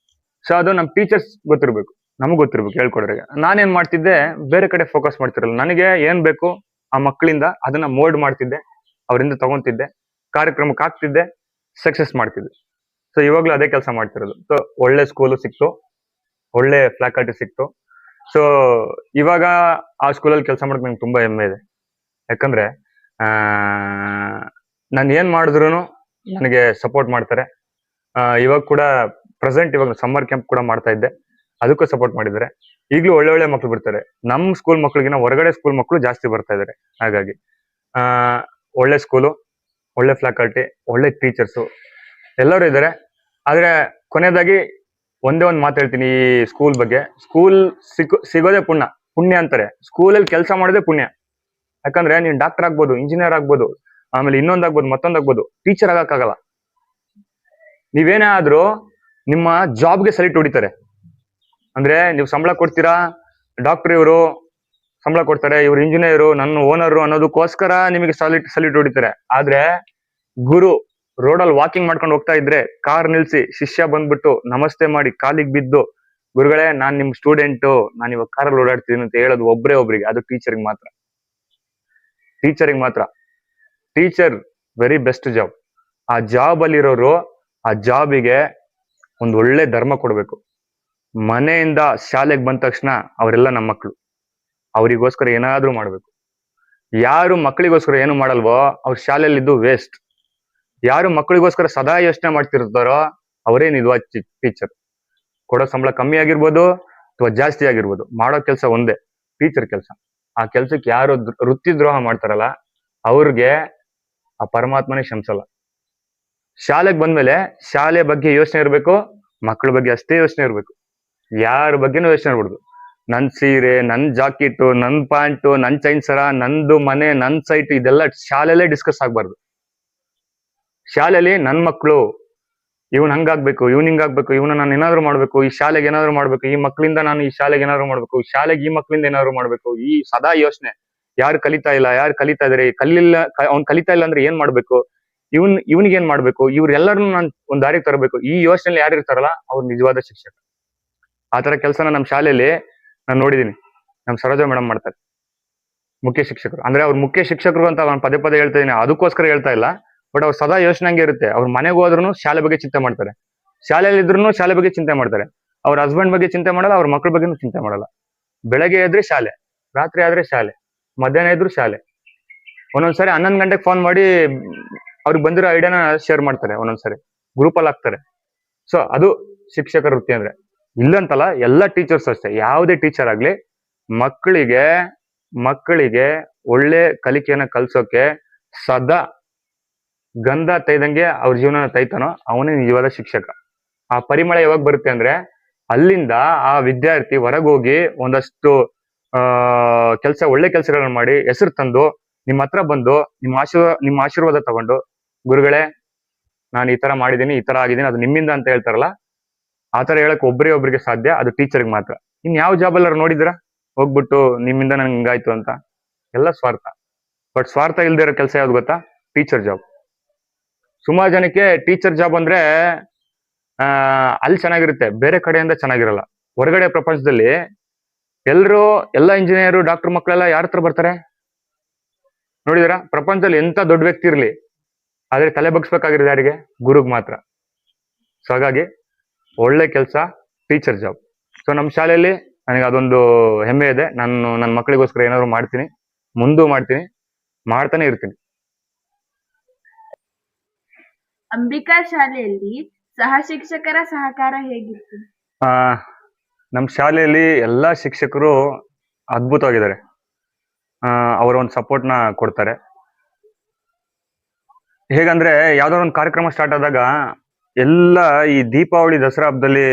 ಸೊ ಅದು ನಮ್ ಟೀಚರ್ಸ್ ಗೊತ್ತಿರ್ಬೇಕು, ನಮಗ್ ಗೊತ್ತಿರ್ಬೇಕು ಹೇಳ್ಕೊಡ್ರಿಗೆ. ನಾನೇನ್ ಮಾಡ್ತಿದ್ದೆ, ಬೇರೆ ಕಡೆ ಫೋಕಸ್ ಮಾಡ್ತಿರಲ್ಲ. ನನಗೆ ಏನ್ ಬೇಕು ಆ ಮಕ್ಕಳಿಂದ ಅದನ್ನ ಮೋಲ್ಡ್ ಮಾಡ್ತಿದ್ದೆ, ಅವರಿಂದ ತಗೊಂತಿದ್ದೆ, ಕಾರ್ಯಕ್ರಮಕ್ಕೆ ಹಾಕ್ತಿದ್ದೆ, ಸಕ್ಸಸ್ ಮಾಡ್ತಿದ್ದೆ. ಸೊ ಇವಾಗ್ಲೂ ಅದೇ ಕೆಲಸ ಮಾಡ್ತಿರೋದು. ಸೊ ಒಳ್ಳೆ ಸ್ಕೂಲು ಸಿಕ್ತು, ಒಳ್ಳೆ ಫ್ಯಾಕಲ್ಟಿ ಸಿಕ್ತು. ಸೊ ಇವಾಗ ಆ ಸ್ಕೂಲಲ್ಲಿ ಕೆಲಸ ಮಾಡಕ್ ನಂಗೆ ತುಂಬಾ ಹೆಮ್ಮೆ ಇದೆ. ಯಾಕಂದ್ರೆ ನಾನು ಏನ್ ಮಾಡಿದ್ರು ನನಗೆ ಸಪೋರ್ಟ್ ಮಾಡ್ತಾರೆ. ಇವಾಗ ಕೂಡ ಪ್ರೆಸೆಂಟ್ ಇವಾಗ ಸಮ್ಮರ್ ಕ್ಯಾಂಪ್ ಕೂಡ ಮಾಡ್ತಾ ಇದ್ದೆ, ಅದಕ್ಕೂ ಸಪೋರ್ಟ್ ಮಾಡಿದ್ದಾರೆ. ಈಗಲೂ ಒಳ್ಳೆ ಒಳ್ಳೆ ಮಕ್ಳು ಬರ್ತಾರೆ. ನಮ್ಮ ಸ್ಕೂಲ್ ಮಕ್ಳಿಗಿನ ಹೊರಗಡೆ ಸ್ಕೂಲ್ ಮಕ್ಳು ಜಾಸ್ತಿ ಬರ್ತಾ ಇದಾರೆ. ಹಾಗಾಗಿ ಆ ಒಳ್ಳೆ ಸ್ಕೂಲು, ಒಳ್ಳೆ ಫ್ಯಾಕಲ್ಟಿ, ಒಳ್ಳೆ ಟೀಚರ್ಸು ಎಲ್ಲರೂ ಇದ್ದಾರೆ. ಆದ್ರೆ ಕೊನೆಯದಾಗಿ ಒಂದೇ ಒಂದು ಮಾತು ಹೇಳ್ತೀನಿ ಈ ಸ್ಕೂಲ್ ಬಗ್ಗೆ. ಸ್ಕೂಲ್ ಸಿಗೋದೇ ಪುಣ್ಯ ಅಂತಾರೆ. ಸ್ಕೂಲಲ್ಲಿ ಕೆಲಸ ಮಾಡೋದೇ ಪುಣ್ಯ. ಯಾಕಂದ್ರೆ ನೀನ್ ಡಾಕ್ಟರ್ ಆಗ್ಬೋದು, ಇಂಜಿನಿಯರ್ ಆಗ್ಬೋದು, ಆಮೇಲೆ ಇನ್ನೊಂದಾಗ್ಬೋದು, ಮತ್ತೊಂದಾಗ್ಬೋದು, ಟೀಚರ್ ಆಗಕ್ಕಾಗಲ್ಲ. ನೀವೇನೇ ಆದ್ರೂ ನಿಮ್ಮ ಜಾಬ್ಗೆ ಸಲ್ಯೂಟ್ ಹೊಡಿತಾರೆ. ಅಂದ್ರೆ ನೀವು ಸಂಬಳ ಕೊಡ್ತೀರಾ, ಡಾಕ್ಟರ್ ಇವರು ಸಂಬಳ ಕೊಡ್ತಾರೆ, ಇವ್ರು ಇಂಜಿನಿಯರು, ನನ್ನ ಓನರು ಅನ್ನೋದಕ್ಕೋಸ್ಕರ ನಿಮಗೆ ಸಲ್ಯೂಟ್ ಹೊಡಿತಾರೆ. ಆದ್ರೆ ಗುರು ರೋಡಲ್ಲಿ ವಾಕಿಂಗ್ ಮಾಡ್ಕೊಂಡು ಹೋಗ್ತಾ ಇದ್ರೆ ಕಾರ್ ನಿಲ್ಸಿ ಶಿಷ್ಯ ಬಂದ್ಬಿಟ್ಟು ನಮಸ್ತೆ ಮಾಡಿ ಕಾಲಿಗೆ ಬಿದ್ದು, ಗುರುಗಳೇ ನಾನ್ ನಿಮ್ ಸ್ಟೂಡೆಂಟು, ನಾನು ಇವಾಗ ಕಾರಲ್ಲಿ ಓಡಾಡ್ತೀನಿ ಅಂತ ಹೇಳೋದು ಒಬ್ರಿಗೆ, ಅದು ಟೀಚರ್ಗೆ ಮಾತ್ರ. Teacher very best job. ಆ ಜಾಬ್ ಅಲ್ಲಿರೋರು ಆ ಜಾಬಿಗೆ ಒಂದು ಒಳ್ಳೆ ಧರ್ಮ ಕೊಡ್ಬೇಕು. ಮನೆಯಿಂದ ಶಾಲೆಗೆ ಬಂದ ತಕ್ಷಣ ಅವರೆಲ್ಲ ನಮ್ಮ ಮಕ್ಕಳು, ಅವರಿಗೋಸ್ಕರ ಏನಾದ್ರೂ ಮಾಡ್ಬೇಕು. ಯಾರು ಮಕ್ಕಳಿಗೋಸ್ಕರ ಏನು ಮಾಡಲ್ವೋ ಅವ್ರ ಶಾಲೆಯಲ್ಲಿದ್ದು ವೇಸ್ಟ್. ಯಾರು ಮಕ್ಕಳಿಗೋಸ್ಕರ ಸದಾ ಯೋಚನೆ ಮಾಡ್ತಿರ್ತಾರೋ ಅವರೇ ನಿಜವಾದ ಟೀಚರ್. ಕೊಡೋ ಸಂಬಳ ಕಮ್ಮಿ ಆಗಿರ್ಬೋದು ಅಥವಾ ಜಾಸ್ತಿ ಆಗಿರ್ಬೋದು, ಮಾಡೋ ಕೆಲಸ ಒಂದೇ, ಟೀಚರ್ ಕೆಲಸ. ಆ ಕೆಲ್ಸಕ್ಕೆ ಯಾರು ವೃತ್ತಿ ದ್ರೋಹ ಮಾಡ್ತಾರಲ್ಲ ಅವ್ರಿಗೆ ಆ ಪರಮಾತ್ಮನೇ ಕ್ಷಮಿಸಲ್ಲ. ಶಾಲೆಗೆ ಬಂದ್ಮೇಲೆ ಶಾಲೆ ಬಗ್ಗೆ ಯೋಚನೆ ಇರ್ಬೇಕು, ಮಕ್ಕಳ ಬಗ್ಗೆ ಅಷ್ಟೇ ಯೋಚನೆ ಇರ್ಬೇಕು. ಯಾರ ಬಗ್ಗೆನೂ ಯೋಚನೆ ಇರ್ಬಾರ್ದು. ನನ್ ಸೀರೆ, ನನ್ ಜಾಕೆಟು, ನನ್ ಪ್ಯಾಂಟು, ನನ್ ಚೈನ್ ಸರ, ನಂದು ಮನೆ, ನನ್ ಸೈಟ್, ಇದೆಲ್ಲ ಶಾಲೆಯಲ್ಲೇ ಡಿಸ್ಕಸ್ ಆಗ್ಬಾರ್ದು. ಶಾಲೆಯಲ್ಲಿ ನನ್ ಮಕ್ಕಳು, ಇವ್ನ್ ಹಂಗಾಗ್ಬೇಕು, ಇವ್ನ್ ಹಿಂಗಾಗ್ಬೇಕು, ಇವನ ನಾನು ಏನಾದ್ರು ಮಾಡ್ಬೇಕು, ಈ ಶಾಲೆಗೆ ಏನಾದ್ರು ಮಾಡ್ಬೇಕು, ಈ ಮಕ್ಕಳಿಂದ ನಾನು ಈ ಶಾಲೆಗೆ ಏನಾದ್ರು ಮಾಡ್ಬೇಕು, ಶಾಲೆಗೆ ಈ ಮಕ್ಕಳಿಂದ ಏನಾದ್ರು ಮಾಡ್ಬೇಕು, ಈ ಸದಾ ಯೋಚನೆ. ಯಾರು ಕಲಿತಾ ಇಲ್ಲ, ಯಾರು ಕಲಿತಾ ಇದಾರೆ, ಅವ್ನ್ ಕಲಿತಾ ಇಲ್ಲ ಅಂದ್ರೆ ಏನ್ ಮಾಡ್ಬೇಕು, ಇವನಿಗೆ ಏನ್ ಮಾಡ್ಬೇಕು, ಇವ್ರೆಲ್ಲರನ್ನು ನಾನು ಒಂದ್ ದಾರಿಗೆ ತರಬೇಕು, ಈ ಯೋಚನೆಯಲ್ಲಿ ಯಾರು ಇರ್ತಾರಲ್ಲ ಅವ್ರು ನಿಜವಾದ ಶಿಕ್ಷಕ. ಆತರ ಕೆಲಸನ ನಮ್ಮ ಶಾಲೆಯಲ್ಲಿ ನಾನು ನೋಡಿದೀನಿ. ನಮ್ ಸರೋಜ ಮೇಡಮ್ ಮಾಡ್ತಾರೆ, ಮುಖ್ಯ ಶಿಕ್ಷಕರು. ಅಂದ್ರೆ ಅವ್ರು ಮುಖ್ಯ ಶಿಕ್ಷಕರು ಅಂತ ನಾನು ಪದೇ ಹೇಳ್ತಾ ಇದೀನಿ, ಅದಕ್ಕೋಸ್ಕರ ಹೇಳ್ತಾ ಇಲ್ಲ. ಬಟ್ ಅವ್ರು ಸದಾ ಯೋಚನೆ ಹಂಗೆ ಇರುತ್ತೆ. ಅವ್ರ ಮನೆಗೆ ಹೋದ್ರು ಶಾಲೆ ಬಗ್ಗೆ ಚಿಂತೆ ಮಾಡ್ತಾರೆ, ಶಾಲೆಯಲ್ಲಿ ಇದ್ರು ಶಾಲೆ ಬಗ್ಗೆ ಚಿಂತೆ ಮಾಡ್ತಾರೆ. ಅವ್ರ ಹಸ್ಬೆಂಡ್ ಬಗ್ಗೆ ಚಿಂತೆ ಮಾಡಲ್ಲ, ಅವ್ರ ಮಕ್ಕಳ ಬಗ್ಗೆನೂ ಚಿಂತೆ ಮಾಡಲ್ಲ. ಬೆಳಗ್ಗೆ ಎದ್ರೆ ಶಾಲೆ, ರಾತ್ರಿ ಆದ್ರೆ ಶಾಲೆ, ಮಧ್ಯಾಹ್ನ ಇದ್ರು ಶಾಲೆ. ಒಂದೊಂದ್ಸರಿ 11 ಗಂಟೆಗೆ ಫೋನ್ ಮಾಡಿ ಅವ್ರಿಗೆ ಬಂದಿರೋ ಐಡಿಯಾನ ಶೇರ್ ಮಾಡ್ತಾರೆ, ಒಂದೊಂದ್ಸರಿ ಗ್ರೂಪ್ ಅಲ್ಲಿ ಹಾಕ್ತಾರೆ. ಸೊ ಅದು ಶಿಕ್ಷಕರ ವೃತ್ತಿ ಅಂದ್ರೆ. ಇಲ್ಲಂತಲ್ಲ, ಎಲ್ಲ ಟೀಚರ್ಸ್ ಅಷ್ಟೇ. ಯಾವುದೇ ಟೀಚರ್ ಆಗ್ಲಿ ಮಕ್ಕಳಿಗೆ ಒಳ್ಳೆ ಕಲಿಕೆಯನ್ನ ಕಲ್ಸೋಕೆ ಸದಾ ಗಂಧ ತೈದಂಗೆ ಅವ್ರ ಜೀವನ ತೈತಾನೋ ಅವನೇ ನಿಜವಾದ ಶಿಕ್ಷಕ. ಆ ಪರಿಮಳ ಯಾವಾಗ ಬರುತ್ತೆ ಅಂದ್ರೆ ಅಲ್ಲಿಂದ ಆ ವಿದ್ಯಾರ್ಥಿ ಹೊರಗೋಗಿ ಒಂದಷ್ಟು ಒಳ್ಳೆ ಕೆಲಸಗಳನ್ನ ಮಾಡಿ ಹೆಸರು ತಂದು ನಿಮ್ಮ ಹತ್ರ ಬಂದು ನಿಮ್ಮ ಆಶೀರ್ವಾದ ತಗೊಂಡು, ಗುರುಗಳೇ ನಾನು ಈ ತರ ಮಾಡಿದೀನಿ, ಈ ತರ ಆಗಿದ್ದೀನಿ, ಅದು ನಿಮ್ಮಿಂದ ಅಂತ ಹೇಳ್ತಾರಲ್ಲ, ಆ ತರ ಹೇಳಕ್ ಒಬ್ರಿಗೆ ಸಾಧ್ಯ, ಅದು ಟೀಚರ್ಗೆ ಮಾತ್ರ. ಇನ್ ಯಾವ ಜಾಬ್ ಎಲ್ಲಾರು ನೋಡಿದ್ರ ಹೋಗ್ಬಿಟ್ಟು ನಿಮ್ಮಿಂದ ನನ್ಗೆ ಹಿಂಗಾಯ್ತು ಅಂತ? ಎಲ್ಲ ಸ್ವಾರ್ಥ. ಬಟ್ ಸ್ವಾರ್ಥ ಇಲ್ದೇ ಇರೋ ಕೆಲಸ ಯಾವ್ದು ಗೊತ್ತಾ? Teacher job. ಸುಮಾರು ಜನಕ್ಕೆ ಟೀಚರ್ ಜಾಬ್ ಅಂದ್ರೆ ಅಲ್ಲಿ ಚೆನ್ನಾಗಿರುತ್ತೆ, ಬೇರೆ ಕಡೆಯಿಂದ ಚೆನ್ನಾಗಿರಲ್ಲ. ಹೊರಗಡೆ ಪ್ರಪಂಚದಲ್ಲಿ ಎಲ್ಲ ಇಂಜಿನಿಯರು, ಡಾಕ್ಟರ್ ಮಕ್ಕಳೆಲ್ಲ ಯಾರ ಹತ್ರ ಬರ್ತಾರೆ ನೋಡಿದಿರಾ? ಪ್ರಪಂಚದಲ್ಲಿ ಎಂತ ದೊಡ್ಡ ವ್ಯಕ್ತಿ ಇರ್ಲಿ, ಆದ್ರೆ ತಲೆ ಬಗ್ಸ್ಬೇಕಾಗಿರೋದು ಯಾರಿಗೆ? ಗುರುಗ್ ಮಾತ್ರ. ಸೊ ಹಾಗಾಗಿ ಒಳ್ಳೆ ಕೆಲಸ ಟೀಚರ್ ಜಾಬ್. ಸೊ ನಮ್ಮ ಶಾಲೆಯಲ್ಲಿ ನನಗೆ ಅದೊಂದು ಹೆಮ್ಮೆ ಇದೆ. ನಾನು ನನ್ನ ಮಕ್ಕಳಿಗೋಸ್ಕರ ಏನಾದ್ರು ಮಾಡ್ತೀನಿ, ಮುಂದೂ ಮಾಡ್ತೀನಿ, ಮಾಡ್ತಾನೆ ಇರ್ತೀನಿ. ಅಂಬಿಕಾ ಶಾಲೆಯಲ್ಲಿ ಸಹ ಶಿಕ್ಷಕರ ಸಹಕಾರ ಹೇಗಿತ್ತು? ನಮ್ಮ ಶಾಲೆಯಲ್ಲಿ ಎಲ್ಲಾ ಶಿಕ್ಷಕರು ಅದ್ಭುತವಾಗಿದ್ದಾರೆ. ಅವರ ಒಂದು ಸಪೋರ್ಟ್ನ ಕೊಡ್ತಾರೆ. ಹೇಗಂದ್ರೆ ಯಾವ್ದಾದ್ರು ಒಂದು ಕಾರ್ಯಕ್ರಮ ಸ್ಟಾರ್ಟ್ ಆದಾಗ ಎಲ್ಲ ಈ ದೀಪಾವಳಿ, ದಸರಾ ಹಬ್ಬದಲ್ಲಿ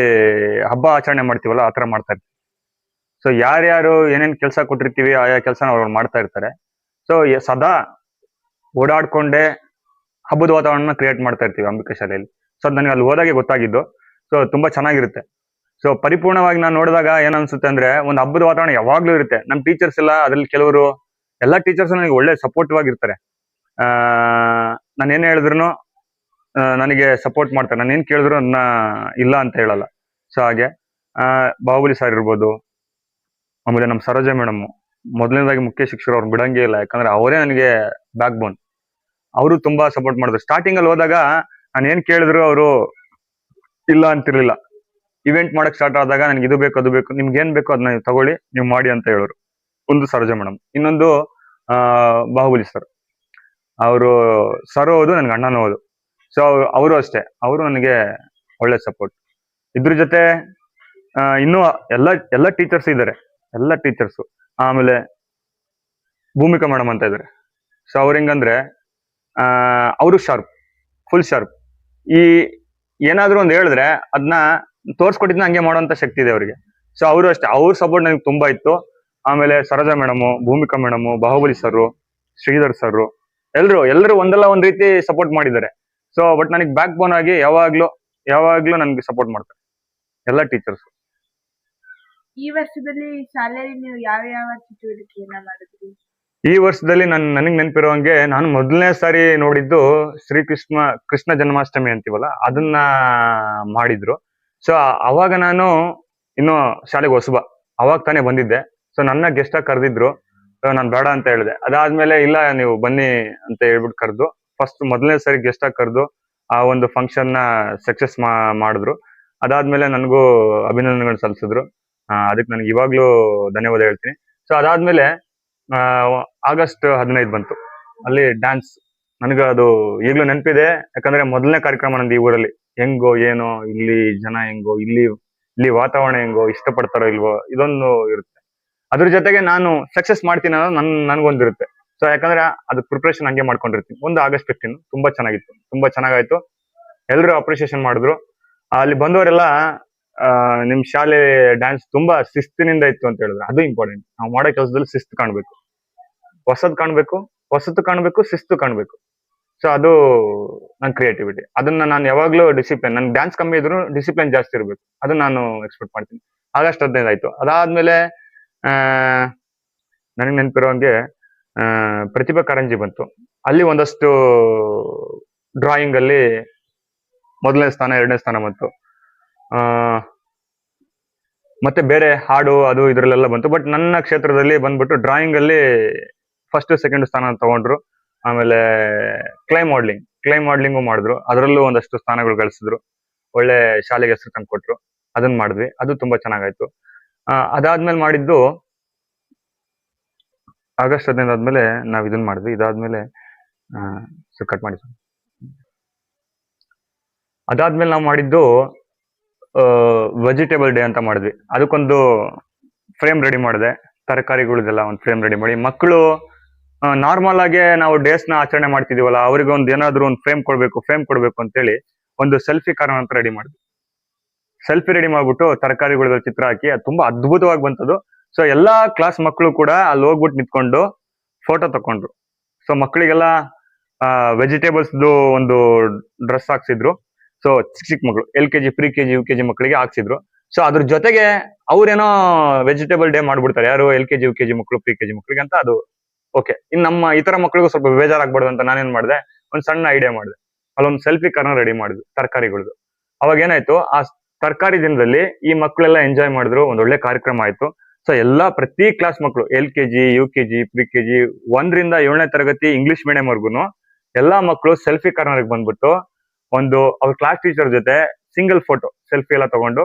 ಹಬ್ಬ ಆಚರಣೆ ಮಾಡ್ತೀವಲ್ಲ, ಆತರ ಮಾಡ್ತಾ ಇರ್ತೀವಿ. ಸೊ ಯಾರ್ಯಾರು ಏನೇನ್ ಕೆಲಸ ಕೊಟ್ಟಿರ್ತೀವಿ ಆಯಾ ಕೆಲಸನ ಅವ್ರು ಮಾಡ್ತಾ ಇರ್ತಾರೆ. ಸೊ ಸದಾ ಓಡಾಡ್ಕೊಂಡೆ ಹಬ್ಬದ ವಾತಾವರಣ ಕ್ರಿಯೇಟ್ ಮಾಡ್ತಾ ಇರ್ತೀವಿ ಅಂಬಿಕಾ ಶಾಲೆಯಲ್ಲಿ. ಸೊ ಅದು ನನಗೆ ಅಲ್ಲಿ ಹೋದಾಗೆ ಗೊತ್ತಾಗಿದ್ದು. ಸೊ ತುಂಬಾ ಚೆನ್ನಾಗಿರುತ್ತೆ. ಸೊ ಪರಿಪೂರ್ಣವಾಗಿ ನಾನು ನೋಡಿದಾಗ ಏನ್ ಅನ್ಸುತ್ತೆ ಅಂದ್ರೆ, ಒಂದು ಹಬ್ಬದ ವಾತಾವರಣ ಯಾವಾಗ್ಲೂ ಇರುತ್ತೆ. ನಮ್ಮ ಟೀಚರ್ಸ್ ಎಲ್ಲ, ಅದ್ರಲ್ಲಿ ಕೆಲವರು ಎಲ್ಲಾ ಟೀಚರ್ಸ್ ನನಗೆ ಒಳ್ಳೆ ಸಪೋರ್ಟಿವ್ ಆಗಿರ್ತಾರೆ. ನಾನು ಏನ್ ಹೇಳಿದ್ರು ನನಗೆ ಸಪೋರ್ಟ್ ಮಾಡ್ತಾರೆ. ನಾನು ಏನ್ ಕೇಳಿದ್ರು ನನ್ನ ಇಲ್ಲ ಅಂತ ಹೇಳಲ್ಲ. ಸೊ ಹಾಗೆ ಬಾಹುಬಲಿ ಸರ್ ಇರ್ಬೋದು, ಆಮೇಲೆ ನಮ್ಮ ಸರೋಜ ಮೇಡಮ್, ಮೊದಲನೇದಾಗಿ ಮುಖ್ಯ ಶಿಕ್ಷಕರು, ಅವ್ರು ಬಿಡಂಗೇ ಇಲ್ಲ. ಯಾಕಂದ್ರೆ ಅವರೇ ನನಗೆ ಬ್ಯಾಕ್ ಬೋನ್. ಅವರು ತುಂಬಾ ಸಪೋರ್ಟ್ ಮಾಡಿದ್ರು. ಸ್ಟಾರ್ಟಿಂಗ್ ಅಲ್ಲಿ ಹೋದಾಗ ನಾನು ಏನ್ ಕೇಳಿದ್ರು ಅವರು ಇಲ್ಲ ಅಂತಿರ್ಲಿಲ್ಲ. ಇವೆಂಟ್ ಮಾಡಕ್ ಸ್ಟಾರ್ಟ್ ಆದಾಗ ನನಗೆ ಇದು ಬೇಕು, ಅದು ಬೇಕು, ನಿಮ್ಗೆ ಏನ್ ಬೇಕೋ ಅದನ್ನ ತಗೊಳ್ಳಿ, ನೀವು ಮಾಡಿ ಅಂತ ಹೇಳೋರು. ಒಂದು ಸರೋಜ ಮೇಡಮ್, ಇನ್ನೊಂದು ಬಾಹುಬಲಿ ಸರ್. ಅವರು ಸರ್ ಹೌದು, ನನ್ಗೆ ಅಣ್ಣನೂ ಹೌದು. ಸೊ ಅವರು ಅಷ್ಟೇ, ಅವರು ನನಗೆ ಒಳ್ಳೆ ಸಪೋರ್ಟ್. ಇದ್ರ ಜೊತೆ ಇನ್ನು ಎಲ್ಲ ಟೀಚರ್ಸ್ ಇದ್ದಾರೆ, ಎಲ್ಲ ಟೀಚರ್ಸ್. ಆಮೇಲೆ ಭೂಮಿಕಾ ಮೇಡಮ್ ಅಂತ ಇದ್ದಾರೆ. ಸೊ ಅವ್ರ ಹೆಂಗಂದ್ರೆ ಅವರು ಶಾರ್ಪ್, ಫುಲ್ ಶಾರ್ಪ್. ಈ ಏನಾದ್ರು ಒಂದು ಹೇಳಿದ್ರೆ ಅದನ್ನ ತೋರ್ಸ್ಕೊಟ್ಟಿದ್ನ ಹಂಗೆ ಮಾಡುವಂತ ಶಕ್ತಿ ಇದೆ ಅವರಿಗೆ. ಸೊ ಅವರು ಅಷ್ಟೇ, ಅವ್ರ ಸಪೋರ್ಟ್ ನನಗೆ ತುಂಬಾ ಇತ್ತು. ಆಮೇಲೆ Saroja madam, Bhoomika madam, Bahubali sir, Shridhar sir, ಎಲ್ಲರೂ ಒಂದಲ್ಲ ಒಂದ್ ರೀತಿ ಸಪೋರ್ಟ್ ಮಾಡಿದ್ದಾರೆ. ಸೊ ಬಟ್ ನನಗೆ ಬ್ಯಾಕ್ ಬೋನ್ ಆಗಿ ಯಾವಾಗ್ಲೂ ನನ್ಗೆ ಸಪೋರ್ಟ್ ಮಾಡ್ತಾರೆ ಎಲ್ಲ ಟೀಚರ್ಸ್. ಈ ವರ್ಷದಲ್ಲಿ ಶಾಲೆಯಲ್ಲಿ ನೀವು ಯಾವ ಯಾವ ಚಟುವಟಿಕೆಯನ್ನ ಮಾಡಿದ್ರಿ? ಈ ವರ್ಷದಲ್ಲಿ ನನಗೆ ನೆನಪಿರುವಂಗೆ ನಾನು ಮೊದಲನೇ ಸಾರಿ ನೋಡಿದ್ದು ಕೃಷ್ಣ ಜನ್ಮಾಷ್ಟಮಿ ಅಂತೀವಲ್ಲ, ಅದನ್ನ ಮಾಡಿದ್ರು. ಸೊ ಅವಾಗ ನಾನು ಇನ್ನು ಶಾಲೆಗೆ ಹೊಸಬ, ಅವಾಗ ತಾನೇ ಬಂದಿದ್ದೆ. ಸೊ ನನ್ನ ಗೆಸ್ಟ್ ಆಗಿ ಕರೆದಿದ್ರು. ನಾನು ಬೇಡ ಅಂತ ಹೇಳಿದೆ. ಅದಾದ್ಮೇಲೆ ಇಲ್ಲ ನೀವು ಬನ್ನಿ ಅಂತ ಹೇಳ್ಬಿಟ್ಟು ಕರೆದು ಮೊದಲನೇ ಸಾರಿ ಗೆಸ್ಟ್ ಆಗಿ ಕರೆದು ಆ ಒಂದು ಫಂಕ್ಷನ್ ನ ಸಕ್ಸಸ್ ಮಾಡಿದ್ರು. ಅದಾದ್ಮೇಲೆ ನನಗೂ ಅಭಿನಂದನೆಗಳು ಸಲ್ಲಿಸಿದ್ರು. ಅದಕ್ಕೆ ನನಗೆ ಇವಾಗ್ಲೂ ಧನ್ಯವಾದ ಹೇಳ್ತೀನಿ. ಸೊ ಅದಾದ್ಮೇಲೆ ಆಗಸ್ಟ್ 15 ಬಂತು, ಅಲ್ಲಿ ಡ್ಯಾನ್ಸ್. ನನಗೆ ಅದು ಈಗಲೂ ನೆನಪಿದೆ, ಯಾಕಂದ್ರೆ ಮೊದಲನೇ ಕಾರ್ಯಕ್ರಮ ನಂದು ಈ ಊರಲ್ಲಿ. ಹೆಂಗೋ ಏನೋ, ಇಲ್ಲಿ ಜನ ಹೆಂಗೋ, ಇಲ್ಲಿ ವಾತಾವರಣ ಹೆಂಗೋ, ಇಷ್ಟಪಡ್ತಾರೋ ಇಲ್ವೋ, ಇದೊಂದು ಇರುತ್ತೆ. ಅದ್ರ ಜೊತೆಗೆ ನಾನು ಸಕ್ಸಸ್ ಮಾಡ್ತೀನಿ ಅನ್ನೋದು ನನ್ಗೊಂದಿರುತ್ತೆ. ಸೊ ಯಾಕಂದ್ರೆ ಅದು ಪ್ರಿಪ್ರೇಷನ್ ಹಂಗೆ ಮಾಡ್ಕೊಂಡಿರ್ತೀನಿ. ಒಂದು ಆಗಸ್ಟ್ 15 ತುಂಬಾ ಚೆನ್ನಾಗಿತ್ತು, ತುಂಬಾ ಚೆನ್ನಾಗಾಯ್ತು. ಎಲ್ಲರೂ ಅಪ್ರಿಸಿಯೇಷನ್ ಮಾಡಿದ್ರು. ಅಲ್ಲಿ ಬಂದವರೆಲ್ಲ ನಿಮ್ ಶಾಲೆ ಡ್ಯಾನ್ಸ್ ತುಂಬಾ ಶಿಸ್ತಿನಿಂದ ಇತ್ತು ಅಂತ ಹೇಳಿದ್ರು. ಅದು ಇಂಪಾರ್ಟೆಂಟ್. ನಾವು ಮಾಡೋ ಕೆಲಸದಲ್ಲಿ ಶಿಸ್ತು ಕಾಣ್ಬೇಕು, ಹೊಸತು ಕಾಣ್ಬೇಕು, ಶಿಸ್ತು ಕಾಣ್ಬೇಕು. ಸೊ ಅದು ನನ್ನ ಕ್ರಿಯೇಟಿವಿಟಿ. ಅದನ್ನ ನಾನು ಯಾವಾಗ್ಲೂ ಡಿಸಿಪ್ಲಿನ್, ನನ್ಗೆ ಡ್ಯಾನ್ಸ್ ಕಮ್ಮಿ ಇದ್ರು ಡಿಸಿಪ್ಲಿನ್ ಜಾಸ್ತಿ ಇರ್ಬೇಕು, ಅದನ್ನ ನಾನು ಎಕ್ಸ್ಪೆಕ್ಟ್ ಮಾಡ್ತೀನಿ. ಆಗಸ್ಟ್ 15 ಆಯ್ತು. ಅದಾದ್ಮೇಲೆ ನನಗೆ ನೆನಪಿರೋಂಗೆ ಪ್ರತಿಭಾ ಕಾರಂಜಿ ಬಂತು. ಅಲ್ಲಿ ಒಂದಷ್ಟು ಡ್ರಾಯಿಂಗ್ ಅಲ್ಲಿ 1ನೇ ಸ್ಥಾನ, 2ನೇ ಸ್ಥಾನ ಬಂತು. ಮತ್ತೆ ಬೇರೆ ಹಾಡು ಅದು ಇದ್ರಲ್ಲೆಲ್ಲ ಬಂತು. ಬಟ್ ನನ್ನ ಕ್ಷೇತ್ರದಲ್ಲಿ ಬಂದ್ಬಿಟ್ಟು ಡ್ರಾಯಿಂಗ್ ಅಲ್ಲಿ 1st, 2nd ಸ್ಥಾನ ತಗೊಂಡ್ರು. ಆಮೇಲೆ ಕ್ಲೈ ಮಾಡ್ಲಿಂಗು ಮಾಡಿದ್ರು. ಅದರಲ್ಲೂ ಒಂದಷ್ಟು ಸ್ಥಾನಗಳು ಗಳಿಸಿದ್ರು. ಒಳ್ಳೆ ಶಾಲೆಗೆ ಹೆಸರು ತಂದು ಕೊಟ್ರು. ಅದನ್ನ ಮಾಡಿದ್ವಿ, ಅದು ತುಂಬಾ ಚೆನ್ನಾಗಾಯ್ತು. ಅದಾದ್ಮೇಲೆ ಮಾಡಿದ್ದು ಆಗಸ್ಟ್ 15 ಆದ್ಮೇಲೆ ನಾವ್ ಇದನ್ನ ಮಾಡಿದ್ವಿ. ಇದಾದ್ಮೇಲೆ ಕಟ್ ಮಾಡಿ. ಅದಾದ್ಮೇಲೆ ನಾವು ಮಾಡಿದ್ದು ವೆಜಿಟೇಬಲ್ ಡೇ ಅಂತ ಮಾಡಿದ್ವಿ. ಅದಕ್ಕೊಂದು ಫ್ರೇಮ್ ರೆಡಿ ಮಾಡಿದೆ, ತರಕಾರಿಗಳದೆಲ್ಲ ಒಂದು ಫ್ರೇಮ್ ರೆಡಿ ಮಾಡಿ. ಮಕ್ಕಳು ನಾರ್ಮಲ್ ಆಗಿ ನಾವು ಡೇಸ್ ನ ಆಚರಣೆ ಮಾಡ್ತಿದೀವಲ್ಲ, ಅವ್ರಿಗೆ ಒಂದು ಏನಾದ್ರು ಒಂದು ಫ್ರೇಮ್ ಕೊಡ್ಬೇಕು ಅಂತೇಳಿ ಒಂದು ಸೆಲ್ಫಿ ಕಾರ್ನ ಅಂತ ರೆಡಿ ಮಾಡಿದ್ವಿ. ಸೆಲ್ಫಿ ರೆಡಿ ಮಾಡ್ಬಿಟ್ಟು ತರಕಾರಿಗಳ ಚಿತ್ರ ಹಾಕಿ ಅದು ತುಂಬಾ ಅದ್ಭುತವಾಗಿ ಬಂತದು. ಸೊ ಎಲ್ಲಾ ಕ್ಲಾಸ್ ಮಕ್ಕಳು ಕೂಡ ಅಲ್ಲಿ ಹೋಗ್ಬಿಟ್ಟು ನಿಂತ್ಕೊಂಡು ಫೋಟೋ ತಕೊಂಡ್ರು. ಸೊ ಮಕ್ಕಳಿಗೆಲ್ಲ ವೆಜಿಟೇಬಲ್ಸ್ ಒಂದು ಡ್ರೆಸ್ ಹಾಕ್ಸಿದ್ರು. ಸೊ ಚಿಕ್ಕ ಮಕ್ಕಳು LKG, pre-KG, UKG ಮಕ್ಕಳಿಗೆ ಹಾಕ್ಸಿದ್ರು. ಸೊ ಅದ್ರ ಜೊತೆಗೆ ಅವ್ರೇನೋ ವೆಜಿಟೇಬಲ್ ಡೇ ಮಾಡ್ಬಿಡ್ತಾರೆ, ಯಾರು LKG, UKG ಮಕ್ಕಳು, pre-KG ಮಕ್ಕಳಿಗೆ ಅಂತ. ಅದು ಓಕೆ. ಇನ್ನು ನಮ್ಮ ಇತರ ಮಕ್ಕಳಿಗೂ ಸ್ವಲ್ಪ ಬೇಜಾರಾಗ್ಬಾರ್ದು ಅಂತ ನಾನೇನ್ ಮಾಡಿದೆ, ಒಂದ್ ಸಣ್ಣ ಐಡಿಯಾ ಮಾಡಿದೆ. ಅಲ್ಲೊಂದು ಸೆಲ್ಫಿ ಕಾರ್ನರ್ ರೆಡಿ ಮಾಡಿದ್ವಿ ತರಕಾರಿಗಳದ್ದು. ಅವಾಗ ಏನಾಯ್ತು, ಆ ತರಕಾರಿ ದಿನದಲ್ಲಿ ಈ ಮಕ್ಕಳೆಲ್ಲ ಎಂಜಾಯ್ ಮಾಡಿದ್ರು, ಒಂದ್ ಒಳ್ಳೆ ಕಾರ್ಯಕ್ರಮ ಆಯ್ತು. ಸೊ ಪ್ರತಿ ಕ್ಲಾಸ್ ಮಕ್ಕಳು LKG, UKG, pre-KG 1ರಿಂದ 7ನೇ ತರಗತಿ ಇಂಗ್ಲಿಷ್ ಮೀಡಿಯಂ ವರ್ಗುನು ಎಲ್ಲಾ ಮಕ್ಕಳು ಸೆಲ್ಫಿ ಕಾರ್ನರ್ಗೆ ಬಂದ್ಬಿಟ್ಟು ಅವ್ರ ಕ್ಲಾಸ್ ಟೀಚರ್ ಜೊತೆ ಸಿಂಗಲ್ ಫೋಟೋ ಸೆಲ್ಫಿ ಎಲ್ಲ ತಗೊಂಡು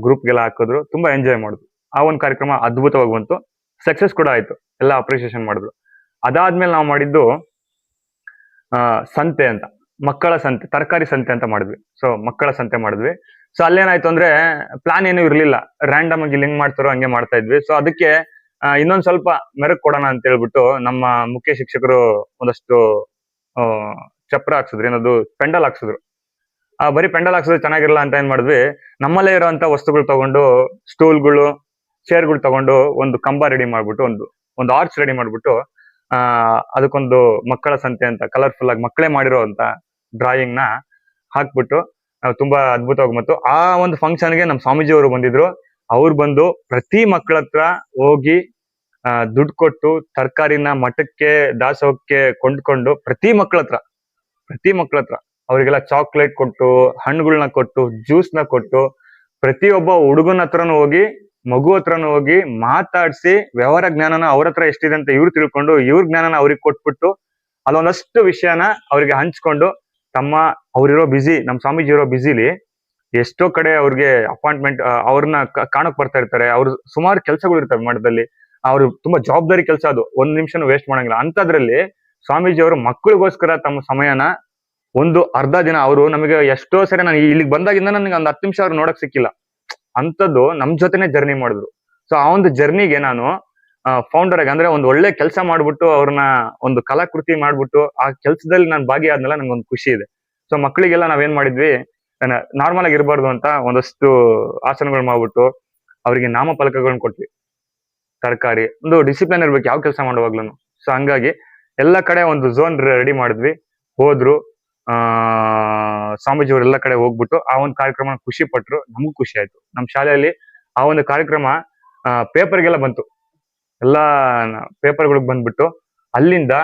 ಗ್ರೂಪ್ಗೆಲ್ಲ ಹಾಕಿದ್ರು. ತುಂಬಾ ಎಂಜಾಯ್ ಮಾಡಿದ್ರು. ಆ ಒಂದು ಕಾರ್ಯಕ್ರಮ ಅದ್ಭುತವಾಗಿ ಬಂತು, ಸಕ್ಸಸ್ ಕೂಡ ಆಯ್ತು, ಎಲ್ಲ ಅಪ್ರಿಸಿಯೇಷನ್ ಮಾಡಿದ್ರು. ಅದಾದ್ಮೇಲೆ ನಾವು ಮಾಡಿದ್ದು ಸಂತೆ ಅಂತ, ಮಕ್ಕಳ ಸಂತೆ, ತರಕಾರಿ ಸಂತೆ ಅಂತ ಮಾಡಿದ್ವಿ. ಸೊ ಮಕ್ಕಳ ಸಂತೆ ಮಾಡಿದ್ವಿ. ಸೊ ಅಲ್ಲೇನಾಯ್ತು ಅಂದ್ರೆ ಪ್ಲಾನ್ ಏನು ಇರ್ಲಿಲ್ಲ, ರ್ಯಾಂಡಮ್ ಆಗಿ ಲಿಂಕ್ ಮಾಡ್ತಾರೋ ಹಂಗೆ ಮಾಡ್ತಾ ಇದ್ವಿ. ಸೊ ಅದಕ್ಕೆ ಇನ್ನೊಂದ್ ಸ್ವಲ್ಪ ಮೆರಗ್ ಕೊಡೋಣ ಅಂತ ಹೇಳ್ಬಿಟ್ಟು ನಮ್ಮ ಮುಖ್ಯ ಶಿಕ್ಷಕರು ಒಂದಷ್ಟು ಚಪ್ರ ಹಾಕ್ಸಿದ್ರು, ಏನದು ಪೆಂಡಲ್ ಹಾಕ್ಸಿದ್ರು. ಬರೀ ಪೆಂಡಲ್ ಹಾಕ್ಸಿದ್ರೆ ಚೆನ್ನಾಗಿರಲ್ಲ ಅಂತ ಏನ್ ಮಾಡಿದ್ವಿ, ನಮ್ಮಲ್ಲೇ ಇರೋಂತ ವಸ್ತುಗಳು ತಗೊಂಡು, ಸ್ಟೂಲ್ಗಳು, ಚೇರ್ಗಳು ತಗೊಂಡು ಒಂದು ಕಂಬ ರೆಡಿ ಮಾಡ್ಬಿಟ್ಟು, ಒಂದು ಆರ್ಚ್ ರೆಡಿ ಮಾಡ್ಬಿಟ್ಟು ಅದಕ್ಕೊಂದು ಮಕ್ಕಳ ಸಂತೆ ಅಂತ ಕಲರ್ಫುಲ್ ಆಗಿ ಮಕ್ಕಳೇ ಮಾಡಿರೋ ಅಂತ ಡ್ರಾಯಿಂಗ್ ನ ಹಾಕ್ಬಿಟ್ಟು ತುಂಬಾ ಅದ್ಭುತವಾಗಿ ಬಂತು. ಆ ಒಂದು ಫಂಕ್ಷನ್ಗೆ ನಮ್ಮ ಸ್ವಾಮೀಜಿ ಅವರು ಬಂದಿದ್ರು. ಅವ್ರು ಬಂದು ಪ್ರತಿ ಮಕ್ಕಳ ಹತ್ರ ಹೋಗಿ ದುಡ್ಡು ಕೊಟ್ಟು ತರಕಾರಿನ ಮಠಕ್ಕೆ, ದಾಸೋಹಕ್ಕೆ ಕೊಂಡ್ಕೊಂಡು ಪ್ರತಿ ಮಕ್ಕಳ ಹತ್ರ ಅವರಿಗೆಲ್ಲ ಚಾಕ್ಲೇಟ್ ಕೊಟ್ಟು, ಹಣ್ಣುಗಳನ್ನ ಕೊಟ್ಟು, ಜ್ಯೂಸ್ ನ ಕೊಟ್ಟು, ಪ್ರತಿಯೊಬ್ಬ ಹುಡುಗನ ಹತ್ರನೂ ಹೋಗಿ, ಮಗು ಹತ್ರನೂ ಹೋಗಿ ಮಾತಾಡ್ಸಿ, ವ್ಯವಹಾರ ಜ್ಞಾನನ ಅವ್ರ ಹತ್ರ ಎಷ್ಟಿದೆ ಅಂತ ಇವ್ರು ತಿಳ್ಕೊಂಡು, ಇವ್ರ ಜ್ಞಾನನ ಅವ್ರಿಗೆ ಕೊಟ್ಬಿಟ್ಟು ಅಲ್ಲೊಂದಷ್ಟು ವಿಷಯನ ಅವ್ರಿಗೆ ಹಂಚ್ಕೊಂಡು, ಅವ್ರಿರೋ ನಮ್ಮ ಸ್ವಾಮೀಜಿ ಇರೋ ಬಿಸಿಲಿ ಎಷ್ಟೋ ಕಡೆ ಅವ್ರಿಗೆ ಅಪಾಯಿಂಟ್ಮೆಂಟ್, ಅವ್ರನ್ನ ಕಾಣಕ್ ಬರ್ತಾ ಇರ್ತಾರೆ. ಅವ್ರು ಸುಮಾರು ಕೆಲಸಗಳು ಇರ್ತವೆ ಮಠದಲ್ಲಿ. ಅವ್ರು ತುಂಬಾ ಜವಾಬ್ದಾರಿ ಕೆಲಸ, ಅದು ಒಂದ್ ನಿಮಿಷನೂ ವೇಸ್ಟ್ ಮಾಡಂಗಿಲ್ಲ. ಅಂತದ್ರಲ್ಲಿ ಸ್ವಾಮೀಜಿ ಅವರು ಮಕ್ಕಳಿಗೋಸ್ಕರ ತಮ್ಮ ಸಮಯನ ಒಂದು ಅರ್ಧ ದಿನ, ಅವರು ನಮಗೆ ಎಷ್ಟೋ ಸರಿ, ನಾನು ಇಲ್ಲಿಗೆ ಬಂದಾಗಿಂದ ನನಗೆ ಒಂದು 10 ನಿಮಿಷ ಅವ್ರು ನೋಡಕ್ ಸಿಕ್ಕಿಲ್ಲ. ಅಂತದ್ದು ನಮ್ ಜೊತೆನೆ ಜರ್ನಿ ಮಾಡಿದ್ರು. ಸೊ ಆ ಒಂದು ಜರ್ನಿಗೆ ನಾನು ಫೌಂಡರ್ ಆಗಿ ಅಂದ್ರೆ ಒಂದು ಒಳ್ಳೆ ಕೆಲಸ ಮಾಡ್ಬಿಟ್ಟು ಅವ್ರನ್ನ ಒಂದು ಕಲಾಕೃತಿ ಮಾಡ್ಬಿಟ್ಟು ಆ ಕೆಲಸದಲ್ಲಿ ನಾನು ಭಾಗಿಯಾದ್ಮೇಲೆ ನಂಗೊಂದು ಖುಷಿ ಇದೆ. ಸೊ ಮಕ್ಕಳಿಗೆಲ್ಲ ನಾವೇನ್ ಮಾಡಿದ್ವಿ, ನಾರ್ಮಲ್ ಆಗಿ ಇರಬಾರ್ದು ಅಂತ ಒಂದಷ್ಟು ಆಸನಗಳು ಮಾಡ್ಬಿಟ್ಟು ಅವರಿಗೆ ನಾಮಫಲಕಗಳನ್ನ ಕೊಟ್ವಿ. ತರಕಾರಿ ಒಂದು ಡಿಸಿಪ್ಲಿನ್ ಇರ್ಬೇಕು ಯಾವ ಕೆಲಸ ಮಾಡುವಾಗ್ಲೂ. ಸೊ ಹಂಗಾಗಿ ಎಲ್ಲ ಕಡೆ ಒಂದು ಝೋನ್ ರೆಡಿ ಮಾಡಿದ್ವಿ. ಹೋದ್ರು ಸ್ವಾಮೀಜಿಯವರು ಎಲ್ಲ ಕಡೆ ಹೋಗ್ಬಿಟ್ಟು ಆ ಒಂದು ಕಾರ್ಯಕ್ರಮ ಖುಷಿ ಪಟ್ರು, ನಮಗೂ ಖುಷಿ ಆಯ್ತು. ನಮ್ಮ ಶಾಲೆಯಲ್ಲಿ ಆ ಒಂದು ಕಾರ್ಯಕ್ರಮ ಪೇಪರ್ಗೆಲ್ಲ ಬಂತು, ಎಲ್ಲಾ ಪೇಪರ್ಗಳಿಗೆ ಬಂದ್ಬಿಟ್ಟು ಅಲ್ಲಿಂದ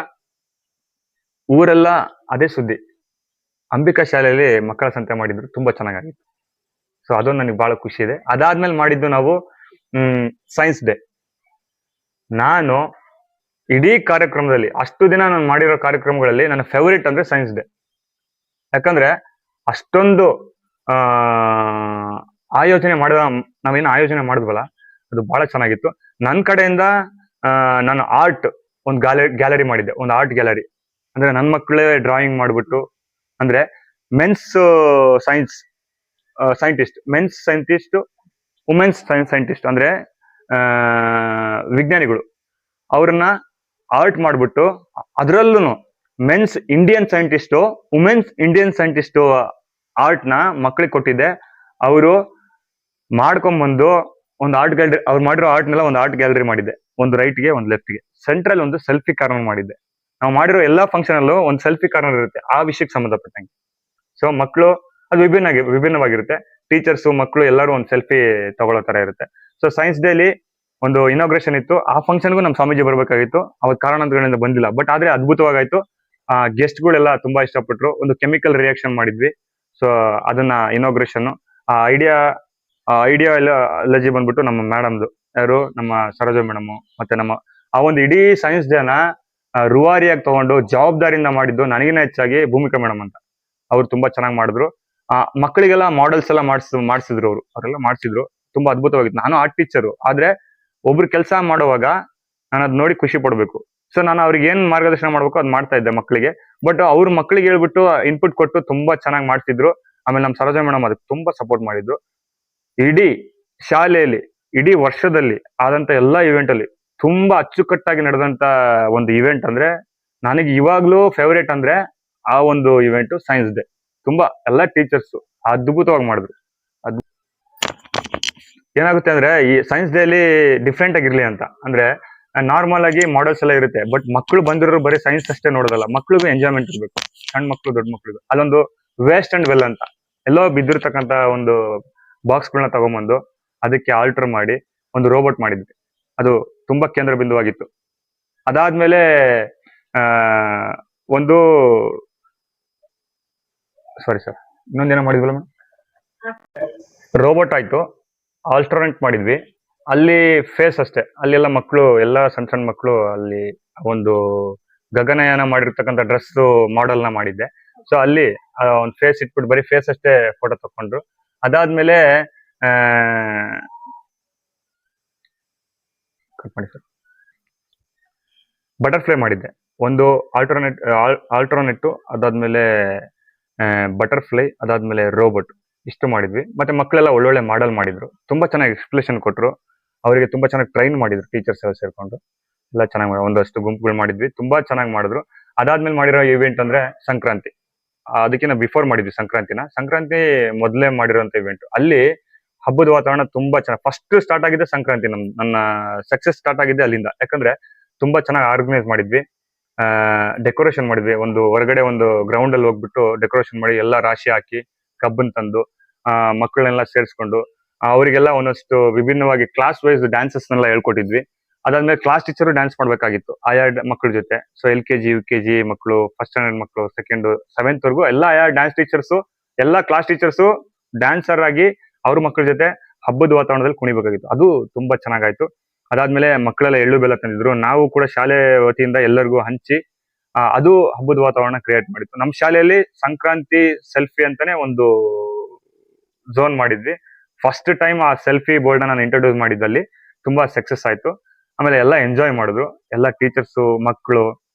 ಊರೆಲ್ಲ ಅದೇ ಸುದ್ದಿ. ಅಂಬಿಕಾ ಶಾಲೆಯಲ್ಲಿ ಮಕ್ಕಳ ಸಂತೆ ಮಾಡಿದ್ರು, ತುಂಬಾ ಚೆನ್ನಾಗಿತ್ತು. ಸೊ ಅದೊಂದು ನನಗೆ ಬಹಳ ಖುಷಿ ಇದೆ. ಅದಾದ್ಮೇಲೆ ಮಾಡಿದ್ದು ನಾವು ಸೈನ್ಸ್ ಡೇ. ನಾನು ಇಡೀ ಕಾರ್ಯಕ್ರಮದಲ್ಲಿ ಅಷ್ಟು ದಿನ ನಾನು ಮಾಡಿರೋ ಕಾರ್ಯಕ್ರಮಗಳಲ್ಲಿ ನನ್ನ ಫೇವರಿಟ್ ಅಂದ್ರೆ ಸೈನ್ಸ್ ಡೇ. ಯಾಕಂದ್ರೆ ಅಷ್ಟೊಂದು ಆಯೋಜನೆ ಮಾಡಿದ, ನಾವೇನು ಆಯೋಜನೆ ಮಾಡಿದ್ವಲ್ಲ ಅದು ಬಹಳ ಚೆನ್ನಾಗಿತ್ತು. ನನ್ನ ಕಡೆಯಿಂದ ನಾನು ಆರ್ಟ್ ಒಂದು ಗ್ಯಾಲರಿ ಮಾಡಿದ್ದೆ, ಒಂದು ಆರ್ಟ್ ಗ್ಯಾಲರಿ. ಅಂದ್ರೆ ನನ್ನ ಮಕ್ಕಳೇ ಡ್ರಾಯಿಂಗ್ ಮಾಡ್ಬಿಟ್ಟು, ಅಂದ್ರೆ men's scientist, men's scientist, women's scientist ಅಂದ್ರೆ ವಿಜ್ಞಾನಿಗಳು, ಅವ್ರನ್ನ ಆರ್ಟ್ ಮಾಡ್ಬಿಟ್ಟು ಅದರಲ್ಲೂ men's Indian scientist, women's Indian scientist art ನ ಮಕ್ಕಳಿಗೆ ಕೊಟ್ಟಿದ್ದೆ. ಅವರು ಮಾಡ್ಕೊಂಡ್ಬಂದು ಒಂದು ಆರ್ಟ್ ಗ್ಯಾಲರಿ, ಅವ್ರು ಮಾಡಿರೋ ಆರ್ಟ್ನೆಲ್ಲ ಒಂದು ಆರ್ಟ್ ಗ್ಯಾಲರಿ ಮಾಡಿದ್ದೆ. ಒಂದು ರೈಟ್ಗೆ ಒಂದು ಲೆಫ್ಟ್ಗೆ, ಸೆಂಟ್ರಲ್ ಒಂದು ಸೆಲ್ಫಿ ಕಾರ್ನರ್ ಮಾಡಿದ್ದೆ. ನಾವು ಮಾಡಿರೋ ಎಲ್ಲಾ ಫಂಕ್ಷನ್ ಅಲ್ಲೂ ಒಂದು ಸೆಲ್ಫಿ ಕಾರ್ನರ್ ಇರುತ್ತೆ ಆ ವಿಷಯಕ್ಕೆ ಸಂಬಂಧಪಟ್ಟಂಗೆ. ಸೊ ಮಕ್ಕಳು ಅದು ವಿಭಿನ್ನವಾಗಿರುತ್ತೆ. ಟೀಚರ್ಸು ಮಕ್ಕಳು ಎಲ್ಲರೂ ಒಂದು ಸೆಲ್ಫಿ ತಗೊಳ್ಳೋ ತರ ಇರುತ್ತೆ. ಸೊ ಸೈನ್ಸ್ ಡೇಲಿ ಒಂದು ಇನಾಗ್ರೇಷನ್ ಇತ್ತು, ಆ ಫಂಕ್ಷನ್ಗೂ ನಮ್ಮ ಸ್ವಾಮೀಜಿ ಬರ್ಬೇಕಾಗಿತ್ತು. ಅವತ್ತು ಕಾರಣಾಂತರಗಳಿಂದ ಬಂದಿಲ್ಲ, ಬಟ್ ಆದ್ರೆ ಅದ್ಭುತವಾಗಾಯ್ತು. ಗೆಸ್ಟ್ಗಳೆಲ್ಲ ತುಂಬಾ ಇಷ್ಟಪಟ್ರು. ಒಂದು ಕೆಮಿಕಲ್ ರಿಯಾಕ್ಷನ್ ಮಾಡಿದ್ವಿ. ಸೊ ಅದನ್ನ ಇನಾಗ್ರೇಷನ್ ಆ ಐಡಿಯಾ ಎಲರ್ಜಿ ಬಂದ್ಬಿಟ್ಟು ನಮ್ಮ ಮೇಡಮ್ದು, ಯಾರು ನಮ್ಮ ಸರೋಜ ಮೇಡಮ್, ಮತ್ತೆ ನಮ್ಮ ಆ ಒಂದು ಇಡೀ ಸೈನ್ಸ್ ಡೇನ ರೂವಾರಿಯಾಗಿ ತಗೊಂಡು ಜವಾಬ್ದಾರಿಯಿಂದ ಮಾಡಿದ್ದು ನನಗಿನ ಹೆಚ್ಚಾಗಿ ಭೂಮಿಕಾ ಮೇಡಮ್ ಅಂತ. ಅವ್ರು ತುಂಬಾ ಚೆನ್ನಾಗಿ ಮಾಡಿದ್ರು. ಮಕ್ಕಳಿಗೆಲ್ಲ ಮಾಡೆಲ್ಸ್ ಎಲ್ಲ ಮಾಡಿಸಿದ್ರು, ಅವರೆಲ್ಲ ಮಾಡಿಸಿದ್ರು. ತುಂಬಾ ಅದ್ಭುತವಾಗಿತ್ತು. ನಾನು ಆರ್ಟ್ ಟೀಚರು, ಆದ್ರೆ ಒಬ್ರು ಕೆಲಸ ಮಾಡುವಾಗ ನಾನು ಅದ್ ನೋಡಿ ಖುಷಿ ಪಡ್ಬೇಕು. ಸೊ ನಾನು ಅವ್ರಿಗೆ ಏನ್ ಮಾರ್ಗದರ್ಶನ ಮಾಡ್ಬೇಕು ಅದ್ ಮಾಡ್ತಾ ಇದ್ದೆ ಮಕ್ಕಳಿಗೆ. ಬಟ್ ಅವ್ರ ಮಕ್ಕಳಿಗೆ ಹೇಳ್ಬಿಟ್ಟು ಇನ್ಪುಟ್ ಕೊಟ್ಟು ತುಂಬಾ ಚೆನ್ನಾಗಿ ಮಾಡ್ತಿದ್ರು. ಆಮೇಲೆ ನಮ್ಮ ಸರೋಜ ಮೇಡಮ್ ಅದಕ್ಕೆ ತುಂಬಾ ಸಪೋರ್ಟ್ ಮಾಡಿದ್ರು. ಇಡೀ ಶಾಲೆಯಲ್ಲಿ ಇಡೀ ವರ್ಷದಲ್ಲಿ ಆದಂತ ಎಲ್ಲಾ ಇವೆಂಟ್ ಅಲ್ಲಿ ತುಂಬಾ ಅಚ್ಚುಕಟ್ಟಾಗಿ ನಡೆದಂತ ಒಂದು ಇವೆಂಟ್ ಅಂದ್ರೆ ನನಗೆ ಇವಾಗ್ಲೂ ಫೇವರೇಟ್ ಅಂದ್ರೆ ಆ ಒಂದು ಇವೆಂಟ್ ಸೈನ್ಸ್ ಡೇ. ತುಂಬಾ ಎಲ್ಲಾ ಟೀಚರ್ಸ್ ಅದ್ಭುತವಾಗಿ ಮಾಡಿದ್ರು. ಏನಾಗುತ್ತೆ ಅಂದ್ರೆ ಈ ಸೈನ್ಸ್ ಡೇ ಅಲ್ಲಿ ಡಿಫ್ರೆಂಟ್ ಆಗಿರ್ಲಿ ಅಂತ, ಅಂದ್ರೆ ನಾರ್ಮಲ್ ಆಗಿ ಮಾಡೆಲ್ಸ್ ಎಲ್ಲ ಇರುತ್ತೆ, ಬಟ್ ಮಕ್ಕಳು ಬಂದಿರೋರು ಬರೀ ಸೈನ್ಸ್ ಅಷ್ಟೇ ನೋಡೋದಲ್ಲ, ಮಕ್ಳಿಗೂ ಎಂಜಾಯ್ಮೆಂಟ್ ಇರ್ಬೇಕು. ಸಣ್ಣ ಮಕ್ಳು ದೊಡ್ಡ ಮಕ್ಳಿಗೂ ಅಲ್ಲೊಂದು ವೇಸ್ಟ್ ಅಂಡ್ ವೆಲ್ ಅಂತ ಎಲ್ಲೋ ಬಿದ್ದಿರ್ತಕ್ಕಂತ ಒಂದು ಬಾಕ್ಸ್ಗಳನ್ನ ತಗೊಂಬಂದು ಅದಕ್ಕೆ ಆಲ್ಟರ್ ಮಾಡಿ ಒಂದು ರೋಬೋಟ್ ಮಾಡಿದ್ವಿ. ಅದು ತುಂಬಾ ಕೇಂದ್ರ ಬಿಂದುವಾಗಿತ್ತು. ಅದಾದ್ಮೇಲೆ ಒಂದು ಸಾರಿ ಸರ್ ಇನ್ನೊಂದೇನೋ ಮಾಡಿದ್ವಲ್ಲ ಮ್ಯಾಮ್, ರೋಬೋಟ್ ಆಯ್ತು, ಆಲ್ಟರ್ನೇಟ್ ಮಾಡಿದ್ವಿ. ಅಲ್ಲಿ ಫೇಸ್ ಅಷ್ಟೇ, ಅಲ್ಲೆಲ್ಲ ಮಕ್ಕಳು, ಎಲ್ಲ ಸಣ್ಣ ಸಣ್ಣ ಮಕ್ಕಳು ಅಲ್ಲಿ ಒಂದು ಗಗನಯಾನ ಮಾಡಿರ್ತಕ್ಕಂಥ ಡ್ರೆಸ್ ಮಾಡೆಲ್ ನ ಮಾಡಿದ್ದೆ. ಸೊ ಅಲ್ಲಿ ಒಂದು ಫೇಸ್ ಇಟ್ಬಿಟ್ಟು ಬರೀ ಫೇಸ್ ಅಷ್ಟೇ ಫೋಟೋ ತಕೊಂಡ್ರು. ಅದಾದ್ಮೇಲೆ ಕಟ್ ಮಾಡಿ ಸರ್, ಬಟರ್ಫ್ಲೈ ಮಾಡಿದ್ದೆ. ಒಂದು ಆಲ್ಟರ್ನೇಟ್, ಅದಾದ್ಮೇಲೆ ಬಟರ್ಫ್ಲೈ, ಅದಾದ್ಮೇಲೆ ರೋಬೋಟ್, ಇಷ್ಟು ಮಾಡಿದ್ವಿ. ಮತ್ತೆ ಮಕ್ಕಳೆಲ್ಲ ಒಳ್ಳೊಳ್ಳೆ ಮಾಡೆಲ್ ಮಾಡಿದ್ರು, ತುಂಬಾ ಚೆನ್ನಾಗಿ ಎಕ್ಸ್ಪ್ಲೇಷನ್ ಕೊಟ್ರು. ಅವರಿಗೆ ತುಂಬಾ ಚೆನ್ನಾಗಿ ಟ್ರೈನ್ ಮಾಡಿದ್ರು ಟೀಚರ್ಸ್ ಎಲ್ಲ ಸೇರ್ಕೊಂಡು. ಎಲ್ಲ ಚೆನ್ನಾಗಿ ಒಂದಷ್ಟು ಗುಂಪುಗಳು ಮಾಡಿದ್ವಿ, ತುಂಬಾ ಚೆನ್ನಾಗಿ ಮಾಡಿದ್ರು. ಅದಾದ್ಮೇಲೆ ಮಾಡಿರೋ ಇವೆಂಟ್ ಅಂದ್ರೆ ಸಂಕ್ರಾಂತಿ. ಅದಕ್ಕಿಂತ ಬಿಫೋರ್ ಮಾಡಿದ್ವಿ ಸಂಕ್ರಾಂತಿ ಮೊದಲೇ ಮಾಡಿರೋಂಥ ಇವೆಂಟ್. ಅಲ್ಲಿ ಹಬ್ಬದ ವಾತಾವರಣ ತುಂಬಾ ಚೆನ್ನಾಗಿ ಫಸ್ಟ್ ಸ್ಟಾರ್ಟ್ ಆಗಿದ್ದೆ ಸಂಕ್ರಾಂತಿ. ನನ್ನ ಸಕ್ಸಸ್ ಸ್ಟಾರ್ಟ್ ಆಗಿದ್ದೆ ಅಲ್ಲಿಂದ. ಯಾಕಂದ್ರೆ ತುಂಬಾ ಚೆನ್ನಾಗಿ ಆರ್ಗನೈಸ್ ಮಾಡಿದ್ವಿ, ಡೆಕೋರೇಷನ್ ಮಾಡಿದ್ವಿ. ಒಂದು ಹೊರಗಡೆ ಒಂದು ಗ್ರೌಂಡ್ ಅಲ್ಲಿ ಹೋಗ್ಬಿಟ್ಟು ಡೆಕೋರೇಷನ್ ಮಾಡಿ ಎಲ್ಲ ರಾಶಿ ಹಾಕಿ ಕಬ್ಬನ್ ತಂದು ಮಕ್ಕಳನ್ನೆಲ್ಲ ಸೇರಿಸ್ಕೊಂಡು ಅವರಿಗೆಲ್ಲ ಒಂದಷ್ಟು ವಿಭಿನ್ನವಾಗಿ ಕ್ಲಾಸ್ ವೈಸ್ ಡ್ಯಾನ್ಸಸ್ ನೆಲ್ಲ ಹೇಳ್ಕೊಟ್ಟಿದ್ವಿ. ಅದಾದ್ಮೇಲೆ ಕ್ಲಾಸ್ ಟೀಚರ್ ಡ್ಯಾನ್ಸ್ ಮಾಡ್ಬೇಕಾಗಿತ್ತು ಆಯಾ ಮಕ್ಕಳ ಜೊತೆ. ಸೊ LKG UKG ಮಕ್ಕಳು, ಫಸ್ಟ್ ಸ್ಟ್ಯಾಂಡರ್ಡ್ ಮಕ್ಕಳು, ಸೆಕೆಂಡ್ 7th ವರೆಗೂ ಎಲ್ಲ ಆಯಾ ಡ್ಯಾನ್ಸ್ ಟೀಚರ್ಸು, ಎಲ್ಲ ಕ್ಲಾಸ್ ಟೀಚರ್ಸು ಡ್ಯಾನ್ಸರ್ ಆಗಿ ಅವ್ರ ಮಕ್ಕಳ ಜೊತೆ ಹಬ್ಬದ ವಾತಾವರಣದಲ್ಲಿ ಕುಣಿಬೇಕಾಗಿತ್ತು. ಅದು ತುಂಬಾ ಚೆನ್ನಾಗಾಯ್ತು. ಅದಾದ್ಮೇಲೆ ಮಕ್ಕಳೆಲ್ಲ ಎಳ್ಳು ಬೆಲ್ಲ ತಂದಿದ್ರು, ನಾವು ಕೂಡ ಶಾಲೆ ವತಿಯಿಂದ ಎಲ್ಲರಿಗೂ ಹಂಚಿ ಅದು ಹಬ್ಬದ ವಾತಾವರಣ ಕ್ರಿಯೇಟ್ ಮಾಡಿತ್ತು. ನಮ್ಮ ಶಾಲೆಯಲ್ಲಿ ಸಂಕ್ರಾಂತಿ ಸೆಲ್ಫಿ ಅಂತಾನೆ ಒಂದು ಝೋನ್ ಮಾಡಿದ್ವಿ. ಫಸ್ಟ್ ಟೈಮ್ ಆ ಸೆಲ್ಫಿ ಬೋರ್ಡ್ ನಾನು ಇಂಟ್ರೊಡ್ಯೂಸ್ ಮಾಡಿದ್ದಲ್ಲಿ ತುಂಬಾ ಸಕ್ಸಸ್ ಆಯ್ತು. ಆಮೇಲೆ ಎಲ್ಲ ಎಂಜಾಯ್ ಮಾಡಿದ್ರು, ಎಲ್ಲ ಟೀಚರ್ಸು ಮಕ್ಕಳು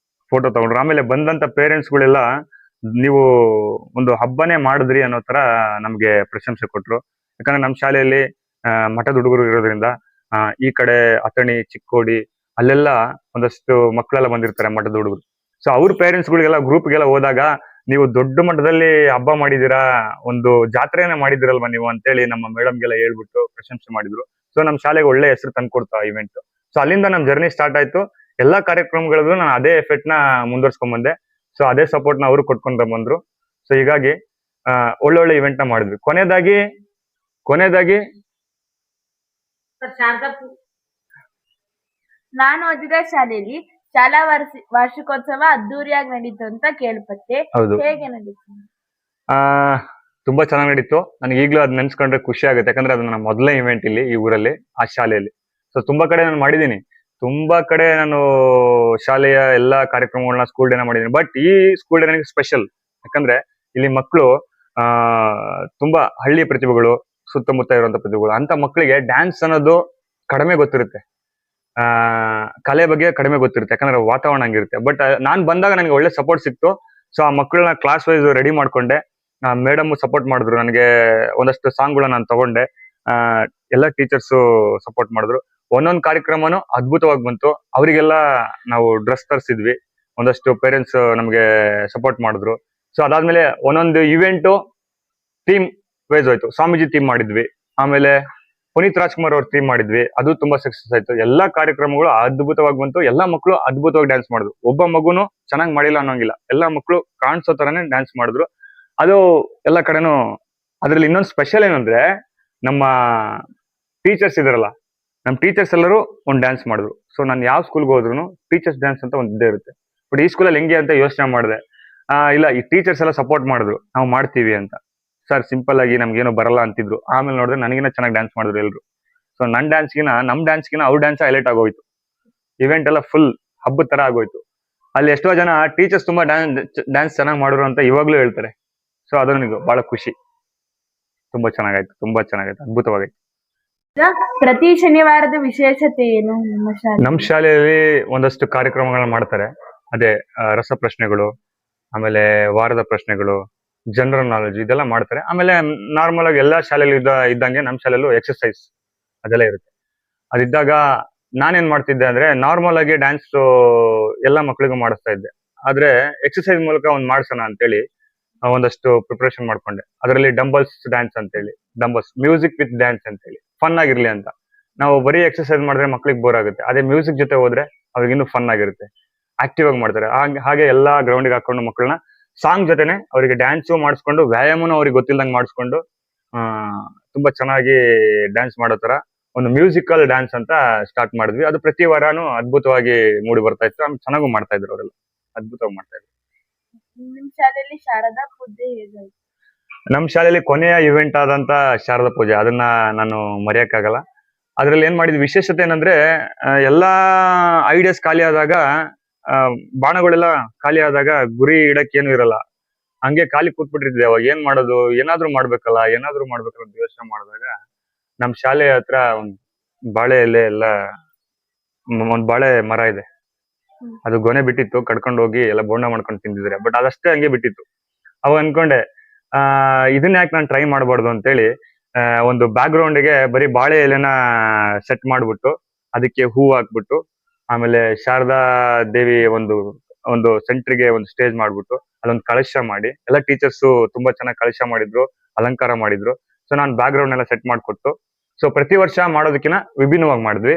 ಫೋಟೋ ತಗೊಂಡ್ರು. ಆಮೇಲೆ ಬಂದಂತ ಪೇರೆಂಟ್ಸ್ಗಳೆಲ್ಲ ನೀವು ಒಂದು ಹಬ್ಬನೇ ಮಾಡಿದ್ರಿ ಅನ್ನೋ ತರ ನಮ್ಗೆ ಪ್ರಶಂಸೆ ಕೊಟ್ರು. ಯಾಕಂದ್ರೆ ನಮ್ಮ ಶಾಲೆಯಲ್ಲಿ ಮಠದ ಹುಡುಗರು ಇರೋದ್ರಿಂದ ಈ ಕಡೆ ಅಥಣಿ, ಚಿಕ್ಕೋಡಿ ಅಲ್ಲೆಲ್ಲ ಒಂದಷ್ಟು ಮಕ್ಕಳೆಲ್ಲ ಬಂದಿರ್ತಾರೆ ಮಠದ ಹುಡುಗರು. ಸೊ ಅವ್ರ ಪೇರೆಂಟ್ಸ್ಗಳಿಗೆಲ್ಲ ಗ್ರೂಪ್ಗೆಲ್ಲ ಹೋದಾಗ ನೀವು ದೊಡ್ಡ ಮಟ್ಟದಲ್ಲಿ ಹಬ್ಬ ಮಾಡಿದೀರಾ, ಒಂದು ಜಾತ್ರೆನ ಮಾಡಿದಿರಲ್ವಾ ನೀವು ಅಂತೇಳಿ ನಮ್ಮ ಮೇಡಮ್ಗೆಲ್ಲ ಹೇಳ್ಬಿಟ್ಟು ಪ್ರಶಂಸೆ ಮಾಡಿದ್ರು. ಸೊ ನಮ್ಮ ಶಾಲೆಗೆ ಒಳ್ಳೆ ಹೆಸರು ತಂದ್ಕೊಡ್ತಾ ಇವೆಂಟ್. ಸೊ ಅಲ್ಲಿಂದ ನಮ್ ಜರ್ನಿ ಸ್ಟಾರ್ಟ್ ಆಯ್ತು. ಎಲ್ಲಾ ಕಾರ್ಯಕ್ರಮಗಳಲ್ಲೂ ನಾನು ಅದೇ ಎಫೆಕ್ಟ್ ನ ಮುಂದುವರ್ಸ್ಕೊಂಡ್ ಬಂದೆ. ಸೊ ಅದೇ ಸಪೋರ್ಟ್ ನ ಅವರು ಕೊಟ್ಕೊಂಡ್ ಬಂದ್ರು. ಸೊ ಹೀಗಾಗಿ ಒಳ್ಳೊಳ್ಳೆ ಇವೆಂಟ್ ನ ಮಾಡಿದ್ವಿ. ಕೊನೆಯದಾಗಿ ನಾನು ಓದಿದ ಶಾಲೆಯಲ್ಲಿ ಶಾಲಾ ವಾರ್ಷಿಕೋತ್ಸವ ಅದ್ದೂರಿಯಾಗಿ ನಡೀತು ಅಂತ ಕೇಳ್ಪಟ್ಟೆ. ಹೌದು, ಹೇಗೆ ನಡೀತು? ತುಂಬಾ ಚೆನ್ನಾಗಿ ನಡೀತು. ನನಗೆ ಈಗಲೂ ಅದ್ ನೆನ್ಸ್ಕೊಂಡ್ರೆ ಖುಷಿ ಆಗುತ್ತೆ. ಯಾಕಂದ್ರೆ ಅದು ನನ್ನ ಮೊದಲನೇ ಇವೆಂಟ್ ಇಲ್ಲಿ ಈ ಊರಲ್ಲಿ, ಆ ಶಾಲೆಯಲ್ಲಿ. ಸೊ ತುಂಬಾ ಕಡೆ ನಾನು ಮಾಡಿದೀನಿ, ತುಂಬಾ ಕಡೆ ನಾನು ಶಾಲೆಯ ಎಲ್ಲಾ ಕಾರ್ಯಕ್ರಮಗಳನ್ನ ಸ್ಕೂಲ್ ಡೇನ ಮಾಡಿದೀನಿ. ಬಟ್ ಈ ಸ್ಕೂಲ್ ಡೇ ನನಗೆ ಸ್ಪೆಷಲ್. ಯಾಕಂದ್ರೆ ಇಲ್ಲಿ ಮಕ್ಕಳು ತುಂಬಾ ಹಳ್ಳಿ ಪ್ರತಿಭೆಗಳು, ಸುತ್ತಮುತ್ತ ಇರುವಂತ ಪ್ರತಿಭೆಗಳು, ಅಂತ ಮಕ್ಕಳಿಗೆ ಡ್ಯಾನ್ಸ್ ಅನ್ನೋದು ಕಡಿಮೆ ಗೊತ್ತಿರುತ್ತೆ, ಕಲೆ ಬಗ್ಗೆ ಕಡಿಮೆ ಗೊತ್ತಿರುತ್ತೆ. ಯಾಕಂದ್ರೆ ವಾತಾವರಣ ಹಂಗಿರುತ್ತೆ. ಬಟ್ ನಾನ್ ಬಂದಾಗ ನನಗೆ ಒಳ್ಳೆ ಸಪೋರ್ಟ್ ಸಿಕ್ತು. ಸೊ ಆ ಮಕ್ಕಳನ್ನ ಕ್ಲಾಸ್ ವೈಸ್ ರೆಡಿ ಮಾಡ್ಕೊಂಡೆ. ಮೇಡಮ್ ಸಪೋರ್ಟ್ ಮಾಡಿದ್ರು, ನನಗೆ ಒಂದಷ್ಟು ಸಾಂಗ್ಗಳನ್ನ ನಾನು ತಗೊಂಡೆ. ಎಲ್ಲ ಟೀಚರ್ಸ್ ಸಪೋರ್ಟ್ ಮಾಡಿದ್ರು. ಒಂದೊಂದು ಕಾರ್ಯಕ್ರಮನೂ ಅದ್ಭುತವಾಗಿ ಬಂತು. ಅವರಿಗೆಲ್ಲ ನಾವು ಡ್ರೆಸ್ ತರಿಸಿದ್ವಿ. ಒಂದಷ್ಟು ಪೇರೆಂಟ್ಸ್ ನಮಗೆ ಸಪೋರ್ಟ್ ಮಾಡಿದ್ರು. ಸೊ ಅದಾದ್ಮೇಲೆ ಒಂದೊಂದು ಇವೆಂಟು ಥೀಮ್ ವೈಸ್ ಹೋಯ್ತು. ಸ್ವಾಮೀಜಿ ಥೀಮ್ ಮಾಡಿದ್ವಿ, ಆಮೇಲೆ ಪುನೀತ್ ರಾಜ್ಕುಮಾರ್ ಅವ್ರ ಥೀಮ್ ಮಾಡಿದ್ವಿ, ಅದು ತುಂಬಾ ಸಕ್ಸಸ್ ಆಯ್ತು. ಎಲ್ಲಾ ಕಾರ್ಯಕ್ರಮಗಳು ಅದ್ಭುತವಾಗಿ ಬಂತು. ಎಲ್ಲಾ ಮಕ್ಕಳು ಅದ್ಭುತವಾಗಿ ಡ್ಯಾನ್ಸ್ ಮಾಡಿದ್ರು. ಒಬ್ಬ ಮಗುನು ಚೆನ್ನಾಗಿ ಮಾಡಿಲ್ಲ ಅನ್ನೋಂಗಿಲ್ಲ, ಎಲ್ಲಾ ಮಕ್ಕಳು ಕಾಣಿಸೋ ತರಾನೇ ಡ್ಯಾನ್ಸ್ ಮಾಡಿದ್ರು. ಅದು ಎಲ್ಲ ಕಡೆನೂ. ಅದ್ರಲ್ಲಿ ಇನ್ನೊಂದು ಸ್ಪೆಷಲ್ ಏನಂದ್ರೆ, ನಮ್ಮ ಟೀಚರ್ಸ್ ಇದಾರಲ್ಲ, ನಮ್ಮ ಟೀಚರ್ಸ್ ಎಲ್ಲರೂ ಒಂದು ಡ್ಯಾನ್ಸ್ ಮಾಡಿದ್ರು. ಸೊ ನಾನು ಯಾವ ಸ್ಕೂಲ್ಗೆ ಹೋದ್ರು ಟೀಚರ್ಸ್ ಡ್ಯಾನ್ಸ್ ಅಂತ ಒಂದು ಇದ್ದೇ ಇರುತ್ತೆ. ಬಟ್ ಈ ಸ್ಕೂಲಲ್ಲಿ ಹೆಂಗೆ ಅಂತ ಯೋಚನೆ ಮಾಡಿದೆ. ಇಲ್ಲ, ಈ ಟೀಚರ್ಸ್ ಎಲ್ಲ ಸಪೋರ್ಟ್ ಮಾಡಿದ್ರು, ನಾವು ಮಾಡ್ತೀವಿ ಅಂತ. ಸರ್ ಸಿಂಪಲ್ ಆಗಿ ನಮ್ಗೇನೋ ಬರಲ್ಲ ಅಂತಿದ್ರು. ಆಮೇಲೆ ನೋಡಿದ್ರೆ ನನಗಿನ ಚೆನ್ನಾಗಿ ಡ್ಯಾನ್ಸ್ ಮಾಡಿದ್ರು ಎಲ್ರು. ಸೊ ನಮ್ ಡ್ಯಾನ್ಸ್ಗಿನ ಅವ್ರ ಡ್ಯಾನ್ಸ್ ಹೈಲೈಟ್ ಆಗೋಯ್ತು. ಇವೆಂಟ್ ಎಲ್ಲ ಫುಲ್ ಹಬ್ಬದ ತರ ಆಗೋಯ್ತು. ಅಲ್ಲಿ ಎಷ್ಟೋ ಜನ ಟೀಚರ್ಸ್ ತುಂಬಾ ಡ್ಯಾನ್ಸ್ ಚೆನ್ನಾಗಿ ಮಾಡಿದ್ರು ಅಂತ ಇವಾಗ್ಲೂ ಹೇಳ್ತಾರೆ. ಸೊ ಅದು ನನಗೆ ಬಹಳ ಖುಷಿ. ತುಂಬಾ ಚೆನ್ನಾಗಾಯ್ತು, ಅದ್ಭುತವಾಗೈತು. ಪ್ರತಿ ಶನಿವಾರದ ವಿಶೇಷತೆ ಏನು ನಿಮ್ಮ ಶಾಲೆ? ನಮ್ಮ ಶಾಲೆಯಲ್ಲಿ ಒಂದಷ್ಟು ಕಾರ್ಯಕ್ರಮಗಳನ್ನ ಮಾಡ್ತಾರೆ. ಅದೇ ರಸಪ್ರಶ್ನೆಗಳು, ಆಮೇಲೆ ವಾರದ ಪ್ರಶ್ನೆಗಳು, ಜನರಲ್ ನಾಲೆಜ್, ಇದೆಲ್ಲ ಮಾಡ್ತಾರೆ. ಆಮೇಲೆ ನಾರ್ಮಲ್ ಆಗಿ ಎಲ್ಲಾ ಶಾಲೆಯಲ್ಲಿ ಇದ್ದಂಗೆ ನಮ್ಮ ಶಾಲೆಯಲ್ಲೂ ಎಕ್ಸರ್ಸೈಸ್ ಅದೆಲ್ಲ ಇರುತ್ತೆ. ಅದಿದ್ದಾಗ ನಾನೇನ್ ಮಾಡ್ತಿದ್ದೆ ಅಂದ್ರೆ, ನಾರ್ಮಲ್ ಆಗಿ ಡ್ಯಾನ್ಸ್ ಎಲ್ಲಾ ಮಕ್ಳಿಗೂ ಮಾಡಿಸ್ತಾ ಇದ್ದೆ. ಆದ್ರೆ ಎಕ್ಸರ್ಸೈಸ್ ಮೂಲಕ ಒಂದ್ ಮಾಡ್ಸೋಣ ಅಂತೇಳಿ ಒಂದಷ್ಟು ಪ್ರಿಪರೇಷನ್ ಮಾಡ್ಕೊಂಡೆ. ಅದರಲ್ಲಿ ಡಂಬಲ್ಸ್ ಡ್ಯಾನ್ಸ್ ಅಂತೇಳಿ, ಡಂಬಲ್ಸ್ ಮ್ಯೂಸಿಕ್ ವಿತ್ ಡ್ಯಾನ್ಸ್ ಅಂತೇಳಿ, ಫನ್ ಆಗಿರ್ಲಿ ಅಂತ. ನಾವು ಬರೀ ಎಕ್ಸರ್ಸೈಸ್ ಮಾಡಿದ್ರೆ ಮಕ್ಳಿಗೆ ಬೋರ್ ಆಗುತ್ತೆ. ಅದೇ ಮ್ಯೂಸಿಕ್ ಜೊತೆ ಹೋದ್ರೆ ಅವ್ರಿಗೆ ಇನ್ನೂ ಫನ್ ಆಗಿರುತ್ತೆ, ಆಕ್ಟಿವ್ ಆಗಿ ಮಾಡ್ತಾರೆ. ಹಾಗೆ ಎಲ್ಲಾ ಗ್ರೌಂಡಿಗೆ ಹಾಕೊಂಡು ಮಕ್ಕಳನ್ನ ಸಾಂಗ್ ಜೊತೆನೆ ಅವರಿಗೆ ಡ್ಯಾನ್ಸು ಮಾಡಿಸ್ಕೊಂಡು, ವ್ಯಾಯಾಮನೂ ಅವ್ರಿಗೆ ಗೊತ್ತಿಲ್ದಂಗೆ ಮಾಡಿಸ್ಕೊಂಡು ತುಂಬಾ ಚೆನ್ನಾಗಿ ಡ್ಯಾನ್ಸ್ ಮಾಡೋ ತರ ಒಂದು ಮ್ಯೂಸಿಕಲ್ ಡ್ಯಾನ್ಸ್ ಅಂತ ಸ್ಟಾರ್ಟ್ ಮಾಡಿದ್ವಿ. ಅದು ಪ್ರತಿ ವಾರಾನು ಅದ್ಭುತವಾಗಿ ಮೂಡಿ ಬರ್ತಾ ಇತ್ತು. ಆಮೇಲೆ ಚೆನ್ನಾಗೂ ಮಾಡ್ತಾ ಇದ್ರು, ಅವರೆಲ್ಲ ಅದ್ಭುತವಾಗಿ ಮಾಡ್ತಾ ಇದ್ರು. ನಿಮ್ ಶಾಲೆಯಲ್ಲಿ ಶಾರದಾ ಪೂಜೆ ಹೇಗಾಯ್ತು? ನಮ್ಮ ಶಾಲೆಯಲ್ಲಿ ಕೊನೆಯ ಇವೆಂಟ್ ಆದಂತ ಶಾರದಾ ಪೂಜೆ, ಅದನ್ನ ನಾನು ಮರೆಯಕ್ಕಾಗಲ್ಲ. ಅದ್ರಲ್ಲಿ ಏನ್ ಮಾಡಿದ್ವಿ, ವಿಶೇಷತೆ ಏನಂದ್ರೆ, ಎಲ್ಲಾ ಐಡಿಯಾಸ್ ಖಾಲಿ ಆದಾಗ, ಬಾಣಗಳೆಲ್ಲ ಖಾಲಿ ಆದಾಗ ಗುರಿ ಇಡಕ್ ಏನು ಇರಲ್ಲ, ಹಂಗೆ ಖಾಲಿ ಕೂತ್ಬಿಟ್ಟಿದ್ದೆ. ಅವಾಗ ಏನ್ ಮಾಡೋದು, ಏನಾದ್ರೂ ಮಾಡ್ಬೇಕಲ್ಲ ಅಂತ ಯೋಚನೆ ಮಾಡಿದಾಗ, ನಮ್ ಶಾಲೆ ಹತ್ರ ಒಂದ್ ಬಾಳೆ ಎಲೆ ಎಲ್ಲ, ಒಂದ್ ಬಾಳೆ ಮರ ಇದೆ, ಅದು ಗೊನೆ ಬಿಟ್ಟಿತ್ತು. ಕಡ್ಕೊಂಡು ಹೋಗಿ ಎಲ್ಲ ಬೋಂಡ ಮಾಡ್ಕೊಂಡು ತಿಂದಿದ್ರೆ. ಬಟ್ ಅದಷ್ಟೇ ಹಂಗೆ ಬಿಟ್ಟಿತ್ತು. ಅವಾಗ ಅನ್ಕೊಂಡೆ, ಇದನ್ನ ಯಾಕೆ ನಾನು ಟ್ರೈ ಮಾಡಬಾರ್ದು ಅಂತೇಳಿ, ಒಂದು ಬ್ಯಾಕ್ ಗ್ರೌಂಡ್ಗೆ ಬರೀ ಬಾಳೆ ಎಲೆನ ಸೆಟ್ ಮಾಡ್ಬಿಟ್ಟು, ಅದಕ್ಕೆ ಹೂ ಹಾಕ್ಬಿಟ್ಟು, ಆಮೇಲೆ ಶಾರದಾ ದೇವಿ ಒಂದು ಸೆಂಟ್ರಿಗೆ ಒಂದು ಸ್ಟೇಜ್ ಮಾಡ್ಬಿಟ್ಟು, ಅಲ್ಲೊಂದು ಕಳಶ ಮಾಡಿ, ಎಲ್ಲ ಟೀಚರ್ಸ್ ತುಂಬಾ ಚೆನ್ನಾಗಿ ಕಳಶ ಮಾಡಿದ್ರು, ಅಲಂಕಾರ ಮಾಡಿದ್ರು. ಸೊ ನಾನು ಬ್ಯಾಕ್ ಗ್ರೌಂಡ್ ಎಲ್ಲ ಸೆಟ್ ಮಾಡ್ಕೊಟ್ಟು, ಸೊ ಪ್ರತಿ ವರ್ಷ ಮಾಡೋದಕ್ಕಿಂತ ವಿಭಿನ್ನವಾಗಿ ಮಾಡಿದ್ವಿ.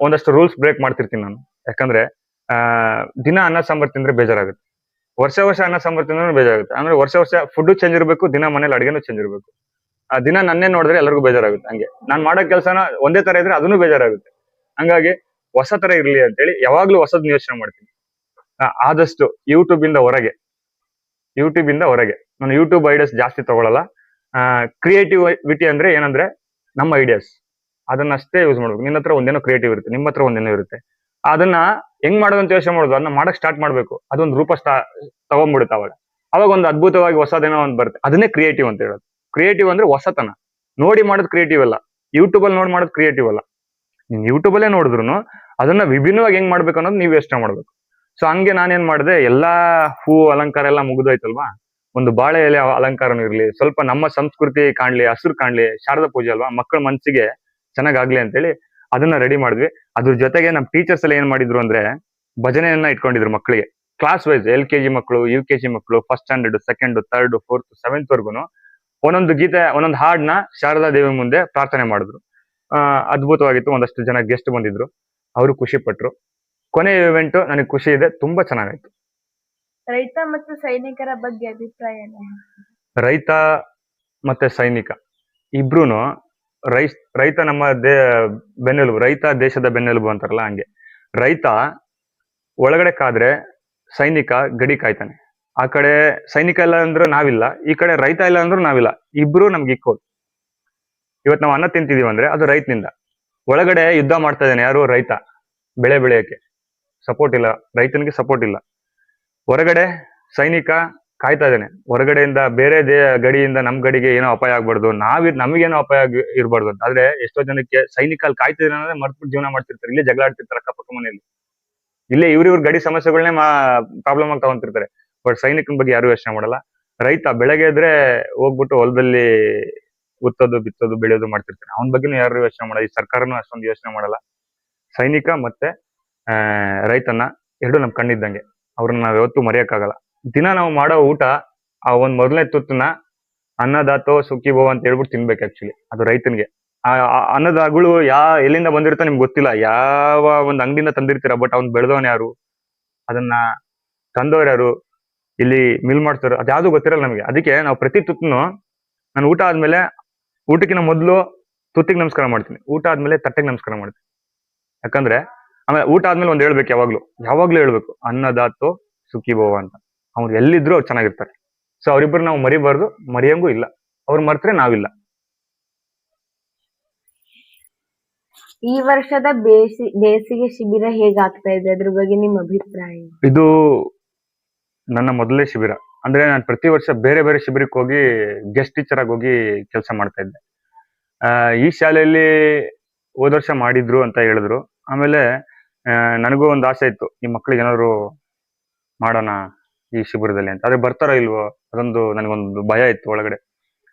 ಒಂದಷ್ಟು ರೂಲ್ಸ್ ಬ್ರೇಕ್ ಮಾಡ್ತಿರ್ತೀನಿ ನಾನು. ಯಾಕಂದ್ರೆ ದಿನ ಅನ್ನ ಸಾಂಬಾರ್ ತಿಂದ್ರೆ ಬೇಜಾರಾಗುತ್ತೆ, ವರ್ಷ ಅನ್ನ ಸಾಂಬಾರ್ ತಿಂದ್ರೆ ಬೇಜಾರಾಗುತ್ತೆ. ಅಂದ್ರೆ ವರ್ಷ ಫುಡ್ ಚೇಂಜ್ ಇರಬೇಕು, ದಿನ ಮನೇಲಿ ಅಡುಗೆನೂ ಚೇಂಜ್ ಇರಬೇಕು. ದಿನ ನನ್ನೇ ನೋಡಿದ್ರೆ ಎಲ್ಲರಿಗೂ ಬೇಜಾರಾಗುತ್ತೆ. ಹಂಗೆ ನಾನ್ ಮಾಡೋ ಕೆಲಸನ ಒಂದೇ ತರ ಇದ್ರೆ ಅದನ್ನು ಬೇಜಾರಾಗುತ್ತೆ. ಹಂಗಾಗಿ ಹೊಸ ತರ ಇರ್ಲಿ ಅಂತೇಳಿ ಯಾವಾಗ್ಲೂ ಹೊಸದ್ ಯೋಚನೆ ಮಾಡ್ತೀನಿ. ಆದಷ್ಟು ಯೂಟ್ಯೂಬ್ ಇಂದ ಹೊರಗೆ ನಾನು ಯೂಟ್ಯೂಬ್ ಐಡಿಯಾಸ್ ಜಾಸ್ತಿ ತಗೊಳಲ್ಲ. ಕ್ರಿಯೇಟಿವಿಟಿ ಅಂದ್ರೆ ಏನಂದ್ರೆ, ನಮ್ಮ ಐಡಿಯಾಸ್ ಅದನ್ನಷ್ಟೇ ಯೂಸ್ ಮಾಡ್ಬೇಕು. ನಿನ್ನ ಹತ್ರ ಒಂದೇನೋ ಕ್ರಿಯೇಟಿವ್ ಇರುತ್ತೆ, ನಿಮ್ಮ ಹತ್ರ ಒಂದೇನೋ ಇರುತ್ತೆ. ಅದನ್ನ ಹೆಂಗ್ ಮಾಡೋದು ಅಂತ ಯೋಚನೆ ಮಾಡೋದು, ಅದನ್ನ ಮಾಡಕ್ ಸ್ಟಾರ್ಟ್ ಮಾಡ್ಬೇಕು. ಅದೊಂದು ರೂಪ ತಗೊಂಡ್ಬಿಡುತ್ತೆ. ಅವಾಗ ಒಂದು ಅದ್ಭುತವಾಗಿ ಹೊಸದೇನೋ ಒಂದು ಬರುತ್ತೆ. ಅದನ್ನೇ ಕ್ರಿಯೇಟಿವ್ ಅಂತ ಹೇಳೋದು. ಕ್ರಿಯೇಟಿವ್ ಅಂದ್ರೆ ಹೊಸತನ. ನೋಡಿ ಮಾಡೋದು ಕ್ರಿಯೇಟಿವ್ ಅಲ್ಲ, ಯೂಟ್ಯೂಬ್ ಅಲ್ಲಿ ನೋಡಿ ಮಾಡೋದು ಕ್ರಿಯೇಟಿವ್ ಅಲ್ಲ. ಯೂಟ್ಯೂಬ್ ಅಲ್ಲೇ ನೋಡಿದ್ರು ಅದನ್ನ ವಿಭಿನ್ನವಾಗಿ ಹೆಂಗ್ ಮಾಡ್ಬೇಕು ಅನ್ನೋದು ನೀವು ಯೋಚನೆ ಮಾಡ್ಬೇಕು. ಸೊ ಹಂಗೆ ನಾನೇನ್ ಮಾಡಿದೆ, ಎಲ್ಲಾ ಹೂ ಅಲಂಕಾರ ಎಲ್ಲ ಮುಗಿದೋಯ್ತಲ್ವಾ, ಒಂದು ಬಾಳೆ ಎಲೆ ಅಲಂಕಾರನೂ ಇರ್ಲಿ, ಸ್ವಲ್ಪ ನಮ್ಮ ಸಂಸ್ಕೃತಿ ಕಾಣ್ಲಿ, ಹಸಿರು ಕಾಣ್ಲಿ, ಶಾರದಾ ಪೂಜೆ ಅಲ್ವಾ, ಮಕ್ಕಳ ಮನಸ್ಸಿಗೆ ಚೆನ್ನಾಗಾಗ್ಲಿ ಅಂತೇಳಿ ಅದನ್ನ ರೆಡಿ ಮಾಡಿದ್ವಿ. ಅದ್ರ ಜೊತೆಗೆ ನಮ್ಮ ಟೀಚರ್ಸ್ ಎಲ್ಲ ಏನ್ ಮಾಡಿದ್ರು ಅಂದ್ರೆ ಭಜನೆಯನ್ನ ಇಟ್ಕೊಂಡಿದ್ರು ಮಕ್ಕಳಿಗೆ. ಕ್ಲಾಸ್ ವೈಸ್ LKG ಮಕ್ಕಳು, UKG ಮಕ್ಕಳು, first standard, second, third, fourth, seventh ವರ್ಗುನು ಒಂದೊಂದು ಗೀತೆ, ಒಂದೊಂದು ಹಾಡ್ನ ಶಾರದಾ ದೇವಿ ಮುಂದೆ ಪ್ರಾರ್ಥನೆ ಮಾಡಿದ್ರು. ಅದ್ಭುತವಾಗಿತ್ತು. ಒಂದಷ್ಟು ಜನ ಗೆಸ್ಟ್ ಬಂದಿದ್ರು, ಅವರು ಖುಷಿ ಪಟ್ರು. ಕೊನೆಯ ಇವೆಂಟ್ ನನಗೆ ಖುಷಿ ಇದೆ, ತುಂಬಾ ಚೆನ್ನಾಗಾಯ್ತು. ರೈತ ಮತ್ತು ಸೈನಿಕರ ಬಗ್ಗೆ ಅಭಿಪ್ರಾಯ ಏನು? ರೈತ ಮತ್ತೆ ಸೈನಿಕ ಇಬ್ರುನು ರೈತ ನಮ್ಮ ಬೆನ್ನೆಲುಬು, ರೈತ ದೇಶದ ಬೆನ್ನೆಲುಬು ಅಂತಾರಲ್ಲ ಹಂಗೆ. ರೈತ ಒಳಗಡೆ ಕಾದ್ರೆ ಸೈನಿಕ ಗಡಿ ಕಾಯ್ತಾನೆ. ಆ ಕಡೆ ಸೈನಿಕ ಇಲ್ಲ ಅಂದ್ರೆ ನಾವಿಲ್ಲ, ಈ ಕಡೆ ರೈತ ಇಲ್ಲ ಅಂದ್ರೂ ನಾವಿಲ್ಲ. ಇಬ್ರು ನಮ್ಗೆ ಈಕ್ವಲ್. ಇವತ್ತು ನಾವು ಅನ್ನ ತಿಂತಿದೀವಿ ಅಂದ್ರೆ ಅದು ರೈತನಿಂದ. ಒಳಗಡೆ ಯುದ್ಧ ಮಾಡ್ತಾ ಇದ್ದಾನೆ ಯಾರು? ರೈತ. ಬೆಳೆ ಬೆಳೆಯಕ್ಕೆ ಸಪೋರ್ಟ್ ಇಲ್ಲ, ರೈತನಿಗೆ ಸಪೋರ್ಟ್ ಇಲ್ಲ. ಹೊರಗಡೆ ಸೈನಿಕ ಕಾಯ್ತಾ ಇದ್ದಾನೆ, ಹೊರಗಡೆಯಿಂದ ಬೇರೆ ಗಡಿಯಿಂದ ನಮ್ ಗಡಿಗೆ ಏನೋ ಅಪಾಯ ಆಗ್ಬಾರ್ದು, ನಮಗೇನೋ ಅಪಾಯ ಇರ್ಬಾರ್ದು ಅಂತ. ಆದ್ರೆ ಎಷ್ಟೋ ಜನಕ್ಕೆ ಸೈನಿಕ ಅಲ್ಲಿ ಕಾಯ್ತಿದ್ರೆ ಅಂದ್ರೆ ಮರ್ತ್ಬಿಟ್ಟು ಜೀವನ ಮಾಡ್ತಿರ್ತಾರೆ, ಇಲ್ಲೇ ಜಗಳ ಆಡ್ತಿರ್ತಾರೆ ಅಕ್ಕಪಕ್ಕ ಮನೆಯಲ್ಲಿ, ಇಲ್ಲೇ ಇವ್ರ ಗಡಿ ಸಮಸ್ಯೆಗಳನ್ನೇ ಪ್ರಾಬ್ಲಮ್ ಆಗಿ ತಗೊಂತಿರ್ತಾರೆ. ಬಟ್ ಸೈನಿಕನ ಬಗ್ಗೆ ಯಾರು ಯೋಚನೆ ಮಾಡಲ್ಲ. ರೈತ ಬೆಳಗ್ಗೆ ಎದ್ರೆ ಹೋಗ್ಬಿಟ್ಟು ಹೊಲದಲ್ಲಿ ಉತ್ತೋದು, ಬಿತ್ತೋದು, ಬೆಳೆಯೋದು ಮಾಡ್ತಿರ್ತಾನೆ. ಅವನ ಬಗ್ಗೆನೂ ಯಾರು ಯೋಚನೆ ಮಾಡಲ್ಲ, ಈ ಸರ್ಕಾರನೂ ಅಷ್ಟೊಂದು ಯೋಚನೆ ಮಾಡಲ್ಲ. ಸೈನಿಕ ಮತ್ತೆ ರೈತನ ಎರಡು ನಮ್ ಕಣ್ಣಿದ್ದಂಗೆ, ಅವ್ರನ್ನ ನಾವ್ ಯಾವತ್ತೂ ಮರೆಯಕ್ಕಾಗಲ್ಲ. ದಿನ ನಾವು ಮಾಡೋ ಊಟ, ಆ ಒಂದ್ ಮೊದಲನೇ ತುತ್ತನ್ನ ಅನ್ನದಾತೋ ಸುಖಿ ಭವ ಅಂತ ಹೇಳ್ಬಿಟ್ಟು ತಿನ್ಬೇಕು. ಆಕ್ಚುಲಿ ಅದು ರೈತನಿಗೆ. ಆ ಅನ್ನದ ಅಗಳು ಎಲ್ಲಿಂದ ಬಂದಿರುತ್ತೋ ನಿಮ್ಗೆ ಗೊತ್ತಿಲ್ಲ, ಯಾವ ಒಂದ್ ಅಂಗಡಿಯಿಂದ ತಂದಿರ್ತೀರ, ಬಟ್ ಅವ್ನ್ ಬೆಳೆದವನ್ ಯಾರು, ಅದನ್ನ ತಂದವ್ರು ಯಾರು, ಇಲ್ಲಿ ಮಿಲ್ ಮಾಡ್ತಾರೋ ಅದ್ಯಾವ್ದು ಗೊತ್ತಿರಲ್ಲ ನಮಗೆ. ಅದಕ್ಕೆ ನಾವು ಪ್ರತಿ ತುತ್ತನ್ನು, ನಾನು ಊಟ ಆದ್ಮೇಲೆ, ಊಟಕ್ಕಿಂತ ಮೊದಲು ತುತ್ತಿಗೆ ನಮಸ್ಕಾರ ಮಾಡ್ತೀನಿ, ಊಟ ಆದ್ಮೇಲೆ ತಟ್ಟೆಗೆ ನಮಸ್ಕಾರ ಮಾಡ್ತೀನಿ. ಯಾಕಂದ್ರೆ ಆಮೇಲೆ ಊಟ ಆದ್ಮೇಲೆ ಒಂದ್ ಹೇಳ್ಬೇಕು, ಯಾವಾಗ್ಲೂ ಹೇಳ್ಬೇಕು, ಅನ್ನದಾತೋ ಸುಖಿ ಭವ ಅಂತ. ಅವ್ರು ಎಲ್ಲಿದ್ರು ಅವ್ರು ಚೆನ್ನಾಗಿರ್ತಾರೆ. ಸೊ ಅವ್ರಿಬ್ರು ನಾವು ಮರಿಬಾರ್ದು, ಮರಿಯಂಗೂ ಇಲ್ಲ. ಅವ್ರು ಮರ್ತ್ರೆ ನಾವಿಲ್ಲ. ಈ ವರ್ಷದ ಬೇಸಿಗೆ ಶಿಬಿರ ಹೇಗಾಗ್ತಾ ಇದೆ, ಅದ್ರ ಬಗ್ಗೆ ನಿಮ್ ಅಭಿಪ್ರಾಯ? ಇದು ನನ್ನ ಮೊದಲನೇ ಶಿಬಿರ. ಅಂದ್ರೆ ನಾನು ಪ್ರತಿ ವರ್ಷ ಬೇರೆ ಬೇರೆ ಶಿಬಿರಕ್ಕೆ ಹೋಗಿ ಗೆಸ್ಟ್ ಟೀಚರ್ ಆಗಿ ಹೋಗಿ ಕೆಲಸ ಮಾಡ್ತಾ ಇದ್ದೆ. ಈ ಶಾಲೆಯಲ್ಲಿ ಹೋದ ವರ್ಷ ಮಾಡಿದ್ರು ಅಂತ ಹೇಳಿದ್ರು. ಆಮೇಲೆ ನನಗೂ ಒಂದು ಆಸೆ ಇತ್ತು, ಈ ಮಕ್ಳಿಗೆ ಏನಾದ್ರು ಮಾಡೋಣ ಈ ಶಿಬಿರದಲ್ಲಿ ಅಂತ. ಆದ್ರೆ ಬರ್ತಾರೋ ಇಲ್ವೋ ಅದೊಂದು ನನಗೊಂದು ಭಯ ಇತ್ತು ಒಳಗಡೆ.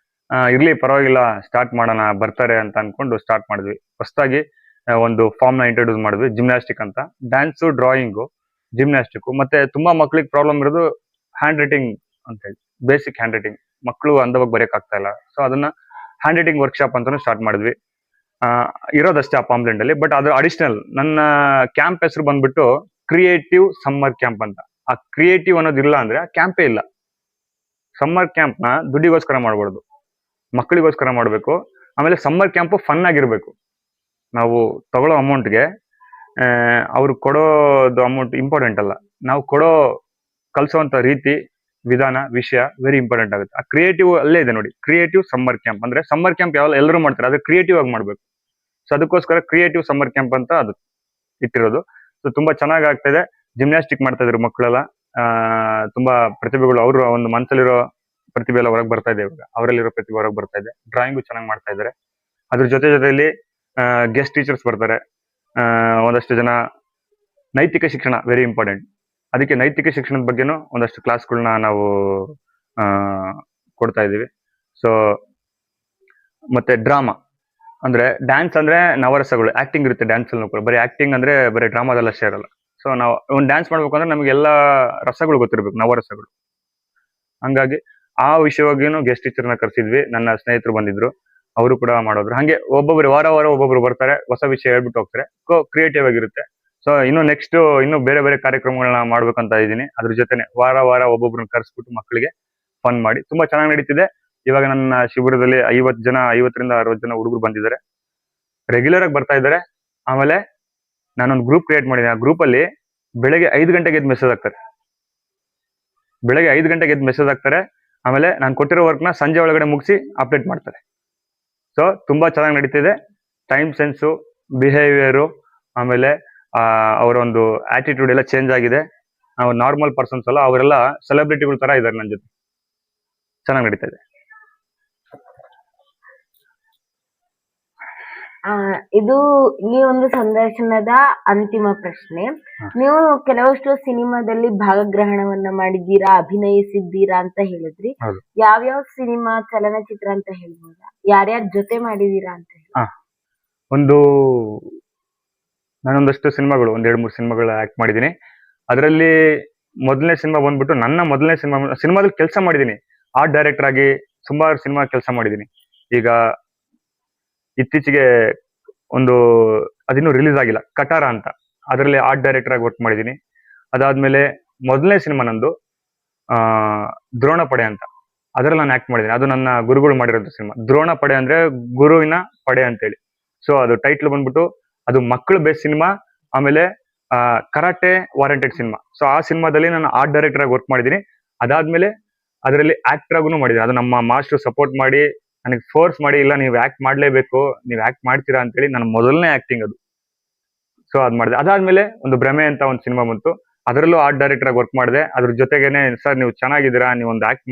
ಇರ್ಲಿ ಪರವಾಗಿಲ್ಲ, ಸ್ಟಾರ್ಟ್ ಮಾಡೋಣ, ಬರ್ತಾರೆ ಅಂತ ಅನ್ಕೊಂಡು ಸ್ಟಾರ್ಟ್ ಮಾಡಿದ್ವಿ. ಹೊಸದಾಗಿ ಒಂದು ಫಾರ್ಮ್ ನ ಇಂಟ್ರೊಡ್ಯೂಸ್ ಮಾಡಿದ್ವಿ, ಜಿಮ್ನಾಸ್ಟಿಕ್ ಅಂತ. Dance, drawing, gymnastic. ಮತ್ತೆ ತುಂಬಾ ಮಕ್ಳಿಗೆ ಪ್ರಾಬ್ಲಮ್ ಇರೋದು ಹ್ಯಾಂಡ್ ರೈಟಿಂಗ್ ಅಂತ ಹೇಳಿ, ಬೇಸಿಕ್ ಹ್ಯಾಂಡ್ ರೈಟಿಂಗ್. ಮಕ್ಕಳು ಅಂದವಾಗಿ ಬರೆಯಕ್ ಆಗ್ತಾ ಇಲ್ಲ. ಸೊ ಅದನ್ನ ಹ್ಯಾಂಡ್ ರೈಟಿಂಗ್ ವರ್ಕ್ಶಾಪ್ ಅಂತಾನು ಸ್ಟಾರ್ಟ್ ಮಾಡಿದ್ವಿ. ಇರೋದಷ್ಟೇ ಆ ಪಾಂಪ್ಲೆಂಟ್ ಅಲ್ಲಿ. ಬಟ್ ಅದು ಅಡಿಷನಲ್ ನನ್ನ ಕ್ಯಾಂಪ್ ಹೆಸರು ಬಂದ್ಬಿಟ್ಟು ಕ್ರಿಯೇಟಿವ್ ಸಮ್ಮರ್ ಕ್ಯಾಂಪ್ ಅಂತ. ಆ ಕ್ರಿಯೇಟಿವ್ ಅನ್ನೋದಿಲ್ಲ ಅಂದ್ರೆ ಕ್ಯಾಂಪೇ ಇಲ್ಲ. ಸಮ್ಮರ್ ಕ್ಯಾಂಪ್ ನ ದುಡ್ಡಿಗೋಸ್ಕರ ಮಾಡ್ಬಾರ್ದು, ಮಕ್ಕಳಿಗೋಸ್ಕರ ಮಾಡ್ಬೇಕು. ಆಮೇಲೆ ಸಮ್ಮರ್ ಕ್ಯಾಂಪ್ ಫನ್ ಆಗಿರ್ಬೇಕು. ನಾವು ತಗೊಳ್ಳೋ ಅಮೌಂಟ್ಗೆ ಅವ್ರು ಕೊಡೋದು ಅಮೌಂಟ್ ಇಂಪಾರ್ಟೆಂಟ್ ಅಲ್ಲ, ನಾವು ಕಲ್ಸೋಂತ ರೀತಿ, ವಿಧಾನ, ವಿಷಯ ವೆರಿ ಇಂಪಾರ್ಟೆಂಟ್ ಆಗುತ್ತೆ. ಆ ಕ್ರಿಯೇಟಿವ್ ಅಲ್ಲೇ ಇದೆ ನೋಡಿ, ಕ್ರಿಯೇಟಿವ್ ಸಮ್ಮರ್ ಕ್ಯಾಂಪ್. ಅಂದ್ರೆ ಸಮ್ಮರ್ ಕ್ಯಾಂಪ್ ಎಲ್ಲರೂ ಮಾಡ್ತಾರೆ, ಅದೇ ಕ್ರಿಯೇಟಿವ್ ಆಗಿ ಮಾಡ್ಬೇಕು. ಸೊ ಅದಕ್ಕೋಸ್ಕರ ಕ್ರಿಯೇಟಿವ್ ಸಮ್ಮರ್ ಕ್ಯಾಂಪ್ ಅಂತ ಅದು ಇಟ್ಟಿರೋದು. ಸೊ ತುಂಬಾ ಚೆನ್ನಾಗಿ ಆಗ್ತಾ ಇದೆ. ಜಿಮ್ನಾಸ್ಟಿಕ್ ಮಾಡ್ತಾ ಇದ್ರು ಮಕ್ಕಳೆಲ್ಲ. ತುಂಬಾ ಪ್ರತಿಭೆಗಳು, ಅವರು ಒಂದು ಮನಸ್ಸಲ್ಲಿರೋ ಪ್ರತಿಭೆ ಎಲ್ಲ ಹೊರಗೆ ಬರ್ತಾ ಇದೆ. ಇವಾಗ ಅವರಲ್ಲಿರೋ ಪ್ರತಿಭೆ ಹೊರಗೆ ಬರ್ತಾ ಇದೆ. ಡ್ರಾಯಿಂಗು ಚೆನ್ನಾಗಿ ಮಾಡ್ತಾ ಇದ್ದಾರೆ. ಅದ್ರ ಜೊತೆಯಲ್ಲಿ ಗೆಸ್ಟ್ ಟೀಚರ್ಸ್ ಬರ್ತಾರೆ. ಒಂದಷ್ಟು ಜನ. ನೈತಿಕ ಶಿಕ್ಷಣ ವೆರಿ ಇಂಪಾರ್ಟೆಂಟ್. ಅದಕ್ಕೆ ನೈತಿಕ ಶಿಕ್ಷಣದ ಬಗ್ಗೆನೂ ಒಂದಷ್ಟು ಕ್ಲಾಸ್ಗಳನ್ನ ನಾವು ಕೊಡ್ತಾ ಇದ್ದೀವಿ. ಸೊ ಮತ್ತೆ ಡ್ರಾಮಾ ಅಂದ್ರೆ, ಡ್ಯಾನ್ಸ್ ಅಂದ್ರೆ ನವರಸಗಳು, ಆಕ್ಟಿಂಗ್ ಇರುತ್ತೆ ಡ್ಯಾನ್ಸ್ ಅಲ್ಲಿ ಕೂಡ. ಬರೀ ಆಕ್ಟಿಂಗ್ ಅಂದ್ರೆ ಬರೀ ಡ್ರಾಮಾದಲ್ಲ ಅಷ್ಟೇ ಇರಲ್ಲ. ಸೊ ನಾವು ಒಂದು ಡ್ಯಾನ್ಸ್ ಮಾಡ್ಬೇಕು ಅಂದ್ರೆ ನಮ್ಗೆ ಎಲ್ಲಾ ರಸಗಳು ಗೊತ್ತಿರ್ಬೇಕು, ನವರಸಗಳು. ಹಂಗಾಗಿ ಆ ವಿಷಯವಾಗಿನೂ ಗೆಸ್ಟ್ ಟೀಚರ್ನ ಕರ್ಸಿದ್ವಿ. ನನ್ನ ಸ್ನೇಹಿತರು ಬಂದಿದ್ರು, ಅವರು ಕೂಡ ಮಾಡೋದ್ರು. ಹಂಗೆ ಒಬ್ಬೊಬ್ರು ವಾರ ಒಬ್ಬೊಬ್ರು ಬರ್ತಾರೆ, ಹೊಸ ವಿಷಯ ಹೇಳ್ಬಿಟ್ಟು ಹೋಗ್ತಾರೆ. ಕ್ರಿಯೇಟಿವ್ ಆಗಿರುತ್ತೆ. ಸೊ ಇನ್ನು ಬೇರೆ ಬೇರೆ ಕಾರ್ಯಕ್ರಮಗಳನ್ನ ಮಾಡ್ಬೇಕಂತ ಇದ್ದೀನಿ. ಅದ್ರ ಜೊತೆನೆ ವಾರ ಒಬ್ಬೊಬ್ರನ್ನ ಕರ್ಸ್ಬಿಟ್ಟು ಮಕ್ಕಳಿಗೆ ಫನ್ ಮಾಡಿ ತುಂಬಾ ಚೆನ್ನಾಗಿ ನಡೀತಿದೆ. ಇವಾಗ ನನ್ನ ಶಿಬಿರದಲ್ಲಿ 50 ರಿಂದ 60 ಜನ ಹುಡುಗರು ಬಂದಿದ್ದಾರೆ, ರೆಗ್ಯುಲರ್ ಆಗಿ ಬರ್ತಾ ಇದ್ದಾರೆ. ಆಮೇಲೆ ನಾನೊಂದು ಗ್ರೂಪ್ ಕ್ರಿಯೇಟ್ ಮಾಡಿದ್ದೀನಿ. ಆ ಗ್ರೂಪ್ ಅಲ್ಲಿ ಬೆಳಗ್ಗೆ 5 ಗಂಟೆಗೆ ಎದ್ದು ಮೆಸೇಜ್ ಹಾಕ್ತಾರೆ. ಆಮೇಲೆ ನಾನು ಕೊಟ್ಟಿರೋ ವರ್ಕ್ನ ಸಂಜೆ ಒಳಗಡೆ ಮುಗಿಸಿ ಅಪ್ಡೇಟ್ ಮಾಡ್ತಾರೆ. ಸೊ ತುಂಬಾ ಚೆನ್ನಾಗಿ ನಡೀತಿದೆ. ಟೈಮ್ ಸೆನ್ಸು, ಬಿಹೇವಿಯರು, ಆಮೇಲೆ ಅವರ ಒಂದು ಆಟಿಟ್ಯೂಡ್ ಎಲ್ಲ ಚೇಂಜ್ ಆಗಿದೆ. ಅವ್ರು ನಾರ್ಮಲ್ ಪರ್ಸನ್ಸ್ ಅಲ್ಲ, ಅವರೆಲ್ಲ ಸೆಲೆಬ್ರಿಟಿಗಳ ತರ ಇದ್ದಾರೆ ನನ್ನ ಜೊತೆ. ಚೆನ್ನಾಗಿ ನಡೀತಾ ಇದೆ. ಇದು ಈ ಒಂದು ಸಂದರ್ಶನದ ಅಂತಿಮ ಪ್ರಶ್ನೆ. ನೀವು ಕೆಲವಷ್ಟು ಸಿನಿಮಾದಲ್ಲಿ ಭಾಗಗ್ರಹಣವನ್ನ ಮಾಡಿದ್ದೀರಾ, ಅಭಿನಯಿಸಿದ್ದೀರಾ ಅಂತ ಹೇಳಿದ್ರಿ. ಹೌದು. ಯಾವ್ಯಾವ ಸಿನಿಮಾ, ಚಲನಚಿತ್ರ ಅಂತ ಹೇಳ್ಬೋದಾ? ಯಾರ್ಯಾರ ಜೊತೆ ಮಾಡಿದೀರಾ ಅಂತ ಹೇಳಿ? ಒಂದು ನಾನೊಂದಷ್ಟು ಸಿನಿಮಾಗಳು, ಒಂದ್ 2-3 ಸಿನಿಮಾಗಳು ಆಕ್ಟ್ ಮಾಡಿದ್ದೀನಿ. ಅದರಲ್ಲಿ ಮೊದಲನೇ ಸಿನಿಮಾ ಬಂದ್ಬಿಟ್ಟು ನನ್ನ ಮೊದಲನೇ ಸಿನಿಮಾದಲ್ಲಿ ಕೆಲಸ ಮಾಡಿದ್ದೀನಿ. ಆರ್ಟ್ ಡೈರೆಕ್ಟರ್ ಆಗಿ ಸುಮಾರು ಸಿನಿಮಾ ಕೆಲಸ ಮಾಡಿದ್ದೀನಿ. ಈಗ ಇತ್ತೀಚೆಗೆ ಒಂದು ಅದಿನ್ನೂ ರಿಲೀಸ್ ಆಗಿಲ್ಲ, ಕಟಾರ ಅಂತ, ಅದರಲ್ಲಿ ಆರ್ಟ್ ಡೈರೆಕ್ಟರ್ ಆಗಿ ವರ್ಕ್ ಮಾಡಿದ್ದೀನಿ. ಅದಾದ್ಮೇಲೆ ಮೊದಲನೇ ಸಿನಿಮಾ ನಂದು ದ್ರೋಣ ಪಡೆ ಅಂತ, ಅದರಲ್ಲಿ ನಾನು ಆಕ್ಟ್ ಮಾಡಿದ್ದೀನಿ. ಅದು ನನ್ನ ಗುರುಗಳು ಮಾಡಿರೋಂಥ ಸಿನಿಮಾ. ದ್ರೋಣ ಪಡೆ ಅಂದ್ರೆ ಗುರುವಿನ ಪಡೆ ಅಂತೇಳಿ. ಸೊ ಅದು ಟೈಟ್ಲ್ ಬಂದ್ಬಿಟ್ಟು, ಅದು ಮಕ್ಕಳು ಬೇಸ್ ಸಿನಿಮಾ. ಆಮೇಲೆ ಕರಾಟೆ ವಾರಂಟೆಡ್ ಸಿನಿಮಾ. ಸೊ ಆ ಸಿನಿಮಾದಲ್ಲಿ ನಾನು ಆರ್ಟ್ ಡೈರೆಕ್ಟರ್ ಆಗಿ ವರ್ಕ್ ಮಾಡಿದ್ದೀನಿ. ಅದಾದ್ಮೇಲೆ ಅದರಲ್ಲಿ ಆಕ್ಟರ್ ಆಗೂ ಮಾಡಿದ್ದೀನಿ. ಅದು ನಮ್ಮ ಮಾಸ್ಟರ್ ಸಪೋರ್ಟ್ ಮಾಡಿ ನನಗೆ ಫೋರ್ಸ್ ಮಾಡಿ, ಇಲ್ಲ ನೀವು ಆಕ್ಟ್ ಮಾಡ್ಲೇಬೇಕು, ನೀವು ಆಕ್ಟ್ ಮಾಡ್ತೀರಾ ಅಂತೇಳಿ ನನ್ನ ಮೊದಲನೇ ಆಕ್ಟಿಂಗ್ ಅದು. ಸೊ ಅದ್ ಮಾಡಿದೆ. ಅದಾದ್ಮೇಲೆ ಒಂದು ಭ್ರಮೆ ಅಂತ ಒಂದು ಸಿನಿಮಾ ಬಂತು, ಅದರಲ್ಲೂ ಆರ್ಟ್ ಡೈರೆಕ್ಟರ್ ಆಗಿ ವರ್ಕ್ ಮಾಡಿದೆ. ಅದ್ರ ಜೊತೆಗೇನೆ ಸರ್ ನೀವು ಚೆನ್ನಾಗಿದ್ದೀರಾ, ನೀವು ಒಂದು ಆಕ್ಟ್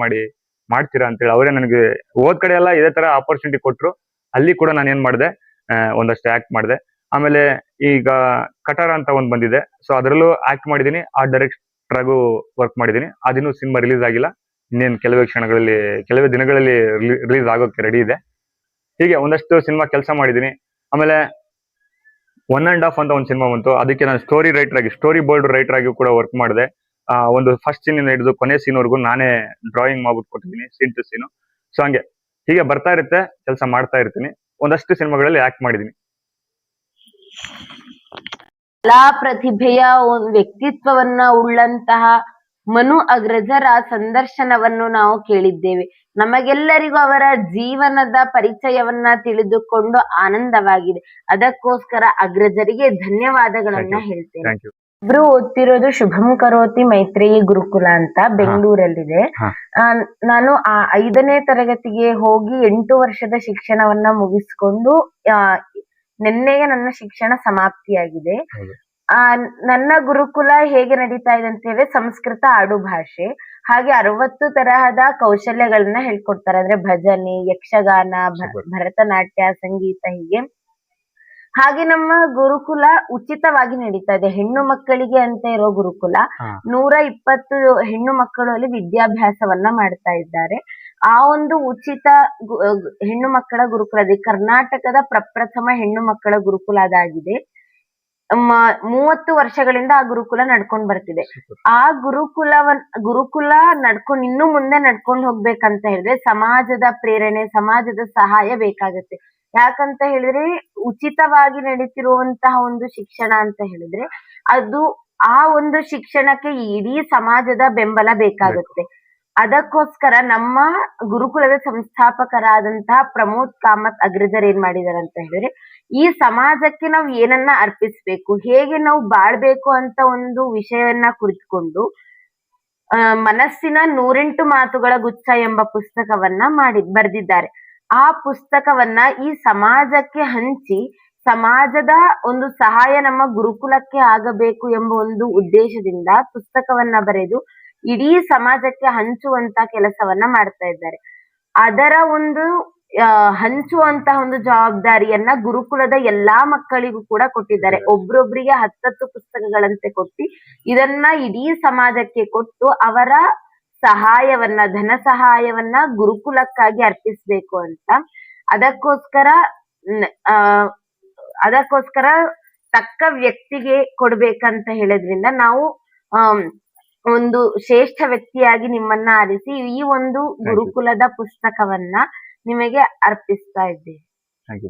ಮಾಡ್ತೀರಾ ಅಂತೇಳಿ ಅವರೇ ನನಗೆ ಹೋದ್ ಕಡೆ ಎಲ್ಲ ಇದೇ ತರ ಆಪರ್ಚುನಿಟಿ ಕೊಟ್ರು. ಅಲ್ಲಿ ಕೂಡ ನಾನು ಏನ್ ಮಾಡಿದೆ, ಒಂದಷ್ಟು ಆಕ್ಟ್ ಮಾಡಿದೆ. ಆಮೇಲೆ ಈಗ ಕಟಾರ ಅಂತ ಒಂದು ಬಂದಿದೆ. ಸೊ ಅದರಲ್ಲೂ ಆಕ್ಟ್ ಮಾಡಿದ್ದೀನಿ, ಆರ್ಟ್ ಡೈರೆಕ್ಟರ್ ಆಗು ವರ್ಕ್ ಮಾಡಿದ್ದೀನಿ. ಅದಿನ್ನೂ ಸಿನಿಮಾ ರಿಲೀಸ್ ಆಗಿಲ್ಲ, ಇನ್ನೇನು ಕೆಲವೇ ದಿನಗಳಲ್ಲಿ ರಿಲೀಸ್ ಆಗೋಕೆ ರೆಡಿ ಇದೆ. ಹೀಗೆ ಒಂದಷ್ಟು ಸಿನಿಮಾ ಕೆಲಸ ಮಾಡಿದ್ದೀನಿ. ಆಮೇಲೆ 1.5 ಅಂತ ಒಂದು ಸಿನಿಮಾ ಬಂತು, ಅದಕ್ಕೆ ನಾನು ಸ್ಟೋರಿ ಬೋರ್ಡ್ ರೈಟರ್ ಆಗಿ ಕೂಡ ವರ್ಕ್ ಮಾಡಿದೆ. ಒಂದು ಫಸ್ಟ್ ಸೀನ್ ಹಿಡಿದು ಕೊನೆ ಸೀನ್ವರೆಗೂ ನಾನೇ ಡ್ರಾಯಿಂಗ್ ಮಾಡ್ಬಿಟ್ಟು ಕೊಟ್ಟಿದ್ದೀನಿ, ಸೀನ್ ಟು ಸೀನು. ಸೊ ಹೀಗೆ ಬರ್ತಾ ಇರುತ್ತೆ, ಕೆಲಸ ಮಾಡ್ತಾ ಇರ್ತೀನಿ. ಒಂದಷ್ಟು ಸಿನಿಮಾಗಳಲ್ಲಿ ಆಕ್ಟ್ ಮಾಡಿದ್ದೀನಿ. ಕಲಾ ಪ್ರತಿಭೆಯ ಒಂದು ವ್ಯಕ್ತಿತ್ವವನ್ನ ಉಳ್ಳಂತಹ ಮನು ಅಗ್ರಜರ ಸಂದರ್ಶನವನ್ನು ನಾವು ಕೇಳಿದ್ದೇವೆ. ನಮಗೆಲ್ಲರಿಗೂ ಅವರ ಜೀವನದ ಪರಿಚಯವನ್ನ ತಿಳಿದುಕೊಂಡು ಆನಂದವಾಗಿದೆ. ಅದಕ್ಕೋಸ್ಕರ ಅಗ್ರಜರಿಗೆ ಧನ್ಯವಾದಗಳನ್ನ ಹೇಳ್ತೇನೆ. Thank you. ಇಬ್ರು ಓದ್ತಿರೋದು ಶುಭಂ ಕರೋತಿ ಮೈತ್ರೇಯಿ ಗುರುಕುಲ ಅಂತ ಬೆಂಗಳೂರಲ್ಲಿದೆ. ನಾನು 5ನೇ ತರಗತಿಗೆ ಹೋಗಿ 8 ವರ್ಷದ ಶಿಕ್ಷಣವನ್ನ ಮುಗಿಸ್ಕೊಂಡು ನಿನ್ನೆಗೆ ನನ್ನ ಶಿಕ್ಷಣ ಸಮಾಪ್ತಿಯಾಗಿದೆ. ನನ್ನ ಗುರುಕುಲ ಹೇಗೆ ನಡೀತಾ ಇದೆ ಅಂತ ಹೇಳಿದ್ರೆ, ಸಂಸ್ಕೃತ ಆಡು ಭಾಷೆ, ಹಾಗೆ 60 ತರಹದ ಕೌಶಲ್ಯಗಳನ್ನ ಹೇಳ್ಕೊಡ್ತಾರೆ. ಅಂದ್ರೆ ಭಜನೆ, ಯಕ್ಷಗಾನ, ಭರತನಾಟ್ಯ, ಸಂಗೀತ, ಹೀಗೆ. ಹಾಗೆ ನಮ್ಮ ಗುರುಕುಲ ಉಚಿತವಾಗಿ ನಡೀತಾ ಇದೆ. ಹೆಣ್ಣು ಮಕ್ಕಳಿಗೆ ಅಂತ ಇರೋ ಗುರುಕುಲ. 120 ಹೆಣ್ಣು ಮಕ್ಕಳು ಅಲ್ಲಿ ವಿದ್ಯಾಭ್ಯಾಸವನ್ನ ಮಾಡ್ತಾ ಇದ್ದಾರೆ. ಆ ಒಂದು ಉಚಿತ ಹೆಣ್ಣು ಮಕ್ಕಳ ಗುರುಕುಲ ಕರ್ನಾಟಕದ ಪ್ರಪ್ರಥಮ ಹೆಣ್ಣು ಮಕ್ಕಳ ಗುರುಕುಲ ಅದಾಗಿದೆ. 30 ವರ್ಷಗಳಿಂದ ಆ ಗುರುಕುಲ ನಡ್ಕೊಂಡ್ ಬರ್ತಿದೆ. ಆ ಗುರುಕುಲ ನಡ್ಕೊಂಡು ಇನ್ನು ಮುಂದೆ ನಡ್ಕೊಂಡು ಹೋಗ್ಬೇಕಂತ ಹೇಳಿದ್ರೆ ಸಮಾಜದ ಪ್ರೇರಣೆ, ಸಮಾಜದ ಸಹಾಯ ಬೇಕಾಗತ್ತೆ. ಯಾಕಂತ ಹೇಳಿದ್ರೆ ಉಚಿತವಾಗಿ ನಡೀತಿರುವಂತಹ ಒಂದು ಶಿಕ್ಷಣ ಅಂತ ಹೇಳಿದ್ರೆ, ಅದು ಆ ಒಂದು ಶಿಕ್ಷಣಕ್ಕೆ ಇಡೀ ಸಮಾಜದ ಬೆಂಬಲ ಬೇಕಾಗುತ್ತೆ. ಅದಕ್ಕೋಸ್ಕರ ನಮ್ಮ ಗುರುಕುಲದ ಸಂಸ್ಥಾಪಕರಾದಂತಹ ಪ್ರಮೋದ್ ಕಾಮತ್ ಅಗ್ರಜರ್ ಏನ್ ಮಾಡಿದಾರೆ ಅಂತ ಹೇಳಿದ್ರೆ, ಈ ಸಮಾಜಕ್ಕೆ ನಾವು ಏನನ್ನ ಅರ್ಪಿಸ್ಬೇಕು, ಹೇಗೆ ನಾವು ಬಾಳ್ಬೇಕು ಅಂತ ಒಂದು ವಿಷಯವನ್ನ ಕುರಿತುಕೊಂಡು ಮನಸ್ಸಿನ 108 ಮಾತುಗಳ ಗುಚ್ಛ ಎಂಬ ಪುಸ್ತಕವನ್ನ ಬರೆದಿದ್ದಾರೆ. ಆ ಪುಸ್ತಕವನ್ನ ಈ ಸಮಾಜಕ್ಕೆ ಹಂಚಿ, ಸಮಾಜದ ಒಂದು ಸಹಾಯ ನಮ್ಮ ಗುರುಕುಲಕ್ಕೆ ಆಗಬೇಕು ಎಂಬ ಒಂದು ಉದ್ದೇಶದಿಂದ ಪುಸ್ತಕವನ್ನ ಬರೆದು ಇಡೀ ಸಮಾಜಕ್ಕೆ ಹಂಚುವಂತ ಕೆಲಸವನ್ನ ಮಾಡ್ತಾ ಇದ್ದಾರೆ. ಅದರ ಒಂದು ಹಂಚುವಂತಹ ಒಂದು ಜವಾಬ್ದಾರಿಯನ್ನ ಗುರುಕುಲದ ಎಲ್ಲಾ ಮಕ್ಕಳಿಗೂ ಕೂಡ ಕೊಟ್ಟಿದ್ದಾರೆ. ಒಬ್ರೊಬ್ರಿಗೆ 10 ಪುಸ್ತಕಗಳಂತೆ ಕೊಟ್ಟು ಇದನ್ನ ಇಡೀ ಸಮಾಜಕ್ಕೆ ಕೊಟ್ಟು ಅವರ ಸಹಾಯವನ್ನ, ಧನ ಸಹಾಯವನ್ನ ಗುರುಕುಲಕ್ಕಾಗಿ ಅರ್ಪಿಸ್ಬೇಕು ಅಂತ. ಅದಕ್ಕೋಸ್ಕರ ತಕ್ಕ ವ್ಯಕ್ತಿಗೆ ಕೊಡ್ಬೇಕಂತ ಹೇಳೋದ್ರಿಂದ ನಾವು ಒಂದು ಶ್ರೇಷ್ಠ ವ್ಯಕ್ತಿಯಾಗಿ ನಿಮ್ಮನ್ನ ಆರಿಸಿ ಈ ಒಂದು ಗುರುಕುಲದ ಪುಸ್ತಕವನ್ನ ನಿಮಗೆ ಅರ್ಪಿಸ್ತಾ ಇದ್ದೇವೆ. Thank you.